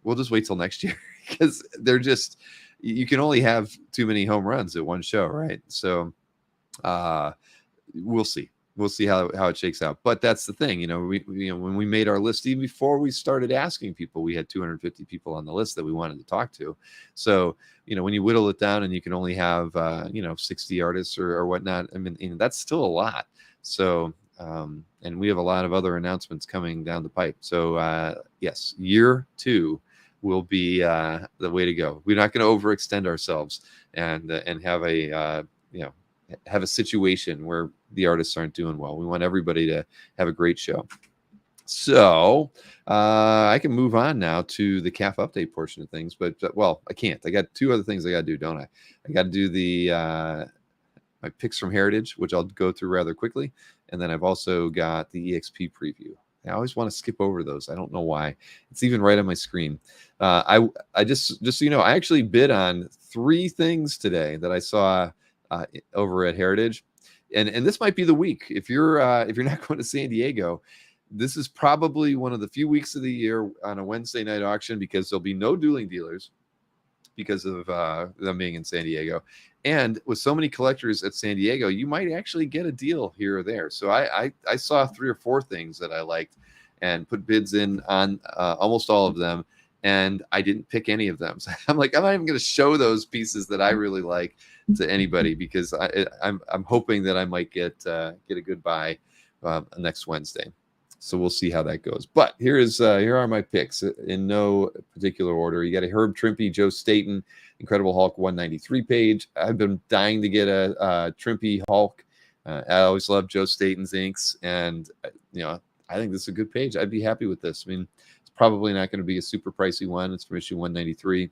[SPEAKER 1] we'll just wait till next year because they're just, you can only have too many home runs at one show. Right. So we'll see. We'll see how it shakes out. But that's the thing, when we made our list, even before we started asking people, we had 250 people on the list that we wanted to talk to. So, when you whittle it down and you can only have, 60 artists or whatnot, I mean, that's still a lot. So, and we have a lot of other announcements coming down the pipe. So, yes, year 2 will be the way to go. We're not going to overextend ourselves and have have a situation where the artists aren't doing well. We want everybody to have a great show. So I can move on now to the CAF update portion of things, but I can't. I got 2 other things I got to do, don't I? I got to do my picks from Heritage, which I'll go through rather quickly. And then I've also got the EXP preview. I always want to skip over those. I don't know why. It's even right on my screen. I just so you know, I actually bid on 3 things today that I saw over at Heritage, and this might be the week if you're not going to San Diego. this is probably one of the few weeks of the year on a Wednesday night auction because there'll be no dueling dealers because of them being in San Diego. And with so many collectors at San Diego, you might actually get a deal here or there. So I saw 3 or 4 things that I liked and put bids in on almost all of them. And I didn't pick any of them. So I'm like, I'm not even going to show those pieces that I really like to anybody because I'm hoping that I might get a good buy next Wednesday. So we'll see how that goes. But here are my picks in no particular order. You got a Herb Trimpe, Joe Staten, Incredible Hulk 193 page. I've been dying to get a Trimpe Hulk. I always love Joe Staten's inks, and I think this is a good page. I'd be happy with this. I mean, it's probably not going to be a super pricey one. It's from issue 193.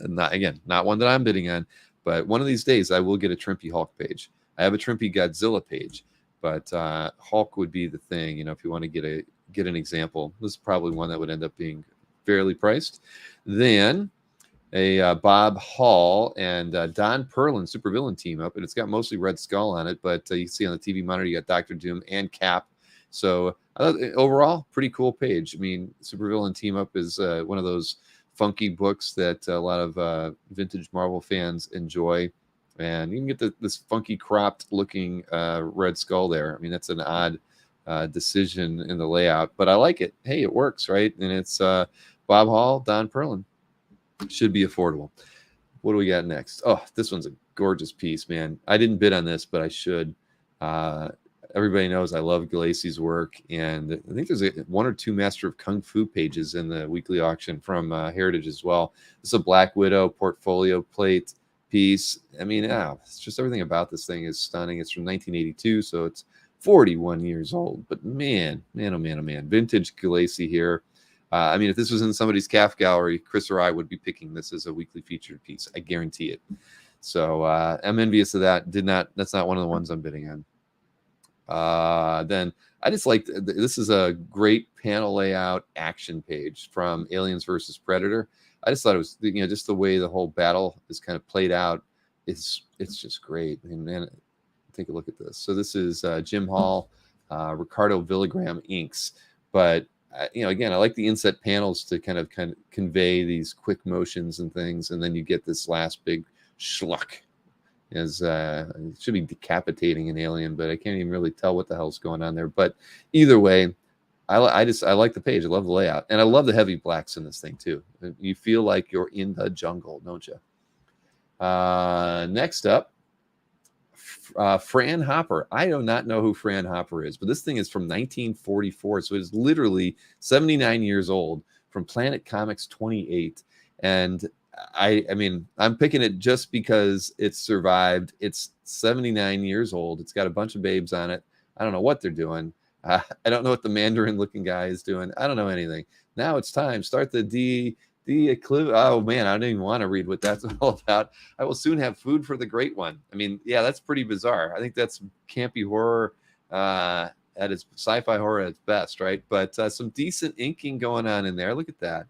[SPEAKER 1] Not one that I'm bidding on, but one of these days I will get a Trimpe Hulk page. I have a Trimpe Godzilla page. But Hulk would be the thing, if you want to get an example. This is probably one that would end up being fairly priced. Then a Bob Hall and Don Perlin supervillain team up, and it's got mostly Red Skull on it, but you can see on the TV monitor you got Dr. Doom and Cap. So overall, pretty cool page. I mean, supervillain team up is one of those funky books that a lot of vintage Marvel fans enjoy. And you can get this funky cropped looking Red Skull there. I mean, that's an odd decision in the layout, but I like it. Hey, it works, right? And it's Bob Hall, Don Perlin. Should be affordable. What do we got next? Oh, this one's a gorgeous piece, man. I didn't bid on this, but I should. Everybody knows I love Galacey's work, and I think there's 1 or 2 Master of Kung Fu pages in the weekly auction from Heritage as well. This is a Black Widow portfolio plate piece. I mean, it's just everything about this thing is stunning. It's from 1982, so it's 41 years old. But man, vintage Galacey here. I mean, if this was in somebody's calf gallery, Chris or I would be picking this as a weekly featured piece. I guarantee it. So I'm envious of that. That's not one of the ones I'm bidding on. Then I just like this is a great panel layout action page from Aliens versus Predator. I just thought it was, just the way the whole battle is kind of played out. It's just great. I mean, man, take a look at this. So this is Jim Hall, Ricardo Villagram inks. But, again, I like the inset panels to kind of convey these quick motions and things. And then you get this last big schluck. It should be decapitating an alien, but I can't even really tell what the hell's going on there. But either way, I like the page. I love the layout, and I love the heavy blacks in this thing too. You feel like you're in the jungle, don't you? Next up, Fran Hopper. I do not know who Fran Hopper is, but this thing is from 1944, so it is literally 79 years old, from Planet Comics 28. And I mean, I'm picking it just because it's survived. It's 79 years old. It's got a bunch of babes on it. I don't know what they're doing. I don't know what the Mandarin-looking guy is doing. I don't know anything. Now it's time. Start the eclipse. Oh, man, I don't even want to read what that's all about. I will soon have food for the great one. I mean, yeah, that's pretty bizarre. I think that's campy horror at its sci-fi horror at its best, right? But some decent inking going on in there. Look at that.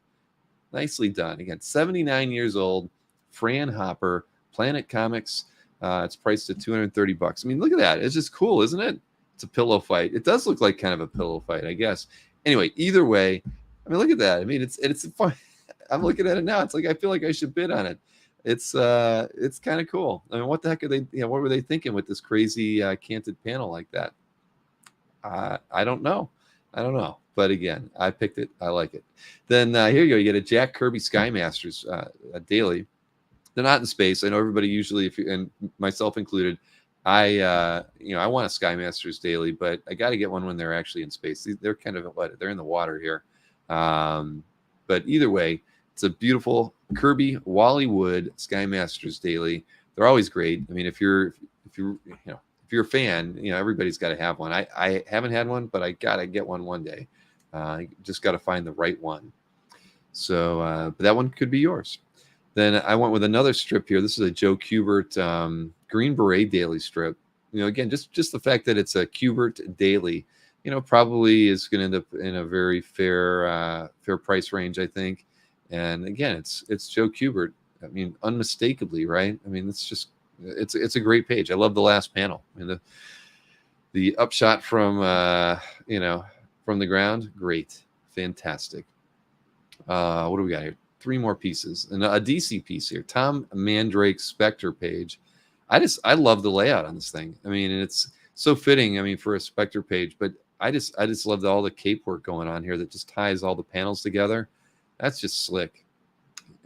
[SPEAKER 1] Nicely done. Again, 79 years old, Fran Hopper, Planet Comics. It's priced at $230. I mean, look at that. It's just cool, isn't it? It's a pillow fight. It does look like kind of a pillow fight, I guess. Anyway, either way, I mean, look at that. I mean, it's fun. I'm looking at it now. It's like I feel like I should bid on it. It's kind of cool. I mean, what the heck are they? What were they thinking with this crazy canted panel like that? I don't know. But again, I picked it. I like it. Then here you go. You get a Jack Kirby Sky Masters daily. They're not in space. I know everybody usually, and myself included, I want a Sky Masters daily, but I got to get one when they're actually in space. They're kind of they're in the water here. But either way, it's a beautiful Kirby Wally Wood Sky Masters daily. They're always great. I mean, if you're a fan, everybody's got to have one. I haven't had one, but I gotta get one day. Just got to find the right one. So, but that one could be yours. Then I went with another strip here. This is a Joe Kubert Green Beret daily strip. Again, just the fact that it's a Kubert daily, probably is going to end up in a very fair price range, I think. And again, it's Joe Kubert. I mean, unmistakably, right? I mean, it's a great page. I love the last panel. I mean, the upshot from from the ground. Great. Fantastic. What do we got here? 3 more pieces. And a DC piece here. Tom Mandrake Spectre page. I love the layout on this thing. I mean, and it's so fitting, I mean, for a Spectre page, but I just love all the cape work going on here that just ties all the panels together. That's just slick.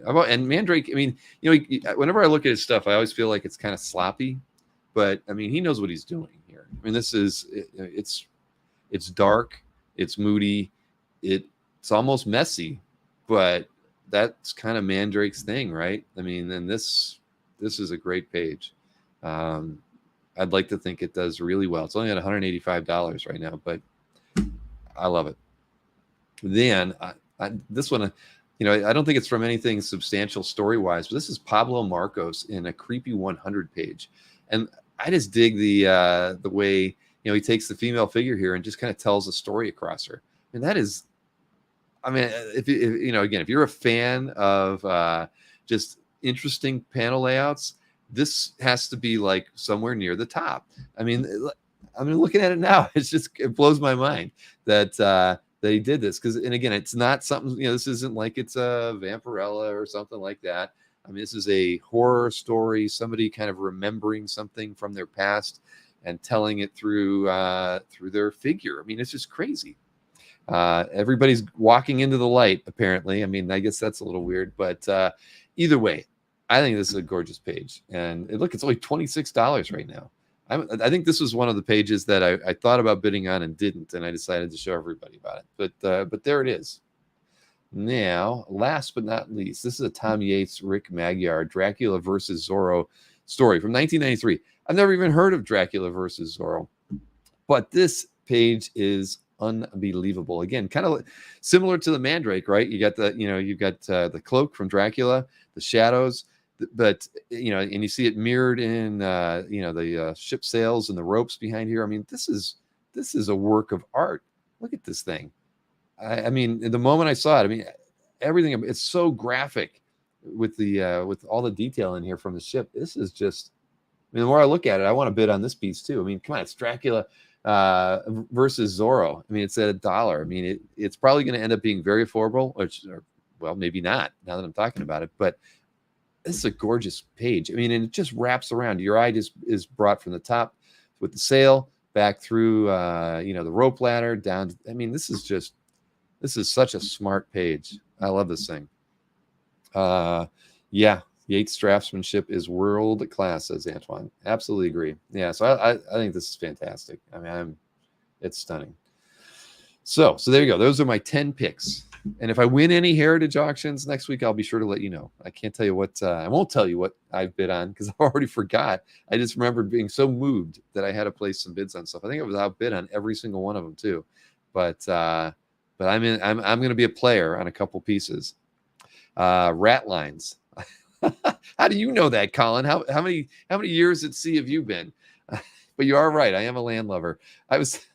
[SPEAKER 1] And Mandrake, I mean, whenever I look at his stuff, I always feel like it's kind of sloppy, but I mean, he knows what he's doing here. I mean, it's dark, it's moody, it's almost messy, but that's kind of Mandrake's thing, right? I mean, and this is a great page. I'd like to think it does really well. It's only at $185 right now, but I love it. Then this one, I don't think it's from anything substantial story-wise, but this is Pablo Marcos in a creepy 100 page. And I just dig the way, he takes the female figure here and just kind of tells a story across her. And that is, I mean, if you're a fan of just interesting panel layouts, this has to be like somewhere near the top. I mean, looking at it now, it blows my mind that he did this. And again, it's not something, this isn't like it's a Vampirella or something like that. I mean, this is a horror story, somebody kind of remembering something from their past and telling it through their figure. I mean, it's just crazy. Everybody's walking into the light, apparently. I mean, I guess that's a little weird, but either way, I think this is a gorgeous page. And look, it's only $26 right now. I think this was one of the pages that I thought about bidding on and didn't, and I decided to show everybody about it. But there it is. Now, last but not least, this is a Tom Yates, Rick Magyar, Dracula versus Zorro story from 1993. I've never even heard of Dracula versus Zorro, but this page is unbelievable. Again, kind of similar to the Mandrake, right? You got the cloak from Dracula, the shadows, but and you see it mirrored in the ship sails and the ropes behind here. I mean, this is a work of art. Look at this thing. I mean, the moment I saw it, I mean, everything, it's so graphic with all the detail in here from the ship. This is just, I mean, the more I look at it, I want to bid on this piece too. I mean, come on, it's Dracula versus Zorro. I mean, it's at $1. I mean, it's probably going to end up being very affordable, or maybe not now that I'm talking about it, but this is a gorgeous page. I mean, and it just wraps around. Your eye just is brought from the top with the sail back through, the rope ladder down. I mean, this is such a smart page. I love this thing. Yeah, Yates draftsmanship is world class, says Antoine. Absolutely agree. Yeah, so I think this is fantastic. I mean, it's stunning. So there you go. Those are my 10 picks. And if I win any heritage auctions next week, I'll be sure to let you know. I can't tell you what, I won't tell you what I bid on because I already forgot. I just remembered being so moved that I had to place some bids on stuff. I think I was outbid on every single one of them too. But I'm going to be a player on a couple pieces. Rat lines. How do you know that, Colin? How many years at sea have you been? But you are right. I am a land lover. I was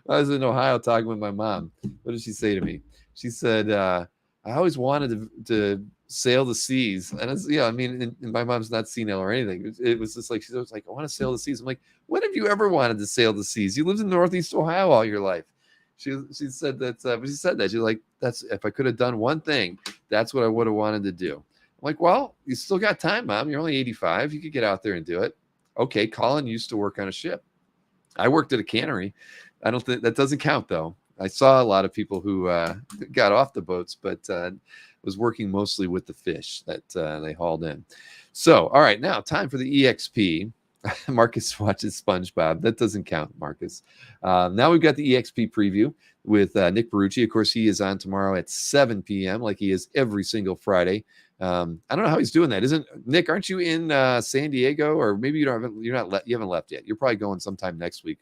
[SPEAKER 1] in Ohio talking with my mom. What did she say to me? She said, I always wanted to sail the seas. And and my mom's not senile or anything. It was just like, she was like, I want to sail the seas. I'm like, when have you ever wanted to sail the seas? You lived in Northeast Ohio all your life. She said that, but she said that. She's like, that's, if I could have done one thing, that's what I would have wanted to do. I'm like, well, you still got time, Mom. You're only 85. You could get out there and do it. Okay, Colin used to work on a ship. I worked at a cannery. I don't think that doesn't count, though. I saw a lot of people who got off the boats, but was working mostly with the fish that they hauled in. So, all right, now time for the EXP. Marcus watches SpongeBob. That doesn't count, Marcus. Now we've got the EXP preview with Nick Barrucci. Of course, he is on tomorrow at 7 p.m. like he is every single Friday. I don't know how he's doing that. Isn't Nick? Aren't you in San Diego, or maybe you haven't left yet? You're probably going sometime next week.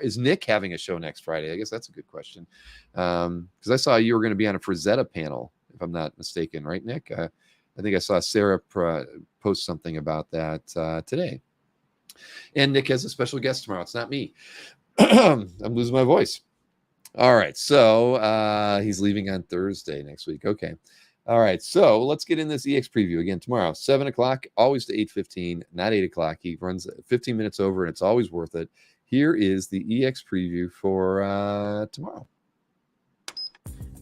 [SPEAKER 1] Is Nick having a show next Friday? I guess that's a good question. Because I saw you were going to be on a Frazetta panel, if I'm not mistaken, right, Nick? I think I saw Sarah post something about that today. And Nick has a special guest tomorrow. It's not me. I'm losing my voice. All right. So he's leaving on Thursday next week. Okay. All right. So let's get in this EX preview again tomorrow, 7 o'clock, always to 8:15, not 8 o'clock. He runs 15 minutes over, and it's always worth it. Here is the EX preview for tomorrow.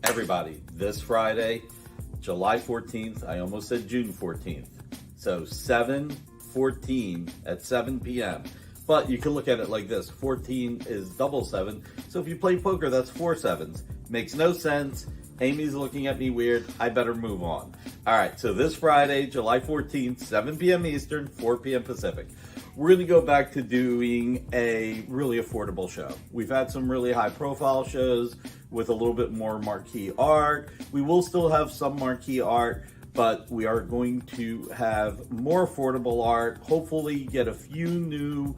[SPEAKER 15] everybody, this Friday, July 14th, I almost said June 14th. So 7/14 at 7 p.m. But you can look at it like this. 14 is double 7. So if you play poker, that's 4 sevens. Makes no sense. Amy's looking at me weird. I better move on. All right, so this Friday, July 14th, 7 p.m. Eastern, 4 p.m. Pacific. We're going to go back to doing a really affordable show. We've had some really high-profile shows with a little bit more marquee art. We will still have some marquee art, but we are going to have more affordable art. Hopefully get a few new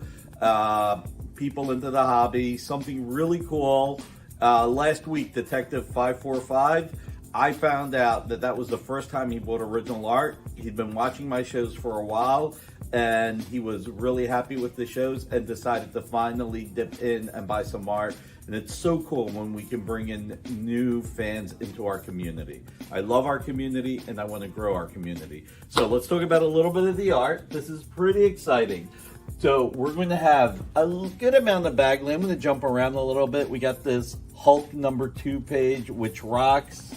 [SPEAKER 15] people into the hobby, something really cool. Last week, Detective 545, I found out that was the first time he bought original art. He'd been watching my shows for a while, and he was really happy with the shows and decided to finally dip in and buy some art. And it's so cool when we can bring in new fans into our community. I love our community, and I want to grow our community. So let's talk about a little bit of the art. This is pretty exciting. So we're going to have a good amount of Bagley. I'm going to jump around a little bit. We got this Hulk #2 page, which rocks.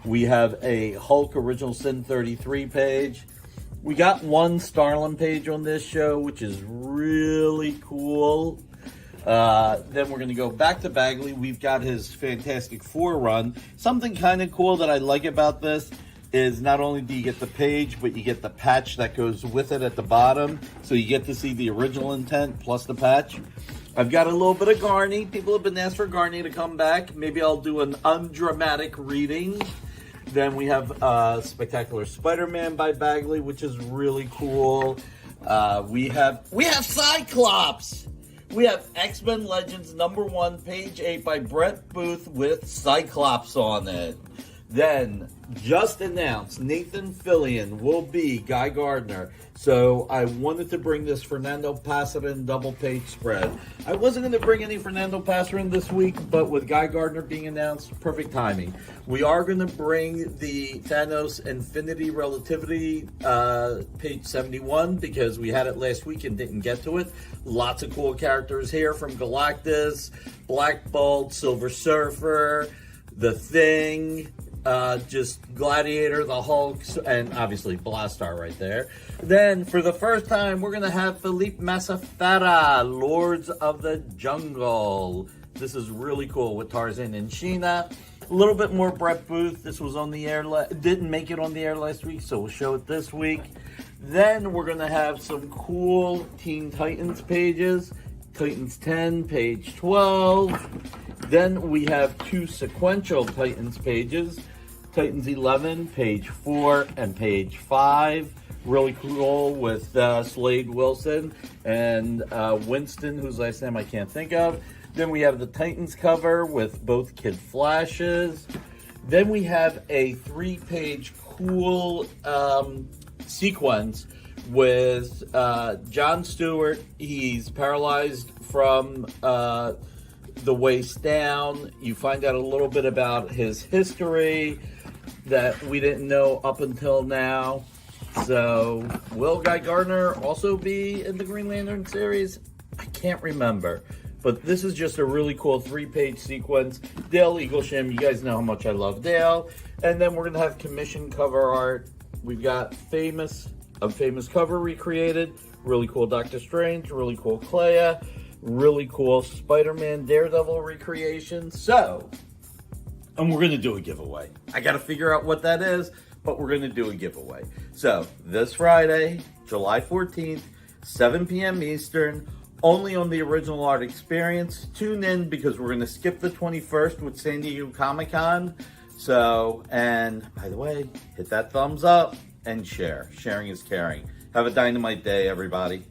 [SPEAKER 15] We have a Hulk Original Sin 33 page. We got one Starlin page on this show, which is really cool. Then we're going to go back to Bagley. We've got his Fantastic Four run. Something kind of cool that I like about this is not only do you get the page, but you get the patch that goes with it at the bottom. So you get to see the original intent plus the patch. I've got a little bit of Garney. People have been asked for Garney to come back. Maybe I'll do an undramatic reading. Then we have Spectacular Spider-Man by Bagley, which is really cool. We have Cyclops. We have X-Men Legends #1, page 8 by Brett Booth with Cyclops on it. Then, just announced, Nathan Fillion will be Guy Gardner. So I wanted to bring this Fernando Passarin double page spread. I wasn't going to bring any Fernando Passarin this week, but with Guy Gardner being announced, perfect timing. We are going to bring the Thanos Infinity Relativity page 71 because we had it last week and didn't get to it. Lots of cool characters here from Galactus, Black Bolt, Silver Surfer, The Thing, just Gladiator, the Hulk, and obviously Blastar right there. Then, for the first time, we're going to have Philippe Massafera, Lords of the Jungle. This is really cool with Tarzan and Sheena. A little bit more Brett Booth. This was on the air, didn't make it on the air last week, so we'll show it this week. Then we're going to have some cool Teen Titans pages. Titans 10, page 12. Then we have two sequential Titans pages. Titans 11, page 4 and page 5. Really cool with Slade Wilson and Winston, whose last name I can't think of. Then we have the Titans cover with both Kid Flashes. Then we have a 3-page cool sequence with John Stewart. He's paralyzed from the waist down. You find out a little bit about his history that we didn't know up until now. So, will Guy Gardner also be in the Green Lantern series? I can't remember. But this is just a really cool 3-page sequence. Dale Eaglesham, you guys know how much I love Dale. And then we're going to have commission cover art. We've got famous cover recreated. Really cool Doctor Strange. Really cool Clea. Really cool Spider-Man Daredevil recreation. So, and we're going to do a giveaway. I got to figure out what that is, but we're going to do a giveaway. So, this Friday, July 14th, 7 p.m. Eastern, only on the Original Art Experience. Tune in because we're going to skip the 21st with San Diego Comic-Con. So, and by the way, hit that thumbs up and share. Sharing is caring. Have a dynamite day, everybody.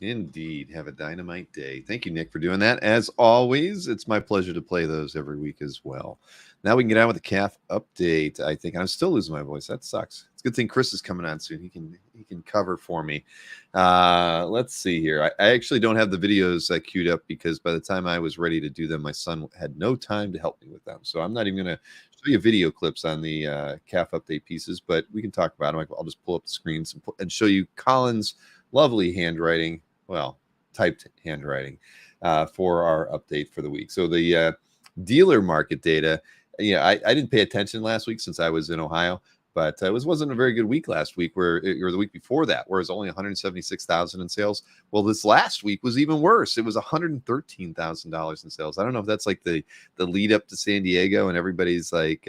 [SPEAKER 1] Indeed. Have a dynamite day. Thank you, Nick, for doing that. As always, it's my pleasure to play those every week as well. Now we can get on with the CAF update, I think. I'm still losing my voice. That sucks. It's a good thing Chris is coming on soon. He can cover for me. Let's see here. I actually don't have the videos queued up because by the time I was ready to do them, my son had no time to help me with them. So I'm not even going to show you video clips on the CAF update pieces, but we can talk about them. I'll just pull up the screens and show you Colin's lovely handwriting. Well, typed handwriting. for our update for the week. So the dealer market data, I didn't pay attention last week since I was in Ohio, but it wasn't a very good week last week, or the week before that, where it was only 176,000 in sales. Well, this last week was even worse. It was $113,000 in sales. I don't know if that's like the lead up to San Diego, and everybody's like,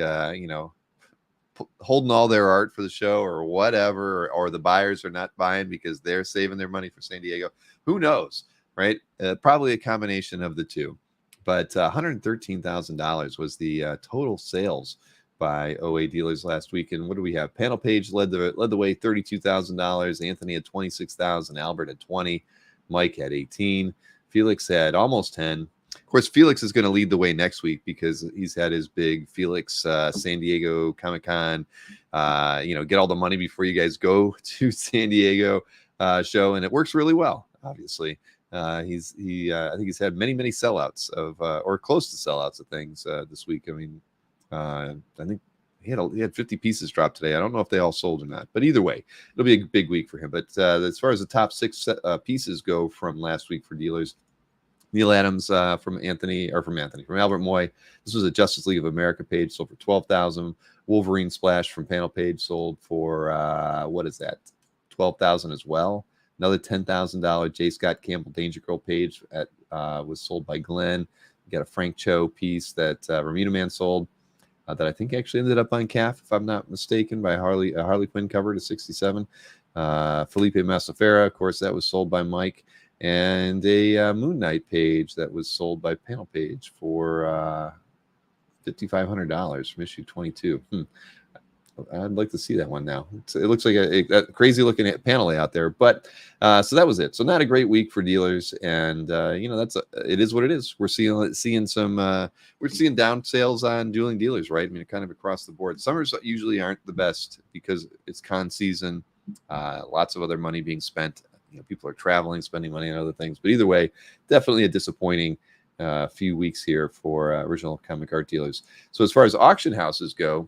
[SPEAKER 1] holding all their art for the show or whatever, or the buyers are not buying because they're saving their money for San Diego. Who knows, right? Probably a combination of the two. But $113,000 was the total sales by OA dealers last week. And what do we have? Panel Page led the way, $32,000. Anthony had 26,000. Albert had 20. Mike had 18. Felix had almost 10. Of course, Felix is going to lead the way next week because he's had his big Felix San Diego Comic-Con, get all the money before you guys go to San Diego show, and it works really well. Obviously, I think he's had many sellouts of or close to sellouts of things this week. I mean, I think he had 50 pieces dropped today. I don't know if they all sold or not, but either way, it'll be a big week for him. But as far as the top 6 pieces go from last week for dealers. Neil Adams from Albert Moy. This was a Justice League of America page, sold for $12,000. Wolverine Splash from Panel Page sold for what is that? $12,000 as well. Another $10,000 J. Scott Campbell Danger Girl page was sold by Glenn. We got a Frank Cho piece that Ramita Man sold that I think actually ended up on CAF, if I'm not mistaken, by Harley Quinn cover to $67. Felipe Masafera, of course, that was sold by Mike. And a Moon Knight page that was sold by Panel Page for $5,500 from issue 22. I'd like to see that one now. It looks like a crazy looking panel out there, but so that was it. So not a great week for dealers, and it is what it is. We're seeing some we're seeing down sales on dueling dealers, right? I mean, kind of across the board. Summers usually aren't the best because it's con season, lots of other money being spent. People are traveling, spending money on other things. But either way, definitely a disappointing few weeks here for original comic art dealers. So as far as auction houses go,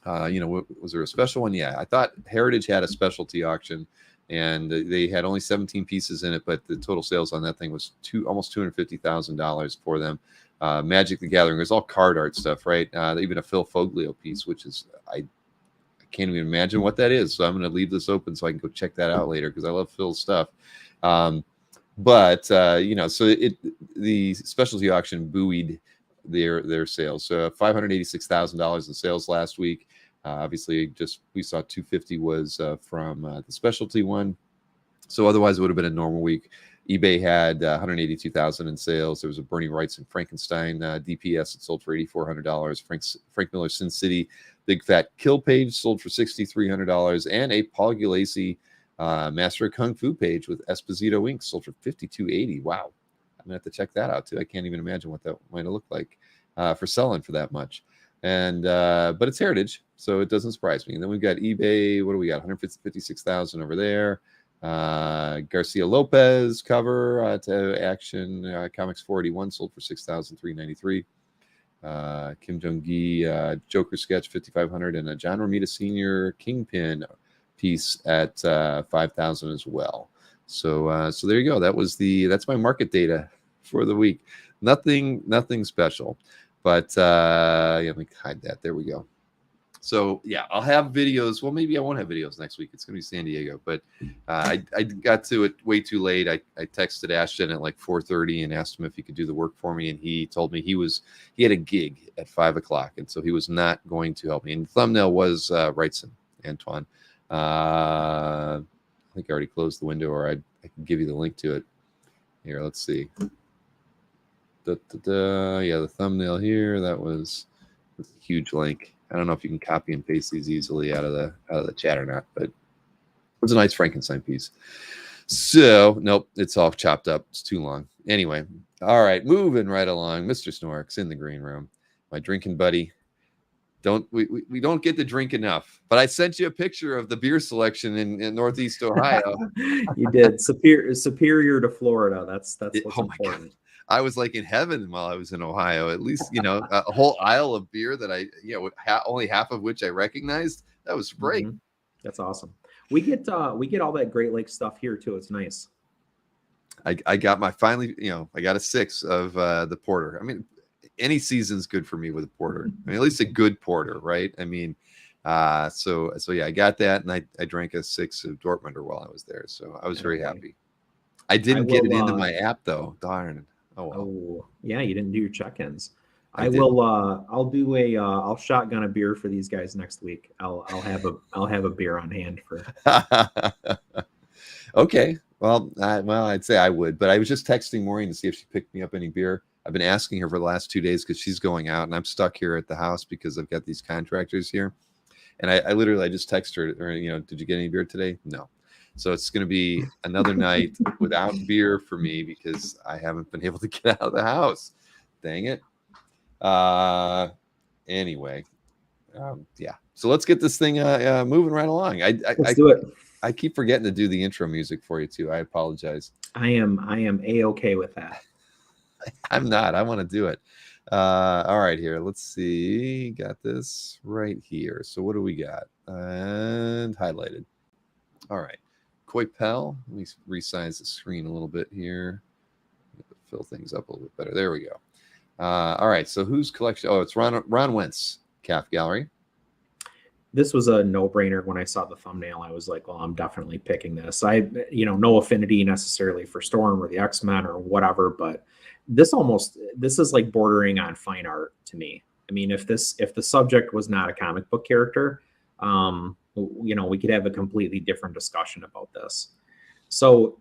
[SPEAKER 1] was there a special one? Yeah, I thought Heritage had a specialty auction, and they had only 17 pieces in it, but the total sales on that thing was almost $250,000 for them. Magic the Gathering, there's all card art stuff, right? Even a Phil Foglio piece, which is I can't even imagine what that is. So I'm going to leave this open so I can go check that out later because I love Phil's stuff. So the specialty auction buoyed their sales. So $586,000 in sales last week. Obviously, we saw 250 was from the specialty one. So otherwise, it would have been a normal week. eBay had 182,000 in sales. There was a Bernie Wrightson Frankenstein DPS that sold for $8,400. Frank Miller Sin City Big Fat Kill page sold for $6,300, and a Paul Gulacy Master of Kung Fu page with Esposito Inc. sold for $5,280. Wow, I'm gonna have to check that out too. I can't even imagine what that might have looked like for selling for that much. And but it's Heritage, so it doesn't surprise me. And then we've got eBay. What do we got? 156,000 over there. Garcia Lopez cover to Action Comics 481 sold for $6,393. Kim Jong-gi Joker sketch 5,500, and a John Romita Sr. Kingpin piece at 5,000 as well. So there you go. That's my market data for the week. Nothing special, but let me hide that. There we go. So yeah, I'll have videos. Well, maybe I won't have videos next week. It's going to be San Diego, but I got to it way too late. I texted Ashton at like 4:30 and asked him if he could do the work for me, and he told me he had a gig at 5 o'clock, and so he was not going to help me. And the thumbnail was Wrightson, Antoine. I think I already closed the window, or I can give you the link to it. Here, let's see. Yeah, the thumbnail here. That was a huge link. I don't know if you can copy and paste these easily out of the chat or not, but it was a nice Frankenstein piece. So nope, it's all chopped up. It's too long. Anyway, all right, moving right along. Mr. Snorks in the green room, my drinking buddy. We don't get to drink enough, but I sent you a picture of the beer selection in Northeast Ohio.
[SPEAKER 11] You did. Superior to Florida. That's what's important.
[SPEAKER 1] God. I was like in heaven while I was in Ohio. At least, a whole aisle of beer that only half of which I recognized. That was great.
[SPEAKER 11] Mm-hmm. That's awesome. We get all that Great Lakes stuff here too. It's nice.
[SPEAKER 1] I got my finally, I got a 6 of the porter. I mean, any season's good for me with a porter. I mean, at least a good porter, right? I mean, so yeah, I got that, and I drank a 6 of Dortmunder while I was there, so I was very happy. I didn't get it into my app though. Darn. Oh well.
[SPEAKER 11] Oh yeah, you didn't do your check-ins. I'll shotgun a beer for these guys next week. I'll have a beer on hand for.
[SPEAKER 1] Okay. Well, I'd say I would, but I was just texting Maureen to see if she picked me up any beer. I've been asking her for the last 2 days because she's going out, and I'm stuck here at the house because I've got these contractors here. And I literally just text her, did you get any beer today? No. So it's going to be another night without beer for me because I haven't been able to get out of the house. Dang it. Anyway, yeah. So let's get this thing moving right along.
[SPEAKER 11] Let's do it.
[SPEAKER 1] I keep forgetting to do the intro music for you too. I apologize.
[SPEAKER 11] I am A-okay with that.
[SPEAKER 1] I'm not. I want to do it. All right, here. Let's see. Got this right here. So what do we got? And highlighted. All right. Coipel. Let me resize the screen a little bit here. Fill things up a little bit better. There we go. All right. So whose collection? Oh, it's Ron Wentz, Calf Gallery.
[SPEAKER 11] This was a no-brainer when I saw the thumbnail. I was like, well, I'm definitely picking this. No affinity necessarily for Storm or the X-Men or whatever, but this is like bordering on fine art to me. I mean, if the subject was not a comic book character, we could have a completely different discussion about this. So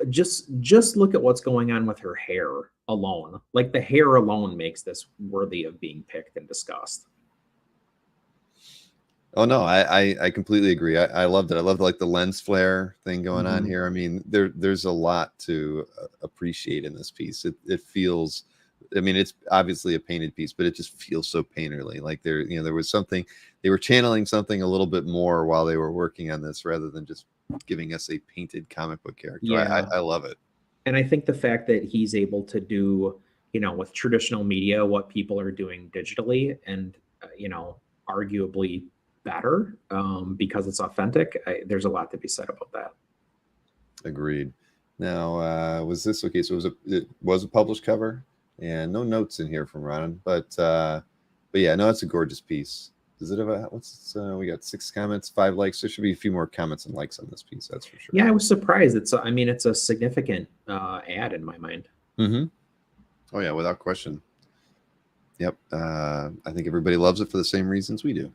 [SPEAKER 11] just look at what's going on with her hair alone. Like the hair alone makes this worthy of being picked and discussed.
[SPEAKER 1] Oh no, I completely agree. I loved it. I loved like the lens flare thing going on here. I mean, there's a lot to appreciate in this piece. It feels, I mean, it's obviously a painted piece, but it just feels so painterly. Like there was something, they were channeling something a little bit more while they were working on this, rather than just giving us a painted comic book character.
[SPEAKER 11] Yeah.
[SPEAKER 1] I love it.
[SPEAKER 11] And I think the fact that he's able to do, with traditional media, what people are doing digitally, and arguably better because it's authentic. There's a lot to be said about that.
[SPEAKER 1] Agreed. Now, was this okay? So it was a published cover, and no notes in here from Ron, but yeah, no, it's a gorgeous piece. Does it have we got 6 comments, 5 likes. There should be a few more comments and likes on this piece. That's for sure.
[SPEAKER 11] Yeah, I was surprised. It's a significant ad in my mind.
[SPEAKER 1] Mm-hmm. Oh yeah, without question. Yep. I think everybody loves it for the same reasons we do.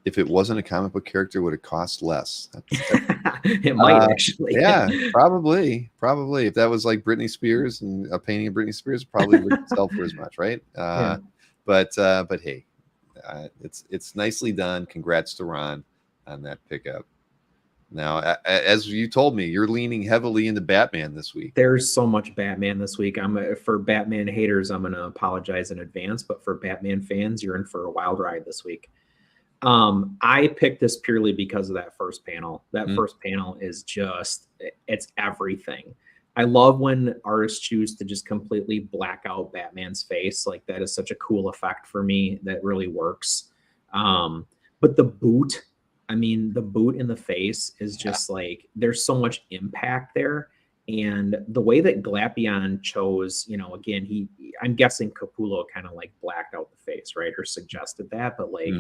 [SPEAKER 1] If it wasn't a comic book character, would it cost less?
[SPEAKER 11] It might actually.
[SPEAKER 1] Yeah, probably. If that was like Britney Spears and a painting of Britney Spears, probably wouldn't sell for as much, right?
[SPEAKER 11] Yeah.
[SPEAKER 1] But hey, it's nicely done. Congrats to Ron on that pickup. Now, as you told me, you're leaning heavily into Batman this week.
[SPEAKER 11] There's so much Batman this week. For Batman haters, I'm going to apologize in advance, but for Batman fans, you're in for a wild ride this week. I picked this purely because of that first panel. That first panel is it's everything. I love when artists choose to just completely black out Batman's face. Like that is such a cool effect for me that really works. But the boot in the face is just like, there's so much impact there. And the way that Glapion chose, again, I'm guessing Capullo kind of like blacked out the face, right? Or suggested that, but like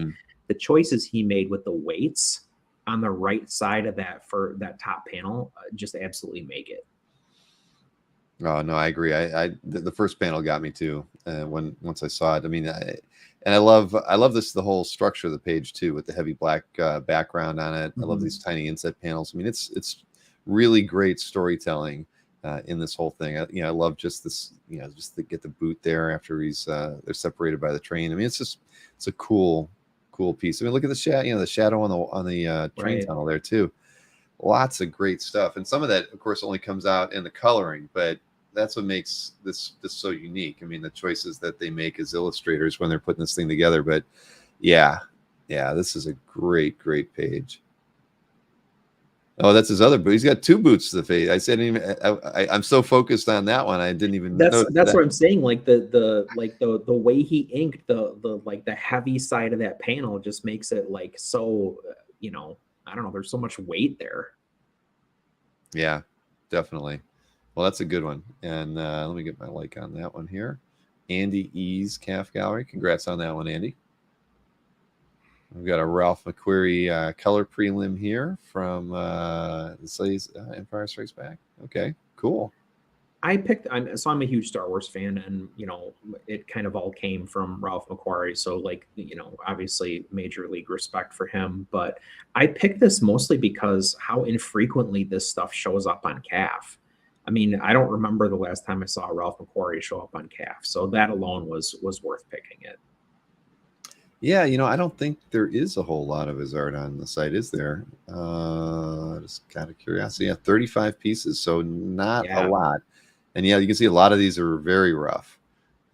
[SPEAKER 11] the choices he made with the weights on the right side of that for that top panel just absolutely make it.
[SPEAKER 1] Oh no, I agree. The first panel got me too. Once I saw it, I mean, I love the whole structure of the page too, with the heavy black background on it. I love these tiny inset panels. I mean, it's really great storytelling in this whole thing. I love just this, just to get the boot there after they're separated by the train. I mean, it's a cool piece. I mean, look at the shadow, the shadow on the train tunnel there too. Lots of great stuff, and some of that, of course, only comes out in the coloring, but that's what makes this so unique. I mean, the choices that they make as illustrators when they're putting this thing together. But yeah, this is a great page. Oh, that's his other boot. He's got 2 boots to the face. I said, I'm so focused on that one, I didn't even.
[SPEAKER 11] That's what I'm saying. Like the way he inked the heavy side of that panel just makes it like so. I don't know. There's so much weight there.
[SPEAKER 1] Yeah. definitely. Well, that's a good one. And let me get my like on that one here. Andy E's Calf Gallery. Congrats on that one, Andy. We've got a Ralph McQuarrie color prelim here from Empire Strikes Back. Okay, cool.
[SPEAKER 11] I'm a huge Star Wars fan, and it kind of all came from Ralph McQuarrie. So obviously major league respect for him. But I picked this mostly because how infrequently this stuff shows up on CAF. I mean, I don't remember the last time I saw Ralph McQuarrie show up on CAF. So that alone was worth picking it.
[SPEAKER 1] Yeah, I don't think there is a whole lot of his art on the site, is there? Just kind of curiosity. Yeah, 35 pieces, so not a lot. And yeah, you can see a lot of these are very rough,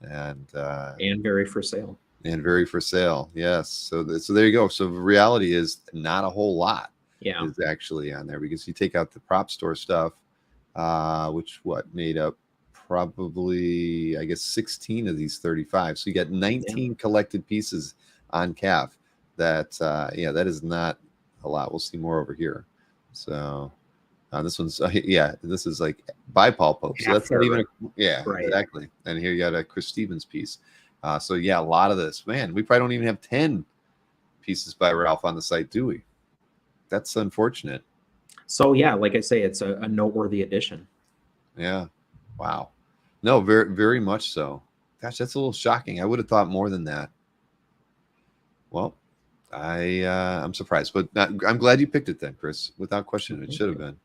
[SPEAKER 1] and
[SPEAKER 11] very for sale.
[SPEAKER 1] And very for sale, yes. So there you go. So the reality is not a whole lot.
[SPEAKER 11] Yeah,
[SPEAKER 1] is actually on there, because you take out the prop store stuff, which made up probably, I guess, 16 of these 35. So you got 19 collected pieces on CAF. That that is not a lot. We'll see more over here. So this one's this is like by Paul Pope. So that's not even right. Exactly. And here you got a Chris Stevens piece. So yeah, a lot of this. Man, we probably don't even have 10 pieces by Ralph on the site, do we? That's unfortunate.
[SPEAKER 11] So yeah, like I say, it's a noteworthy addition.
[SPEAKER 1] Yeah. Wow. No, very, very much so. Gosh, that's a little shocking. I would have thought more than that. Well, I'm surprised, but I'm glad you picked it then, Chris. Without question, it should have been.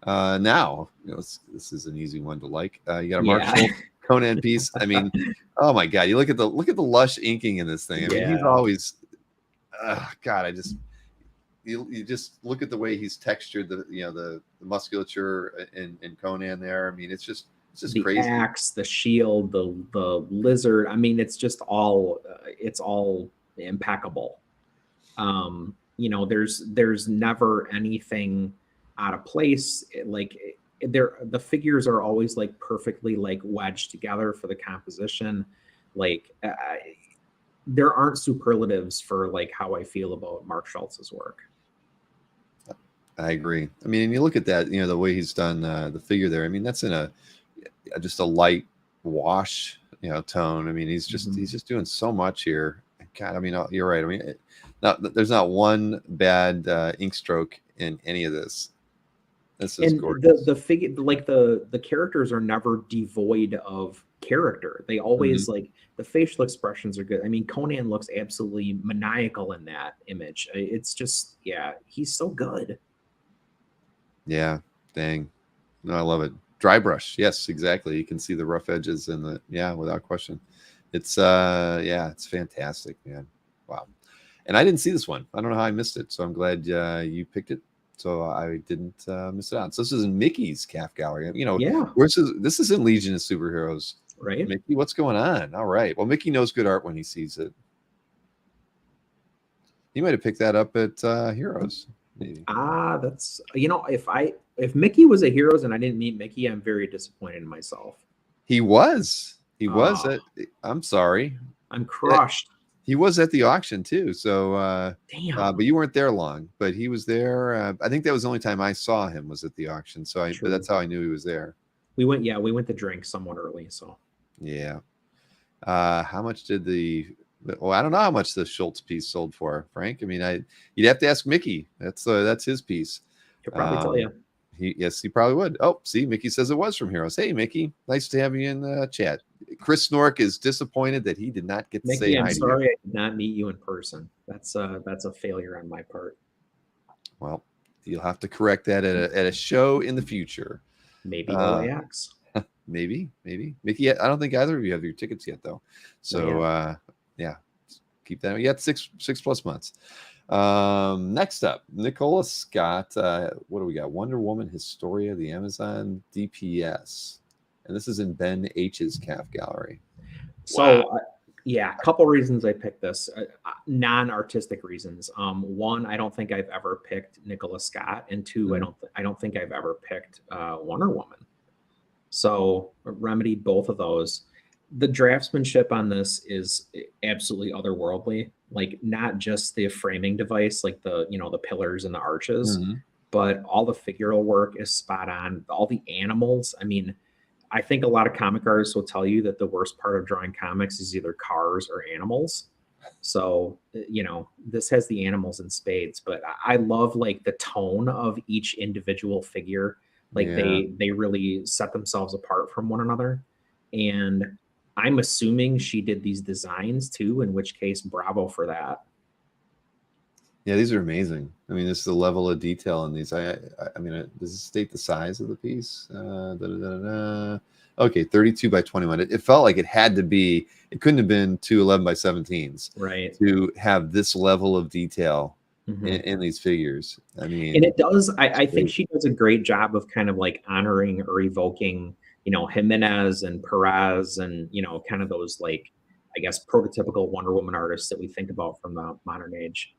[SPEAKER 1] Now, this is an easy one to like. You got a Mark Schultz Conan piece. I mean, oh my God! You look at the lush inking in this thing. I mean, he's always, God, you just look at the way he's textured the musculature in Conan there. I mean, it's just
[SPEAKER 11] the
[SPEAKER 1] crazy.
[SPEAKER 11] The axe, the shield, the lizard. I mean, it's just all it's all impeccable. There's never anything out of place. The figures are always perfectly wedged together for the composition. There aren't superlatives for how I feel about Mark Schultz's work.
[SPEAKER 1] I agree. I mean, and you look at that, the way he's done the figure there. I mean, that's in just a light wash, tone. I mean, he's just doing so much here. God, I mean, you're right. I mean, there's not one bad ink stroke in any of this. This is gorgeous.
[SPEAKER 11] The figure, the characters are never devoid of character. They always the facial expressions are good. I mean, Conan looks absolutely maniacal in that image. It's just, he's so good. Yeah,
[SPEAKER 1] dang. No, I love it. Dry brush. Yes, exactly. You can see the rough edges and without question. It's it's fantastic, man. Wow. And I didn't see this one. I don't know how I missed it. So I'm glad you picked it. So I didn't miss it out. So this is in Mickey's Calf Gallery. This is in Legion of Superheroes.
[SPEAKER 11] Right.
[SPEAKER 1] Mickey, what's going on? All right. Well, Mickey knows good art when he sees it. He might have picked that up at Heroes. Maybe.
[SPEAKER 11] That's if Mickey was a Heroes and I didn't meet Mickey, I'm very disappointed in myself.
[SPEAKER 1] He was. I'm sorry.
[SPEAKER 11] I'm crushed.
[SPEAKER 1] He was at the auction too. So
[SPEAKER 11] damn.
[SPEAKER 1] But you weren't there long. But he was there. I think that was the only time I saw him was at the auction. So but that's how I knew he was there.
[SPEAKER 11] We went to drink somewhat early. So
[SPEAKER 1] yeah. How much did I don't know how much the Schultz piece sold for, Frank. I mean, you'd have to ask Mickey. That's his piece.
[SPEAKER 11] He'll probably tell you.
[SPEAKER 1] He probably would. Oh, see, Mickey says it was from Heroes. Hey, Mickey, nice to have you in the chat. Chris Snork is disappointed that he did not get to say hi.
[SPEAKER 11] I'm sorry I did not meet you in person. That's a failure on my part.
[SPEAKER 1] Well, you'll have to correct that at a show in the future.
[SPEAKER 11] Maybe LAX.
[SPEAKER 1] Maybe. Mickey, I don't think either of you have your tickets yet, though. So, keep that. You got 6+ months. Next up, Nicola Scott. What do we got? Wonder Woman Historia, the Amazon DPS. And this is in Ben H's Calf Gallery.
[SPEAKER 11] So, a couple reasons I picked this. Non-artistic reasons. One, I don't think I've ever picked Nicola Scott, and two, I don't think I've ever picked Wonder Woman. So, remedied both of those. The draftsmanship on this is absolutely otherworldly. Not just the framing device, the pillars and the arches. but all the figural work is spot on. All the animals, I mean, I think a lot of comic artists will tell you that the worst part of drawing comics is either cars or animals. So, you know, this has the animals in spades, but I love like the tone of each individual figure. Like they really set themselves apart from one another. And I'm assuming she did these designs too, in which case, bravo for that.
[SPEAKER 1] Yeah, these are amazing. I mean, this is the level of detail in these. I mean, does it state the size of the piece? Okay, 32 by 21. It felt like it had to be. It couldn't have been 2 11 by 17s,
[SPEAKER 11] right?
[SPEAKER 1] To have this level of detail in these figures. I mean,
[SPEAKER 11] and it does. I think she does a great job of kind of like honoring or evoking, you know, Jimenez and Perez, and you know, kind of those like, I guess, prototypical Wonder Woman artists that we think about from the modern age.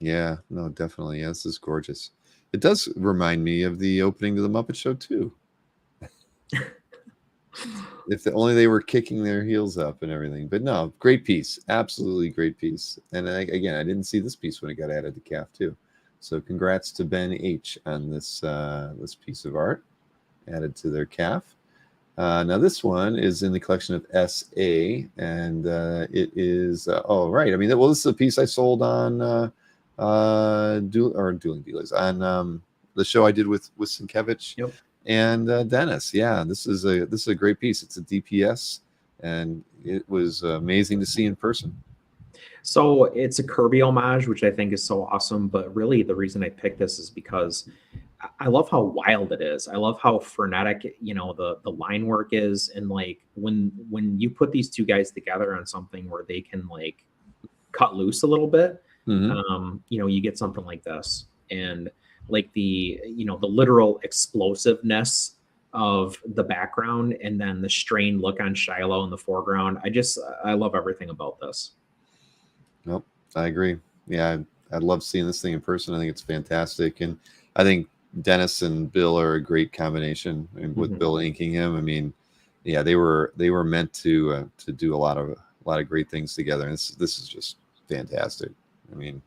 [SPEAKER 1] Yeah, no, definitely. Yeah, this is gorgeous. It does remind me of the opening to the Muppet Show too. If only they were kicking their heels up and everything. But no, great piece. Absolutely great piece. And again, I didn't see this piece when it got added to CAF too. So congrats to Ben H on this this piece of art added to their CAF. Now this one is in the collection of SA, and it is oh right. I mean, well, this is a piece I sold on Dueling Dealers on the show I did with Sienkiewicz and Dennis. Yeah, this is a great piece. It's a DPS, and it was amazing to see in person.
[SPEAKER 11] So it's a Kirby homage, which I think is so awesome. But really, the reason I picked this is because I love how wild it is. I love how frenetic, you know, the line work is, and like when you put these two guys together on something where they can like cut loose a little bit, you know, you get something like this, and like the, you know, the literal explosiveness of the background, and then the strained look on Shiloh in the foreground. I love everything about this.
[SPEAKER 1] Nope, I agree. Yeah, I love seeing this thing in person. I think it's fantastic, and I think Dennis and Bill are a great combination. And with Bill inking him, I mean, yeah, they were meant to do a lot of great things together. And this is just fantastic. I mean,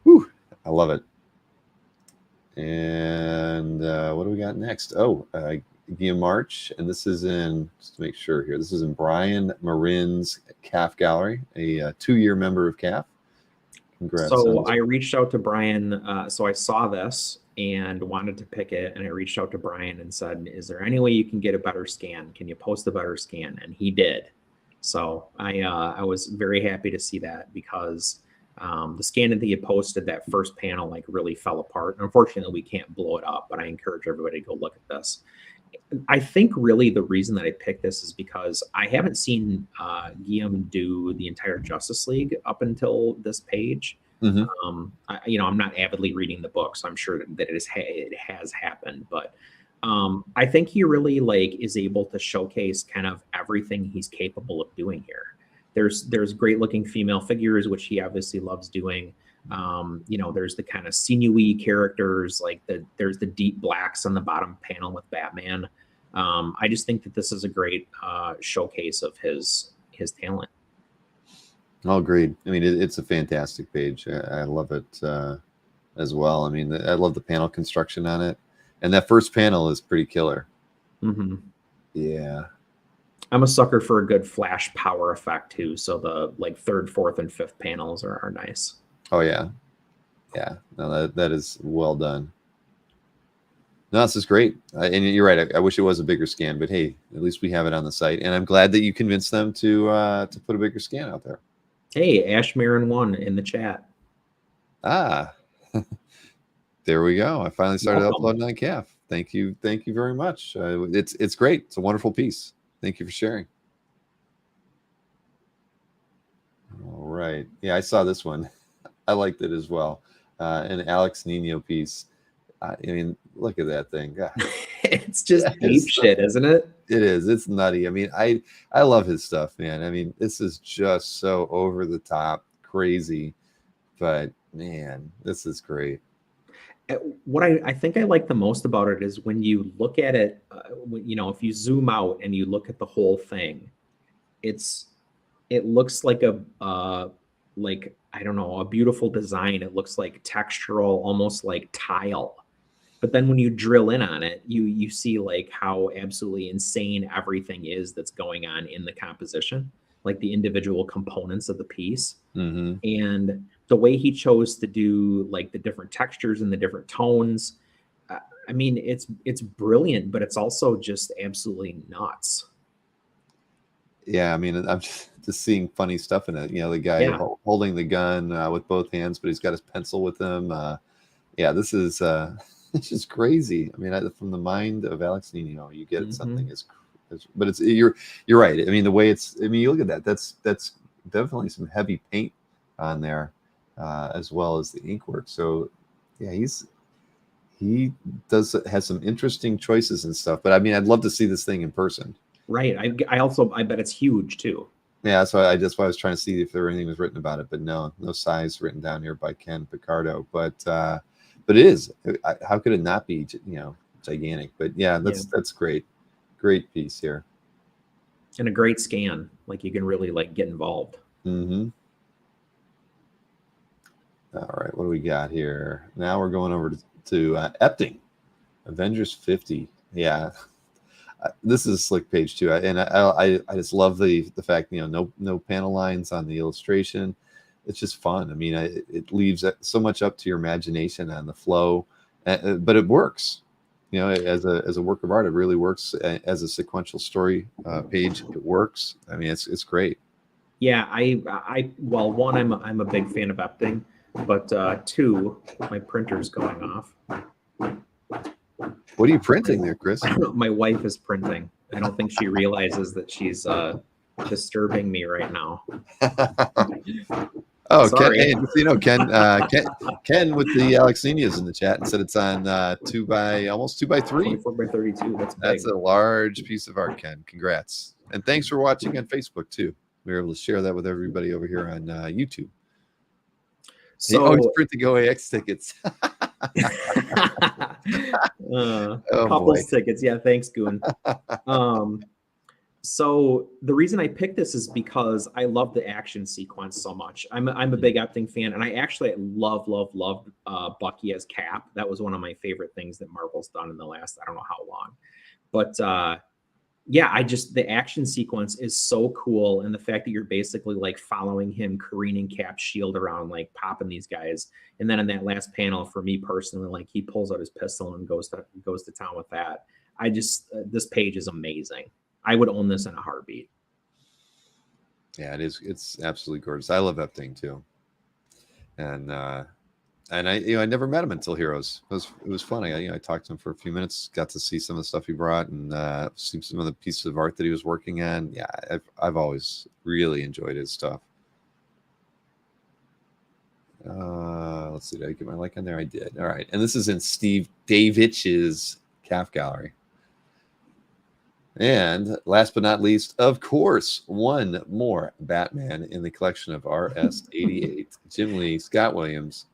[SPEAKER 1] whew, I love it. And what do we got next? Oh, Guillaume March, and this is in, just to make sure here, this is in Brian Marin's CAF gallery, a 2-year member of CAF. Congrats.
[SPEAKER 11] So I reached out to Brian. So I saw this and wanted to pick it, and I reached out to Brian and said, is there any way you can get a better scan? Can you post a better scan? And he did. So I was very happy to see that, because the scan that he had posted, that first panel, like really fell apart. Unfortunately, we can't blow it up, but I encourage everybody to go look at this. I think really the reason that I picked this is because I haven't seen Guillaume do the entire Justice League up until this page. You know, I'm not avidly reading the book, so I'm sure that it has happened, but I think he really like is able to showcase kind of everything he's capable of doing here. There's great looking female figures, which he obviously loves doing. You know, there's the kind of sinewy characters, like there's the deep blacks on the bottom panel with Batman. I just think that this is a great showcase of his talent.
[SPEAKER 1] Oh, agreed. I mean, it's a fantastic page. I love it as well. I mean, I love the panel construction on it, and that first panel is pretty killer. Yeah.
[SPEAKER 11] I'm a sucker for a good flash power effect too. So the like 3rd, 4th, and 5th panels are nice.
[SPEAKER 1] Oh yeah. Yeah. No, that is well done. No, this is great. And you're right. I wish it was a bigger scan, but hey, at least we have it on the site. And I'm glad that you convinced them to put a bigger scan out there.
[SPEAKER 11] Hey, Ash Marin 1 in the chat.
[SPEAKER 1] Ah, there we go. I finally started uploading on CAF. Thank you very much. It's great. It's a wonderful piece. Thank you for sharing. All right. Yeah, I saw this one. I liked it as well. An Alex Nino piece. I mean, look at that thing.
[SPEAKER 11] It's just deep shit, isn't it?
[SPEAKER 1] It is. It's nutty. I mean, I love his stuff, man. I mean, this is just so over the top, crazy. But man, this is great.
[SPEAKER 11] What I think I like the most about it is when you look at it, you know, if you zoom out and you look at the whole thing, it looks like I don't know, a beautiful design. It looks like textural, almost like tile. But then when you drill in on it, you see like how absolutely insane everything is that's going on in the composition, like the individual components of the piece.
[SPEAKER 1] Mm-hmm.
[SPEAKER 11] And the way he chose to do like the different textures and the different tones, I mean, it's brilliant, but it's also just absolutely nuts.
[SPEAKER 1] Yeah, I mean, I'm just seeing funny stuff in it. You know, the guy holding the gun with both hands, but he's got his pencil with him. Yeah, this is it's just crazy. I mean, from the mind of Alex Nino, you get something but it's you're right. I mean, the way it's. I mean, you look at that. That's definitely some heavy paint on there, as well as the ink work. So, yeah, he has some interesting choices and stuff. But I mean, I'd love to see this thing in person.
[SPEAKER 11] Right. I bet it's huge too.
[SPEAKER 1] Yeah, so that's why I was trying to see if there anything was written about it, but no size written down here by Ken Picardo. But it is. How could it not be? You know, gigantic. But yeah, that's great piece here,
[SPEAKER 11] and a great scan. Like you can really like get involved.
[SPEAKER 1] Mm-hmm. All right, what do we got here? Now we're going over to Epting, Avengers 50. Yeah. This is a slick page too, and I just love the fact, you know, no panel lines on the illustration. It's just fun. I mean, it leaves so much up to your imagination on the flow, but it works. You know, as a work of art, it really works. As a sequential story page, it works. I mean, it's great.
[SPEAKER 11] Yeah, well, one, I'm a big fan of Epting, but two, my printer's going off.
[SPEAKER 1] What are you printing there, Chris?
[SPEAKER 11] My wife is printing. I don't think she realizes that she's disturbing me right now.
[SPEAKER 1] Oh,
[SPEAKER 11] sorry.
[SPEAKER 1] Ken, hey, you know, Ken with the Alexinias in the chat and said it's on almost 2x3.
[SPEAKER 11] 24x32.
[SPEAKER 1] That's a large piece of art, Ken. Congrats. And thanks for watching on Facebook too. We were able to share that with everybody over here on YouTube.
[SPEAKER 11] So
[SPEAKER 1] he's printing OAX tickets.
[SPEAKER 11] Couples tickets. Yeah, thanks, Goon. So the reason I picked this is because I love the action sequence so much. I'm a big Epting fan, and I actually love Bucky as Cap. That was one of my favorite things that Marvel's done in the last I don't know how long. But yeah, the action sequence is so cool, and the fact that you're basically like following him careening Cap's shield around, like popping these guys, and then in that last panel, for me personally, like he pulls out his pistol and goes to town with that. This page is amazing. I would own this in a heartbeat.
[SPEAKER 1] Yeah, it is. It's absolutely gorgeous. I love Epting too, and I never met him until Heroes. It was fun. I talked to him for a few minutes, got to see some of the stuff he brought, and see some of the pieces of art that he was working on. Yeah, I've always really enjoyed his stuff. Let's see, did I get my like on there? I did. All right, and this is in Steve Davich's calf gallery. And last but not least, of course, one more Batman in the collection of RS88. Jim Lee, Scott Williams.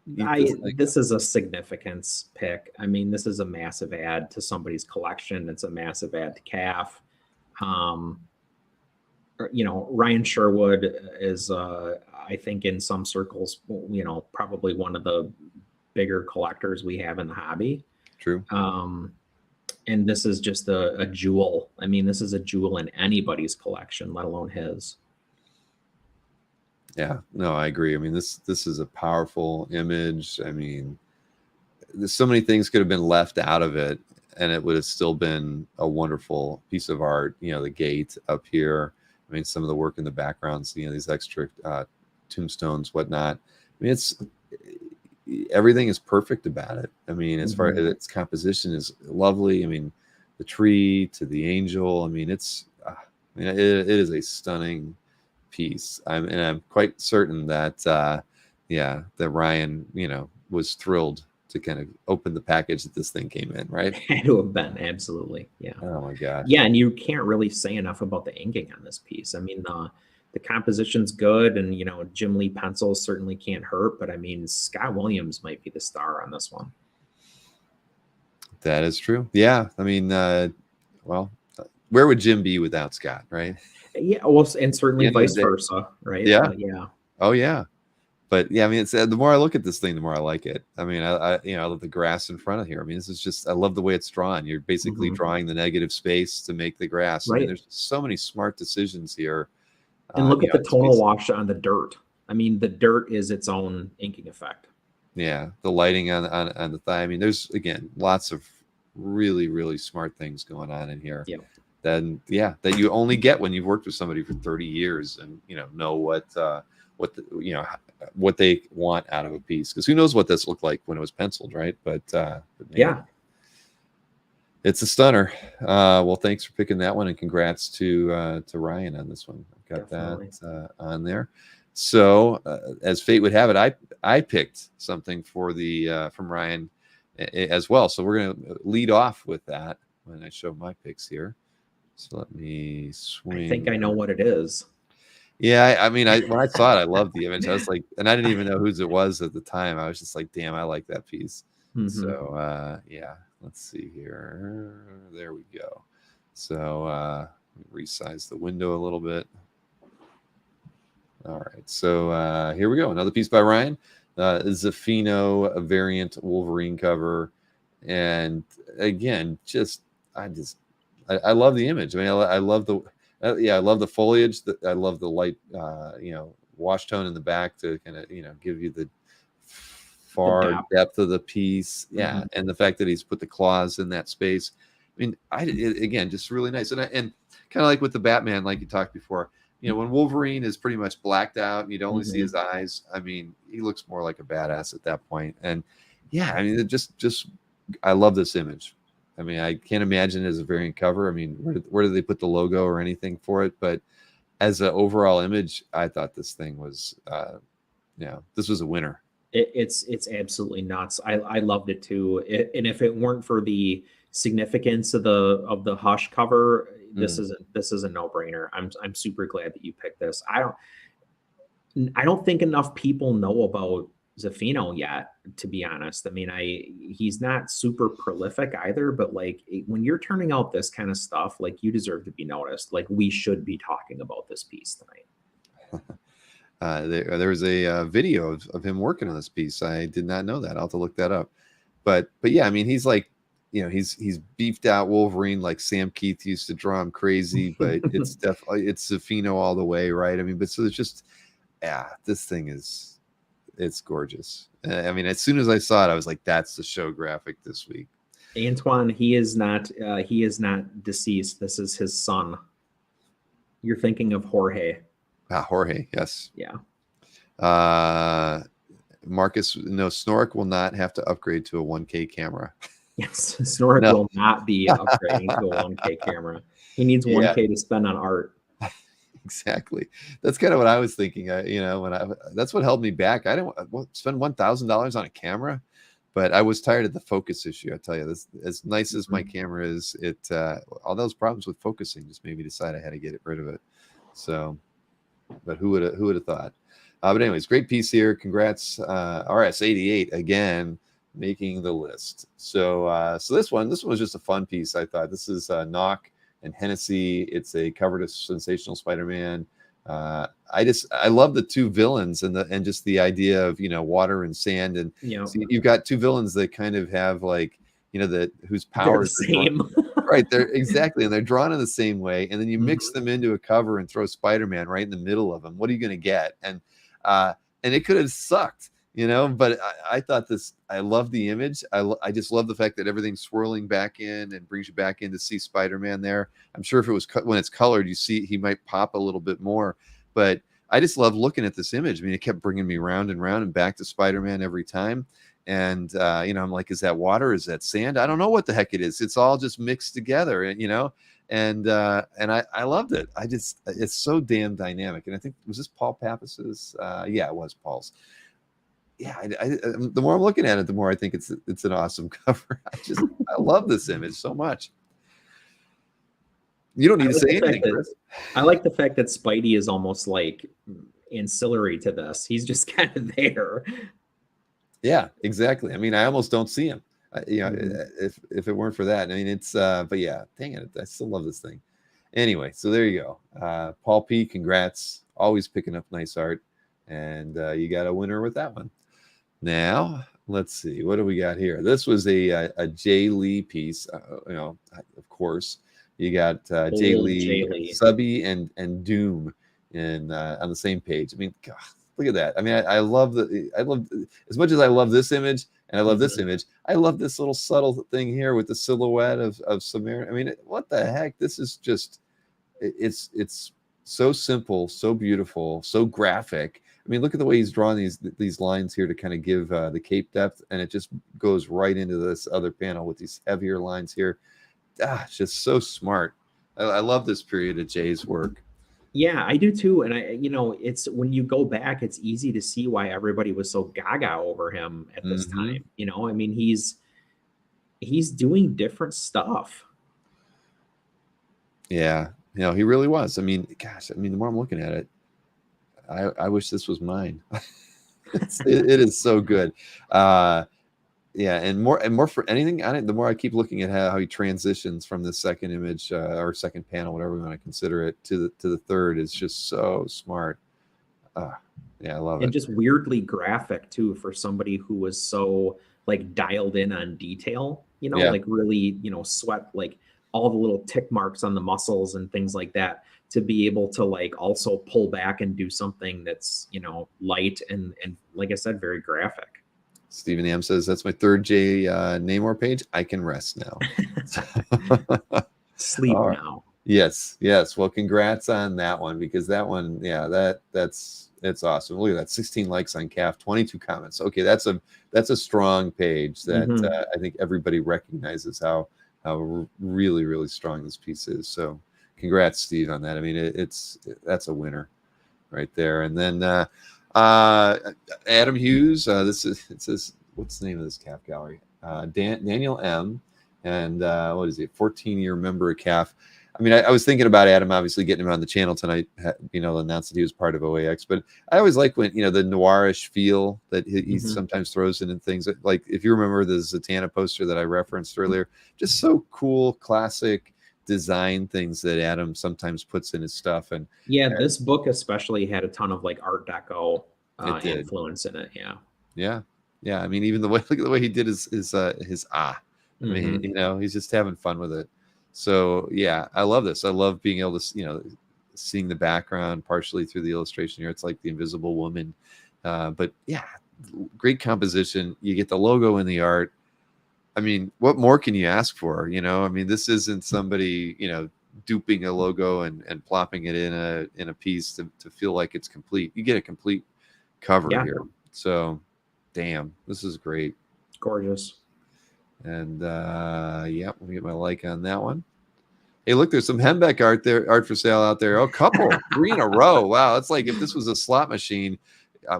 [SPEAKER 11] This is a significance pick. I mean, this is a massive add to somebody's collection. It's a massive add to calf. Ryan Sherwood is, I think, in some circles, probably one of the bigger collectors we have in the hobby.
[SPEAKER 1] True.
[SPEAKER 11] And this is just a jewel. I mean, this is a jewel in anybody's collection, let alone his.
[SPEAKER 1] Yeah, no, I agree. I mean, this is a powerful image. I mean, there's so many things could have been left out of it, and it would have still been a wonderful piece of art. You know, the gate up here. I mean, some of the work in the backgrounds, these extra tombstones, whatnot. I mean, everything is perfect about it. I mean, as far as its composition is lovely. I mean, the tree to the angel. I mean, it is a stunning piece. I'm quite certain that that Ryan, was thrilled to kind of open the package that this thing came in, right?
[SPEAKER 11] Had to have been, absolutely. Yeah.
[SPEAKER 1] Oh my God.
[SPEAKER 11] Yeah, and you can't really say enough about the inking on this piece. I mean, the composition's good, and Jim Lee pencils certainly can't hurt, but I mean, Scott Williams might be the star on this one.
[SPEAKER 1] That is true. Yeah. I mean, well, where would Jim be without Scott, right?
[SPEAKER 11] Yeah, well, and certainly vice versa, right?
[SPEAKER 1] Yeah.
[SPEAKER 11] Yeah.
[SPEAKER 1] Oh yeah. But yeah, I mean, it's the more I look at this thing, the more I like it. I mean, I love the grass in front of here. I mean, this is just, I love the way it's drawn. You're basically drawing the negative space to make the grass. I mean, there's so many smart decisions here.
[SPEAKER 11] And look at the tonal wash on the dirt. I mean, the dirt is its own inking effect.
[SPEAKER 1] Yeah, the lighting on the thigh. I mean, there's again lots of really, really smart things going on in here.
[SPEAKER 11] Yeah.
[SPEAKER 1] Then that you only get when you've worked with somebody for 30 years and know what they want out of a piece, because who knows what this looked like when it was penciled, right? But
[SPEAKER 11] yeah,
[SPEAKER 1] it's a stunner. Well, thanks for picking that one, and congrats to Ryan on this one. I've got that on there. So as fate would have it, I picked something for the from Ryan as well. So we're going to lead off with that when I show my picks here. So let me swing.
[SPEAKER 11] I think I know what it is.
[SPEAKER 1] Yeah, I mean, when I saw it, I loved the image. I was like, and I didn't even know whose it was at the time. I was just like, damn, I like that piece. So yeah, let's see here. There we go. So resize the window a little bit. All right, so here we go. Another piece by Ryan. Zofino, a variant Wolverine cover. And again, I love the image. I mean, I love the I love the foliage. I love the light, wash tone in the back to kind of, give you the far depth of the piece. Yeah, and the fact that he's put the claws in that space. I mean, again, just really nice. And kind of like with the Batman, like you talked before. When Wolverine is pretty much blacked out and you'd only see his eyes, I mean, he looks more like a badass at that point. And yeah, I mean, I love this image. I mean, I can't imagine it as a variant cover. I mean, where did they put the logo or anything for it? But as an overall image, I thought this thing was, this was a winner.
[SPEAKER 11] It's absolutely nuts. I loved it too. And if it weren't for the significance of the Hush cover, this is a no-brainer. I'm super glad that you picked this. I don't think enough people know about Zofino yet, to be honest. I mean, he's not super prolific either, but like when you're turning out this kind of stuff, like you deserve to be noticed. Like we should be talking about this piece tonight.
[SPEAKER 1] There was a video of him working on this piece. I did not know that. I'll have to look that up. But yeah, I mean, he's like, he's beefed out Wolverine like Sam Keith used to draw him crazy, but it's definitely it's Zofino all the way, right? I mean, but so it's just, this thing it's gorgeous. I mean, as soon as I saw it, I was like, that's the show graphic this week.
[SPEAKER 11] Antoine, he is not deceased. This is his son. You're thinking of Jorge.
[SPEAKER 1] Jorge, yes.
[SPEAKER 11] Yeah.
[SPEAKER 1] Marcus, no, Snork will not have to upgrade to a 1K camera.
[SPEAKER 11] Yes, Snork will not be upgrading to a 1K camera. He needs 1K to spend on art.
[SPEAKER 1] Exactly. That's kind of what I was thinking. That's what held me back. I didn't spend $1,000 on a camera, but I was tired of the focus issue. I tell you, this, as nice as my camera is, all those problems with focusing just made me decide I had to get rid of it. So, but who would have thought? But anyways, great piece here. Congrats, RS88 again, making the list. So this one was just a fun piece. I thought this is Knock and Hennessy. It's a cover to Sensational Spider-Man. I love the two villains and just the idea of water and sand, and so you've got two villains that kind of have like whose powers
[SPEAKER 11] are the same.
[SPEAKER 1] Right, they're exactly, and they're drawn in the same way, and then you mix them into a cover and throw Spider-Man right in the middle of them. What are you going to get? And it could have sucked, but I thought I love the image. I just love the fact that everything's swirling back in and brings you back in to see Spider-Man there. I'm sure if it was when it's colored, you see he might pop a little bit more, but I just love looking at this image. I mean, it kept bringing me round and round and back to Spider-Man every time. And, I'm like, is that water? Is that sand? I don't know what the heck it is. It's all just mixed together, and I loved it. It's so damn dynamic. And I think, was this Paul Pappas's? Yeah, it was Paul's. Yeah. The more I'm looking at it, the more I think it's an awesome cover. I love this image so much. You don't need to say anything, Chris.
[SPEAKER 11] I like the fact that Spidey is almost like ancillary to this. He's just kind of there.
[SPEAKER 1] Yeah, exactly. I mean, I almost don't see him. If it weren't for that. I mean, it's but yeah, dang it, I still love this thing. Anyway, so there you go. Paul P, congrats. Always picking up nice art. And you got a winner with that one. Now, let's see. What do we got here? This was a Jay Lee piece. Of course, you got Jay Lee, Subby, and Doom on the same page. I mean, God, look at that. I mean, I love as much as I love this image and I love this image, I love this little subtle thing here with the silhouette of Samara. I mean, what the heck? This is just, it's so simple, so beautiful, so graphic. I mean, look at the way he's drawn these lines here to kind of give the cape depth, and it just goes right into this other panel with these heavier lines here. It's just so smart. I love this period of Jay's work.
[SPEAKER 11] Yeah, I do too. And it's when you go back, it's easy to see why everybody was so gaga over him at this time. I mean, he's doing different stuff.
[SPEAKER 1] Yeah, he really was. I mean, gosh, the more I'm looking at it, I wish this was mine. it is so good. Yeah, and more for anything on it, the more I keep looking at how he transitions from the second image or second panel, whatever we want to consider it, to the third is just so smart. Yeah, I love it.
[SPEAKER 11] And just weirdly graphic too for somebody who was so like dialed in on detail, like really, sweat like all the little tick marks on the muscles and things like that, to be able to like also pull back and do something that's, light and like I said, very graphic.
[SPEAKER 1] Stephen M says, that's my third Jay Namor page. I can rest now.
[SPEAKER 11] Sleep now.
[SPEAKER 1] Yes. Well, congrats on that one, because that one, that's awesome. Look at that, 16 likes on CAF, 22 comments. Okay, that's a strong page that I think everybody recognizes how really, really strong this piece is. So congrats, Steve, on that. I mean, that's a winner right there. And then Adam Hughes, it says, what's the name of this CAF gallery? Daniel M. And what is he? 14-year member of CAF. I mean, I was thinking about Adam, obviously getting him on the channel tonight, announced that he was part of OAX, but I always like when, the noirish feel that he sometimes throws in and things like, if you remember the Zatanna poster that I referenced earlier, just so cool, classic design things that Adam sometimes puts in his stuff. And
[SPEAKER 11] this book especially had a ton of like Art Deco influence in it.
[SPEAKER 1] Yeah. I mean, even look at the way he did his I mean, he's just having fun with it. So yeah, I love this. I love being able to, seeing the background partially through the illustration here. It's like the Invisible Woman. But yeah, great composition. You get the logo in the art. I mean, what more can you ask for? I mean, this isn't somebody, duping a logo and plopping it in a piece to feel like it's complete. You get a complete cover here. So damn, this is great.
[SPEAKER 11] Gorgeous.
[SPEAKER 1] And let me get my like on that one. Hey, look, there's some Hembeck art for sale out there. Oh, couple, 3 in a row. Wow, it's like if this was a slot machine,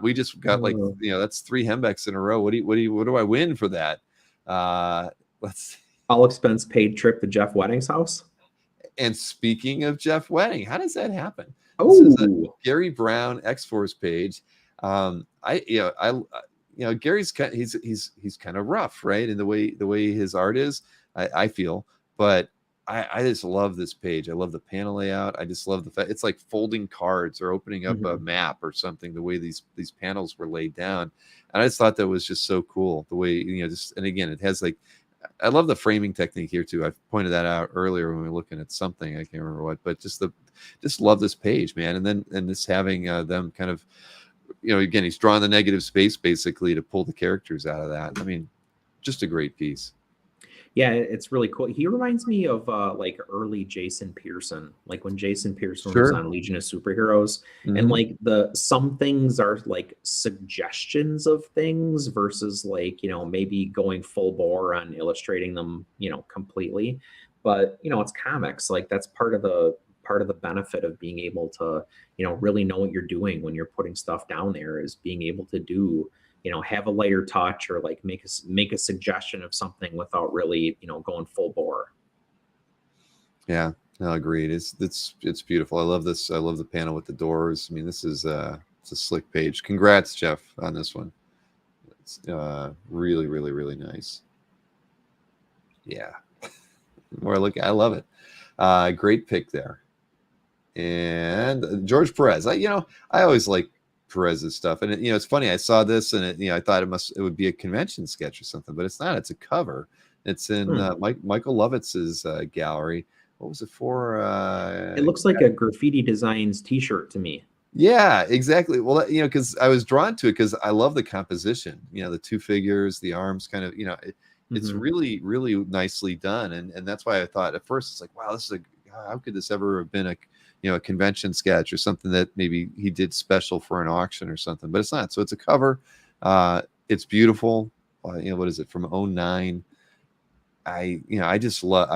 [SPEAKER 1] we just got that's 3 Hembecks in a row. What do I win for that? Let's see.
[SPEAKER 11] All expense paid trip to Jeff Wedding's house. And
[SPEAKER 1] speaking of Jeff Wedding, how does that happen?
[SPEAKER 11] Oh,
[SPEAKER 1] this is a Gary Brown X-Force page. Gary's he's kind of rough, right? In the way his art is, I feel, but I just love this page. I love the panel layout. I just love the fact it's like folding cards or opening up a map or something, the way these panels were laid down. And I just thought that was just so cool, the way, and again, it has like, I love the framing technique here too. I pointed that out earlier when we were looking at something, I can't remember what, but just love this page, man. And this having them kind of, again, he's drawing the negative space basically to pull the characters out of that. I mean, just a great piece.
[SPEAKER 11] Yeah, it's really cool. He reminds me of like early Jason Pearson, like when Jason Pearson was on Legion of Superheroes. And like some things are like suggestions of things versus like, maybe going full bore on illustrating them, completely. But, it's comics. Like that's part of the benefit of being able to, really know what you're doing when you're putting stuff down there, is being able to do, have a lighter touch or like make a suggestion of something without really, going full bore.
[SPEAKER 1] Yeah, no, agreed. It's beautiful. I love this. I love the panel with the doors. I mean, this is it's a slick page. Congrats, Jeff, on this one. It's really, really, really nice. Yeah. More look, I love it. Great pick there. And George Perez. I always like Perez's stuff. And it's funny. I saw this and I thought it would be a convention sketch or something, but it's not. It's a cover. It's in Michael Lovitz's gallery. What was it for?
[SPEAKER 11] It looks like a Graffiti Designs T-shirt to me.
[SPEAKER 1] Yeah, exactly. Well, because I was drawn to it because I love the composition. The two figures, the arms, kind of. It's really, really nicely done, and that's why I thought at first it's like, wow, this is how could this ever have been a convention sketch or something that maybe he did special for an auction or something, but it's not. So it's a cover. It's beautiful. What is it from 2009? I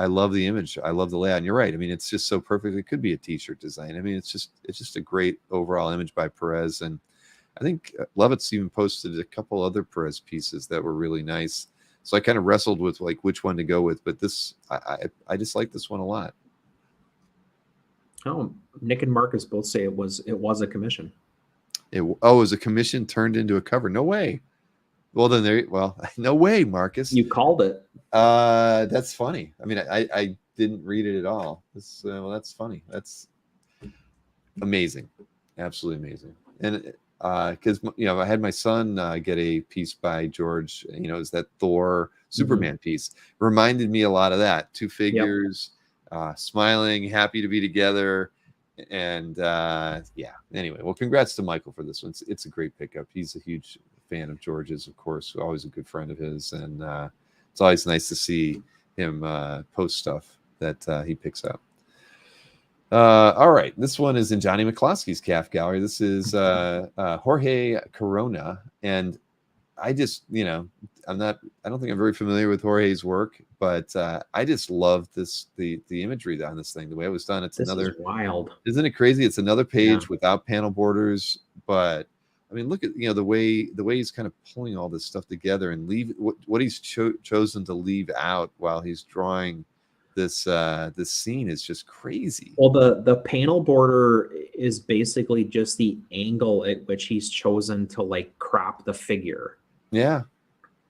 [SPEAKER 1] love the image. I love the layout. And you're right. I mean, it's just so perfect. It could be a t-shirt design. I mean, it's just a great overall image by Perez. And I think Lovitz even posted a couple other Perez pieces that were really nice. So I kind of wrestled with like which one to go with, but this, I just like this one a lot.
[SPEAKER 11] Oh, Nick and Marcus both say it was a commission.
[SPEAKER 1] It was a commission turned into a cover. No way. Well, no way, Marcus.
[SPEAKER 11] You called it.
[SPEAKER 1] That's funny. I mean, I didn't read it at all. That's funny. That's amazing. Absolutely amazing. And because I had my son get a piece by George. Is that Thor Superman piece? Reminded me a lot of that. Two figures, smiling, happy to be together. And anyway, well, congrats to Michael for this one. It's a great pickup. He's a huge fan of George's, of course, always a good friend of his, and it's always nice to see him post stuff that he picks up. All right, this one is in Johnny McCloskey's calf gallery. This is Jorge Corona, and I just I don't think I'm very familiar with Jorge's work, but I just love the imagery on this thing, the way it was done. This is
[SPEAKER 11] wild,
[SPEAKER 1] isn't it crazy? It's another page without panel borders, but I mean, look at the way he's kind of pulling all this stuff together and leave what he's chosen to leave out while he's drawing this scene is just crazy.
[SPEAKER 11] Well, the panel border is basically just the angle at which he's chosen to like crop the figure.
[SPEAKER 1] Yeah.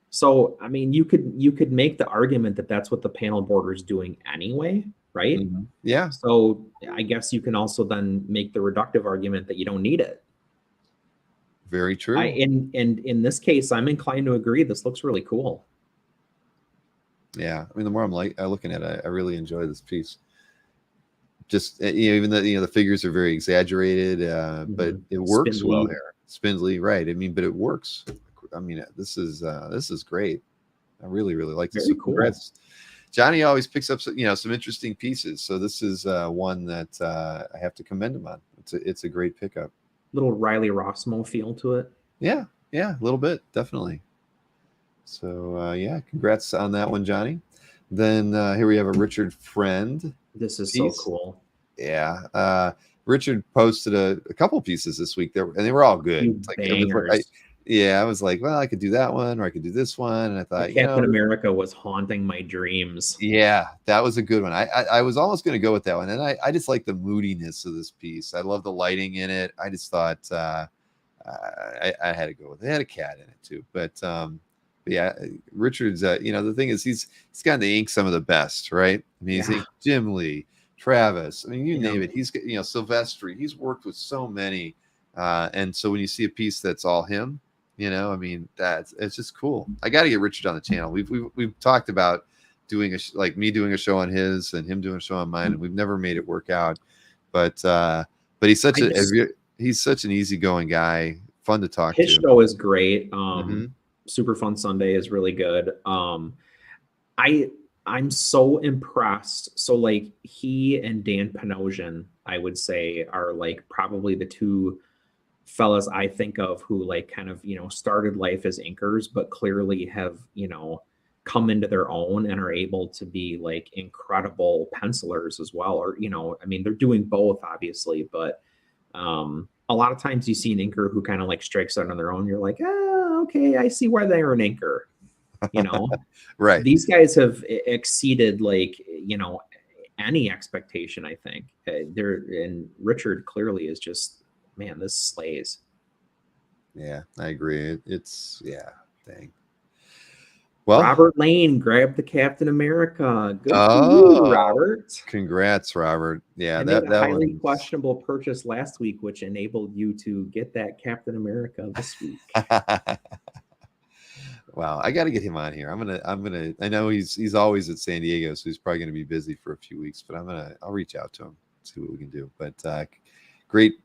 [SPEAKER 11] So I mean, you could make the argument that that's what the panel border is doing anyway, right?
[SPEAKER 1] Mm-hmm. Yeah.
[SPEAKER 11] So I guess you can also then make the reductive argument that you don't need it.
[SPEAKER 1] Very true.
[SPEAKER 11] In this case, I'm inclined to agree. This looks really cool.
[SPEAKER 1] Yeah, I mean, the more I'm looking at it, I really enjoy this piece. Just even though the figures are very exaggerated, but it works well here. Spindly, right? I mean, but it works. I mean, this is great. I really, really like this.
[SPEAKER 11] Very cool.
[SPEAKER 1] Congrats. Johnny always picks up some interesting pieces. So this is one that I have to commend him on. It's a great pickup.
[SPEAKER 11] Little Riley Rossmo feel to it.
[SPEAKER 1] Yeah, a little bit, definitely. So congrats on that one, Johnny. Then here we have a Richard Friend.
[SPEAKER 11] This is so cool.
[SPEAKER 1] Yeah, Richard posted a couple pieces this week and they were all good. I was like, well, I could do that one or I could do this one, and I thought
[SPEAKER 11] Captain America was haunting my dreams.
[SPEAKER 1] Yeah, that was a good one. I was almost going to go with that one, and I just like the moodiness of this piece. I love the lighting in it. I just thought I had to go with it. It had a cat in it too, but yeah, Richard's. The thing is, he's got the ink some of the best, right? I mean, he's Jim Lee, Travis. I mean, you name it. He's Silvestri. He's worked with so many, and so when you see a piece that's all him. I mean, it's just cool. I got to get Richard on the channel. We've talked about doing me doing a show on his and him doing a show on mine, and we've never made it work out. But he's such an easygoing guy, fun to talk to.
[SPEAKER 11] His show is great. Super Fun Sunday is really good. I'm so impressed. So like he and Dan Panosian, I would say, are like probably the two fellas I think of who like kind of started life as inkers, but clearly have come into their own and are able to be like incredible pencilers as well. Or I mean, they're doing both obviously, but a lot of times you see an inker who kind of like strikes out on their own. You're like, okay, I see why they're an inker.
[SPEAKER 1] Right.
[SPEAKER 11] These guys have exceeded like any expectation. I think and Richard clearly is just. Man, this slays.
[SPEAKER 1] Yeah, I agree. It's dang. Well,
[SPEAKER 11] Robert Lane grabbed the Captain America. Good for you, Robert.
[SPEAKER 1] Congrats, Robert. Yeah,
[SPEAKER 11] I
[SPEAKER 1] that
[SPEAKER 11] made a highly
[SPEAKER 1] one.
[SPEAKER 11] questionable purchase last week, which enabled you to get that Captain America this week.
[SPEAKER 1] Wow, I got to get him on here. I know he's always at San Diego, so he's probably gonna be busy for a few weeks, but I'll reach out to him, see what we can do. But great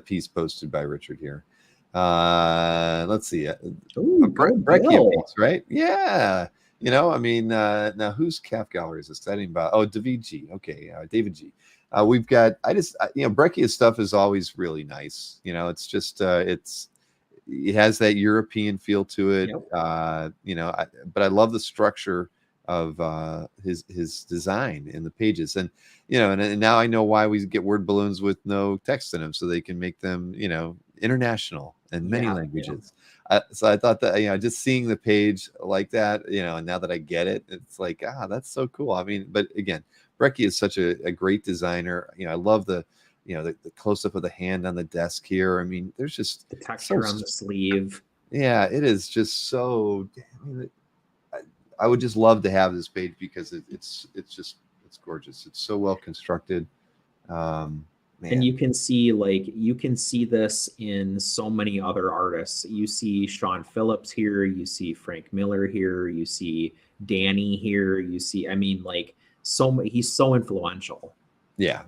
[SPEAKER 1] piece posted by Richard here. Let's see. Breccia piece, right? Yeah. Now whose calf gallery is this? I didn't buy. Oh, David G. Okay, David G. We've got. Breccia's stuff is always really nice. It's just it has that European feel to it. Yep. But I love the structure of his design in the pages, and now I know why we get word balloons with no text in them, so they can make them international and many languages. So I thought that just seeing the page like that, and now that I get it, it's like that's so cool. I mean, but again, Breccia is such a great designer. I love the close up of the hand on the desk here. I mean, there's just
[SPEAKER 11] the texture on the sleeve.
[SPEAKER 1] Yeah, it is just so. I would just love to have this page because it's gorgeous. It's so well constructed.
[SPEAKER 11] And you can see this in so many other artists. You see Sean Phillips here, you see Frank Miller here, you see Danny here, you see, he's so influential.
[SPEAKER 1] Yeah.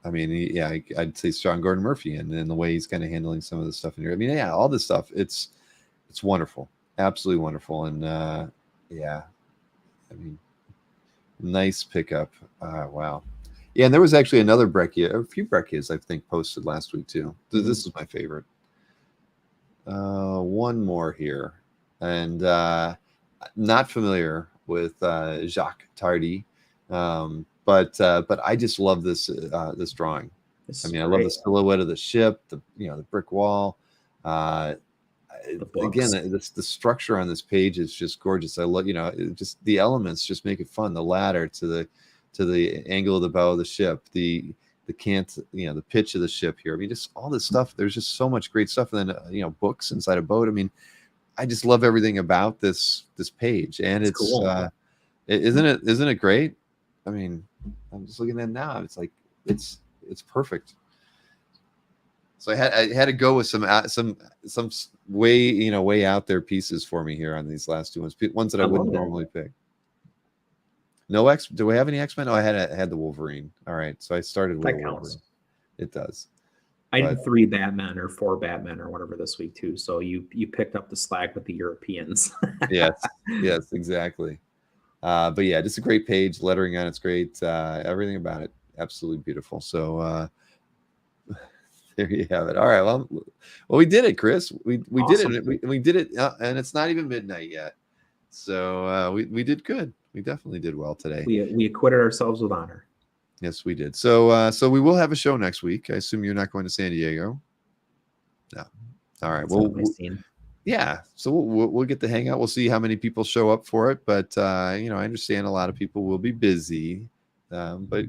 [SPEAKER 1] I mean, I'd say Sean Gordon Murphy and the way he's kind of handling some of the stuff in here. I mean, all this stuff, it's wonderful. Absolutely wonderful. And nice pickup. Wow. Yeah, and there was actually another Breccia, a few Breccias I think posted last week too. This is my favorite. One more here, and not familiar with Jacques Tardy, but I just love this this drawing. I love the silhouette of the ship, the brick wall. Again, the structure on this page is just gorgeous. I love just the elements just make it fun. The ladder to the angle of the bow of the ship, the the pitch of the ship here. I mean, just all this stuff. There's just so much great stuff. And then books inside a boat. I mean, I just love everything about this page, and it's cool. Isn't it great? I mean, I'm just looking at it now. It's like it's perfect. So I had to go with some way out there pieces for me here on these last two ones that I wouldn't normally pick. No X. Do we have any X-Men? Oh, I had the Wolverine. All right, so I started with Wolverine. It does.
[SPEAKER 11] I did 3 Batmen or 4 Batmen or whatever this week too. So you picked up the slack with the Europeans.
[SPEAKER 1] yes, exactly. But yeah, just a great page. Lettering on it's great. Everything about it absolutely beautiful. So there you have it. All right. Well, we did it, Chris. We awesome. Did it. We did it, and it's not even midnight yet. So we did good. We definitely did well today.
[SPEAKER 11] We acquitted ourselves with honor.
[SPEAKER 1] Yes, we did. So we will have a show next week. I assume you're not going to San Diego. No. All right. Yeah. So we'll get to hang out. We'll see how many people show up for it. But I understand a lot of people will be busy. But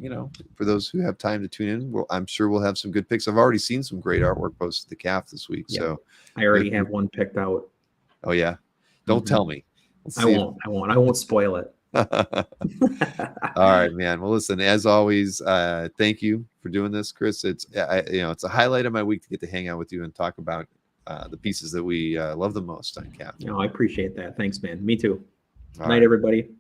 [SPEAKER 1] for those who have time to tune in, I'm sure we'll have some good picks. I've already seen some great artwork posted to CAF this week. Yeah. So
[SPEAKER 11] I already have one picked out.
[SPEAKER 1] Oh yeah. Don't tell me.
[SPEAKER 11] I won't spoil it.
[SPEAKER 1] All right, man. Well, listen, as always, thank you for doing this, Chris. It's a highlight of my week to get to hang out with you and talk about the pieces that we love the most on CAF.
[SPEAKER 11] No, I appreciate that. Thanks, man. Me too. All night, everybody.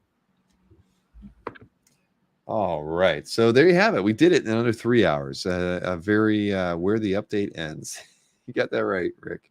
[SPEAKER 1] All right. So there you have it. We did it in under 3 hours. A very where the update ends. You got that right, Rick.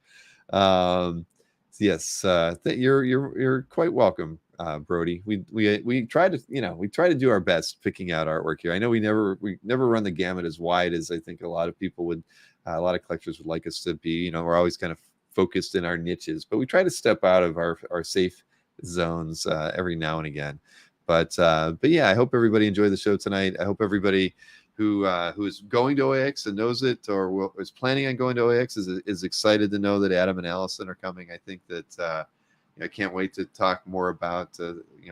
[SPEAKER 1] Yes, you're quite welcome, Brody. We try to do our best picking out artwork here. I know we never run the gamut as wide as I think a lot of people would, a lot of collectors would like us to be. We're always kind of focused in our niches, but we try to step out of our safe zones every now and again. But yeah, I hope everybody enjoyed the show tonight. I hope everybody who is going to OAX and knows it or is planning on going to OAX is excited to know that Adam and Allison are coming. I think that I can't wait to talk more about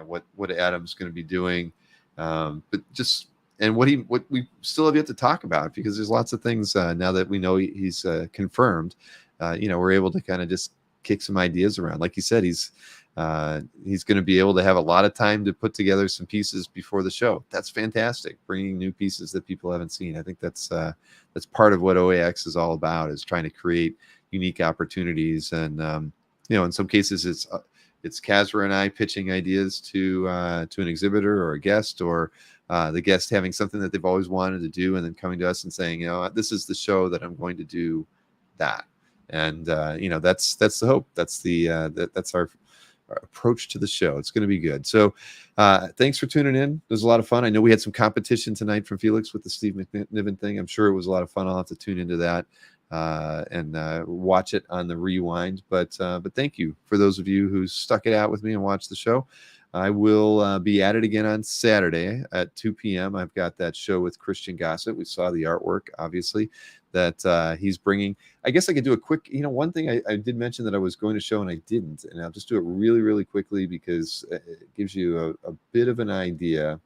[SPEAKER 1] what Adam's going to be doing, but just and what we still have yet to talk about, because there's lots of things now that we know he's confirmed. We're able to kind of just kick some ideas around. Like you said, he's he's going to be able to have a lot of time to put together some pieces before the show. That's fantastic. Bringing new pieces that people haven't seen. I think that's part of what OAX is all about, is trying to create unique opportunities. And in some cases it's Kazra and I pitching ideas to an exhibitor or a guest, or the guest having something that they've always wanted to do and then coming to us and saying, this is the show that I'm going to do that. And that's the hope. That's that's our approach to the show. It's going to be good. So thanks for tuning in. It was a lot of fun. I know we had some competition tonight from Felix with the Steve McNiven thing. I'm sure it was a lot of fun. I'll have to tune into that and watch it on the rewind. But thank you for those of you who stuck it out with me and watched the show. I will be at it again on Saturday at 2 p.m. I've got that show with Christian Gossett. We saw the artwork, obviously, that he's bringing. I guess I could do a quick, one thing I did mention that I was going to show and I didn't, and I'll just do it really, really quickly because it gives you a bit of an idea.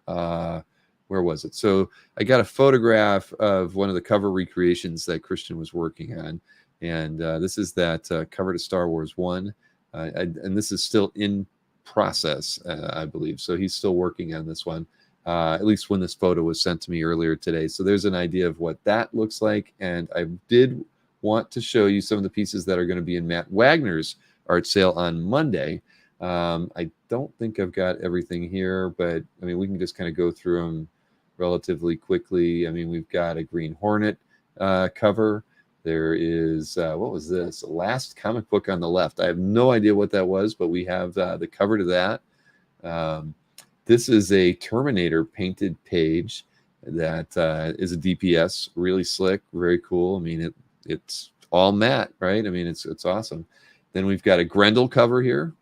[SPEAKER 1] Where was it? So I got a photograph of one of the cover recreations that Christian was working on. And this is that cover to Star Wars 1. And this is still in process, I believe. So he's still working on this one, at least when this photo was sent to me earlier today. So there's an idea of what that looks like. And I did want to show you some of the pieces that are going to be in Matt Wagner's art sale on Monday. I don't think I've got everything here, but I mean, we can just kind of go through them relatively quickly. I mean, we've got a Green Hornet cover. There is, what was this? Last Comic Book on the left. I have no idea what that was, but we have the cover to that. This is a Terminator painted page that is a DPS, really slick, very cool. I mean, it's all matte, right? I mean, it's awesome. Then we've got a Grendel cover here,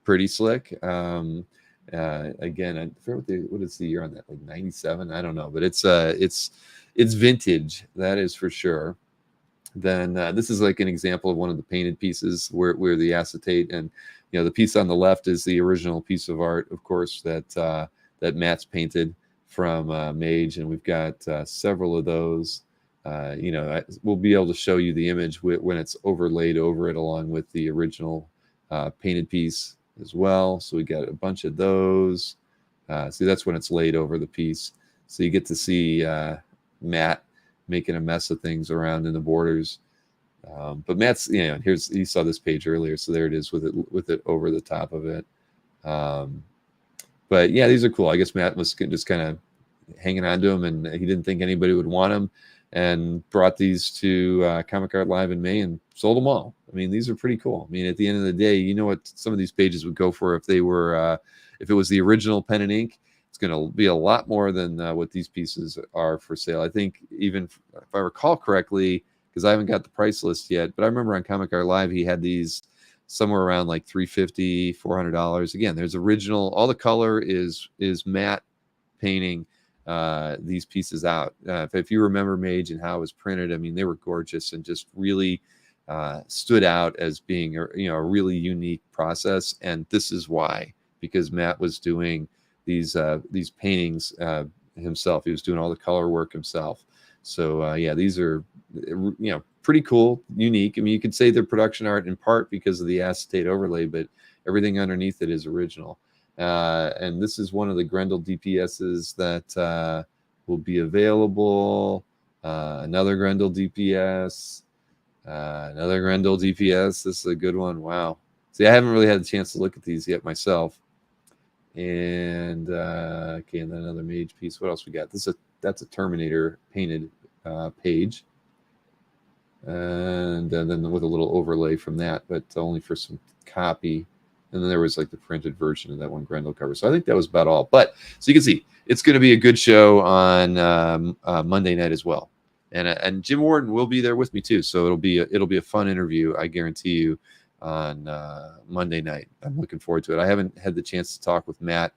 [SPEAKER 1] pretty slick. Again, I forget what is the year on that? Like 97? I don't know, but it's vintage, that is for sure. Then this is like an example of one of the painted pieces where the acetate, and the piece on the left is the original piece of art, of course, that Matt's painted from Mage, and we've got several of those. We'll be able to show you the image when it's overlaid over it along with the original painted piece as well. So we got a bunch of those. See, that's when it's laid over the piece. So you get to see Matt making a mess of things around in the borders. But Matt's, you saw this page earlier, so there it is with it over the top of it. But yeah, these are cool. I guess Matt was just kind of hanging on to them, and he didn't think anybody would want them, and brought these to Comic Art Live in May and sold them all. I mean, these are pretty cool. I mean, at the end of the day, you know what some of these pages would go for if they were, if it was the original pen and ink. It's going to be a lot more than what these pieces are for sale. I think, even if I recall correctly, because I haven't got the price list yet, but I remember on Comic Art Live he had these somewhere around like $350, $400. Again, there's original. All the color is matte painting these pieces out. If you remember Mage and how it was printed, I mean, they were gorgeous and just really stood out as being a really unique process. And this is why, because Matt was doing these paintings himself. He was doing all the color work himself. So yeah, these are pretty cool, unique. I mean, you could say they're production art in part because of the acetate overlay, but everything underneath it is original. And this is one of the Grendel DPSs that will be available. Another Grendel DPS. Another Grendel DPS. This is a good one. Wow. See, I haven't really had a chance to look at these yet myself. And okay, and then another Mage piece. What else we got? That's a Terminator painted page, and then with a little overlay from that, but only for some copy. And then there was like the printed version of that one Grendel cover. So I think that was about all. But so you can see, it's going to be a good show on Monday night as well. And Jim Warden will be there with me too. So it'll be a fun interview, I guarantee you, on Monday night. I'm looking forward to it. I haven't had the chance to talk with Matt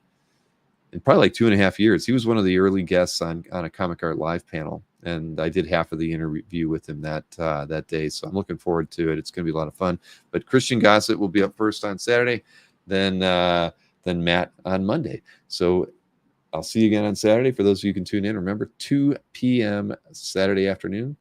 [SPEAKER 1] in probably like 2.5 years. He was one of the early guests on a Comic Art Live panel, and I did half of the interview with him that day. So I'm looking forward to it. It's going to be a lot of fun. But Christian Gossett will be up first on Saturday, then Matt on Monday. So I'll see you again on Saturday. For those of you who can tune in, remember 2 p.m. Saturday afternoon.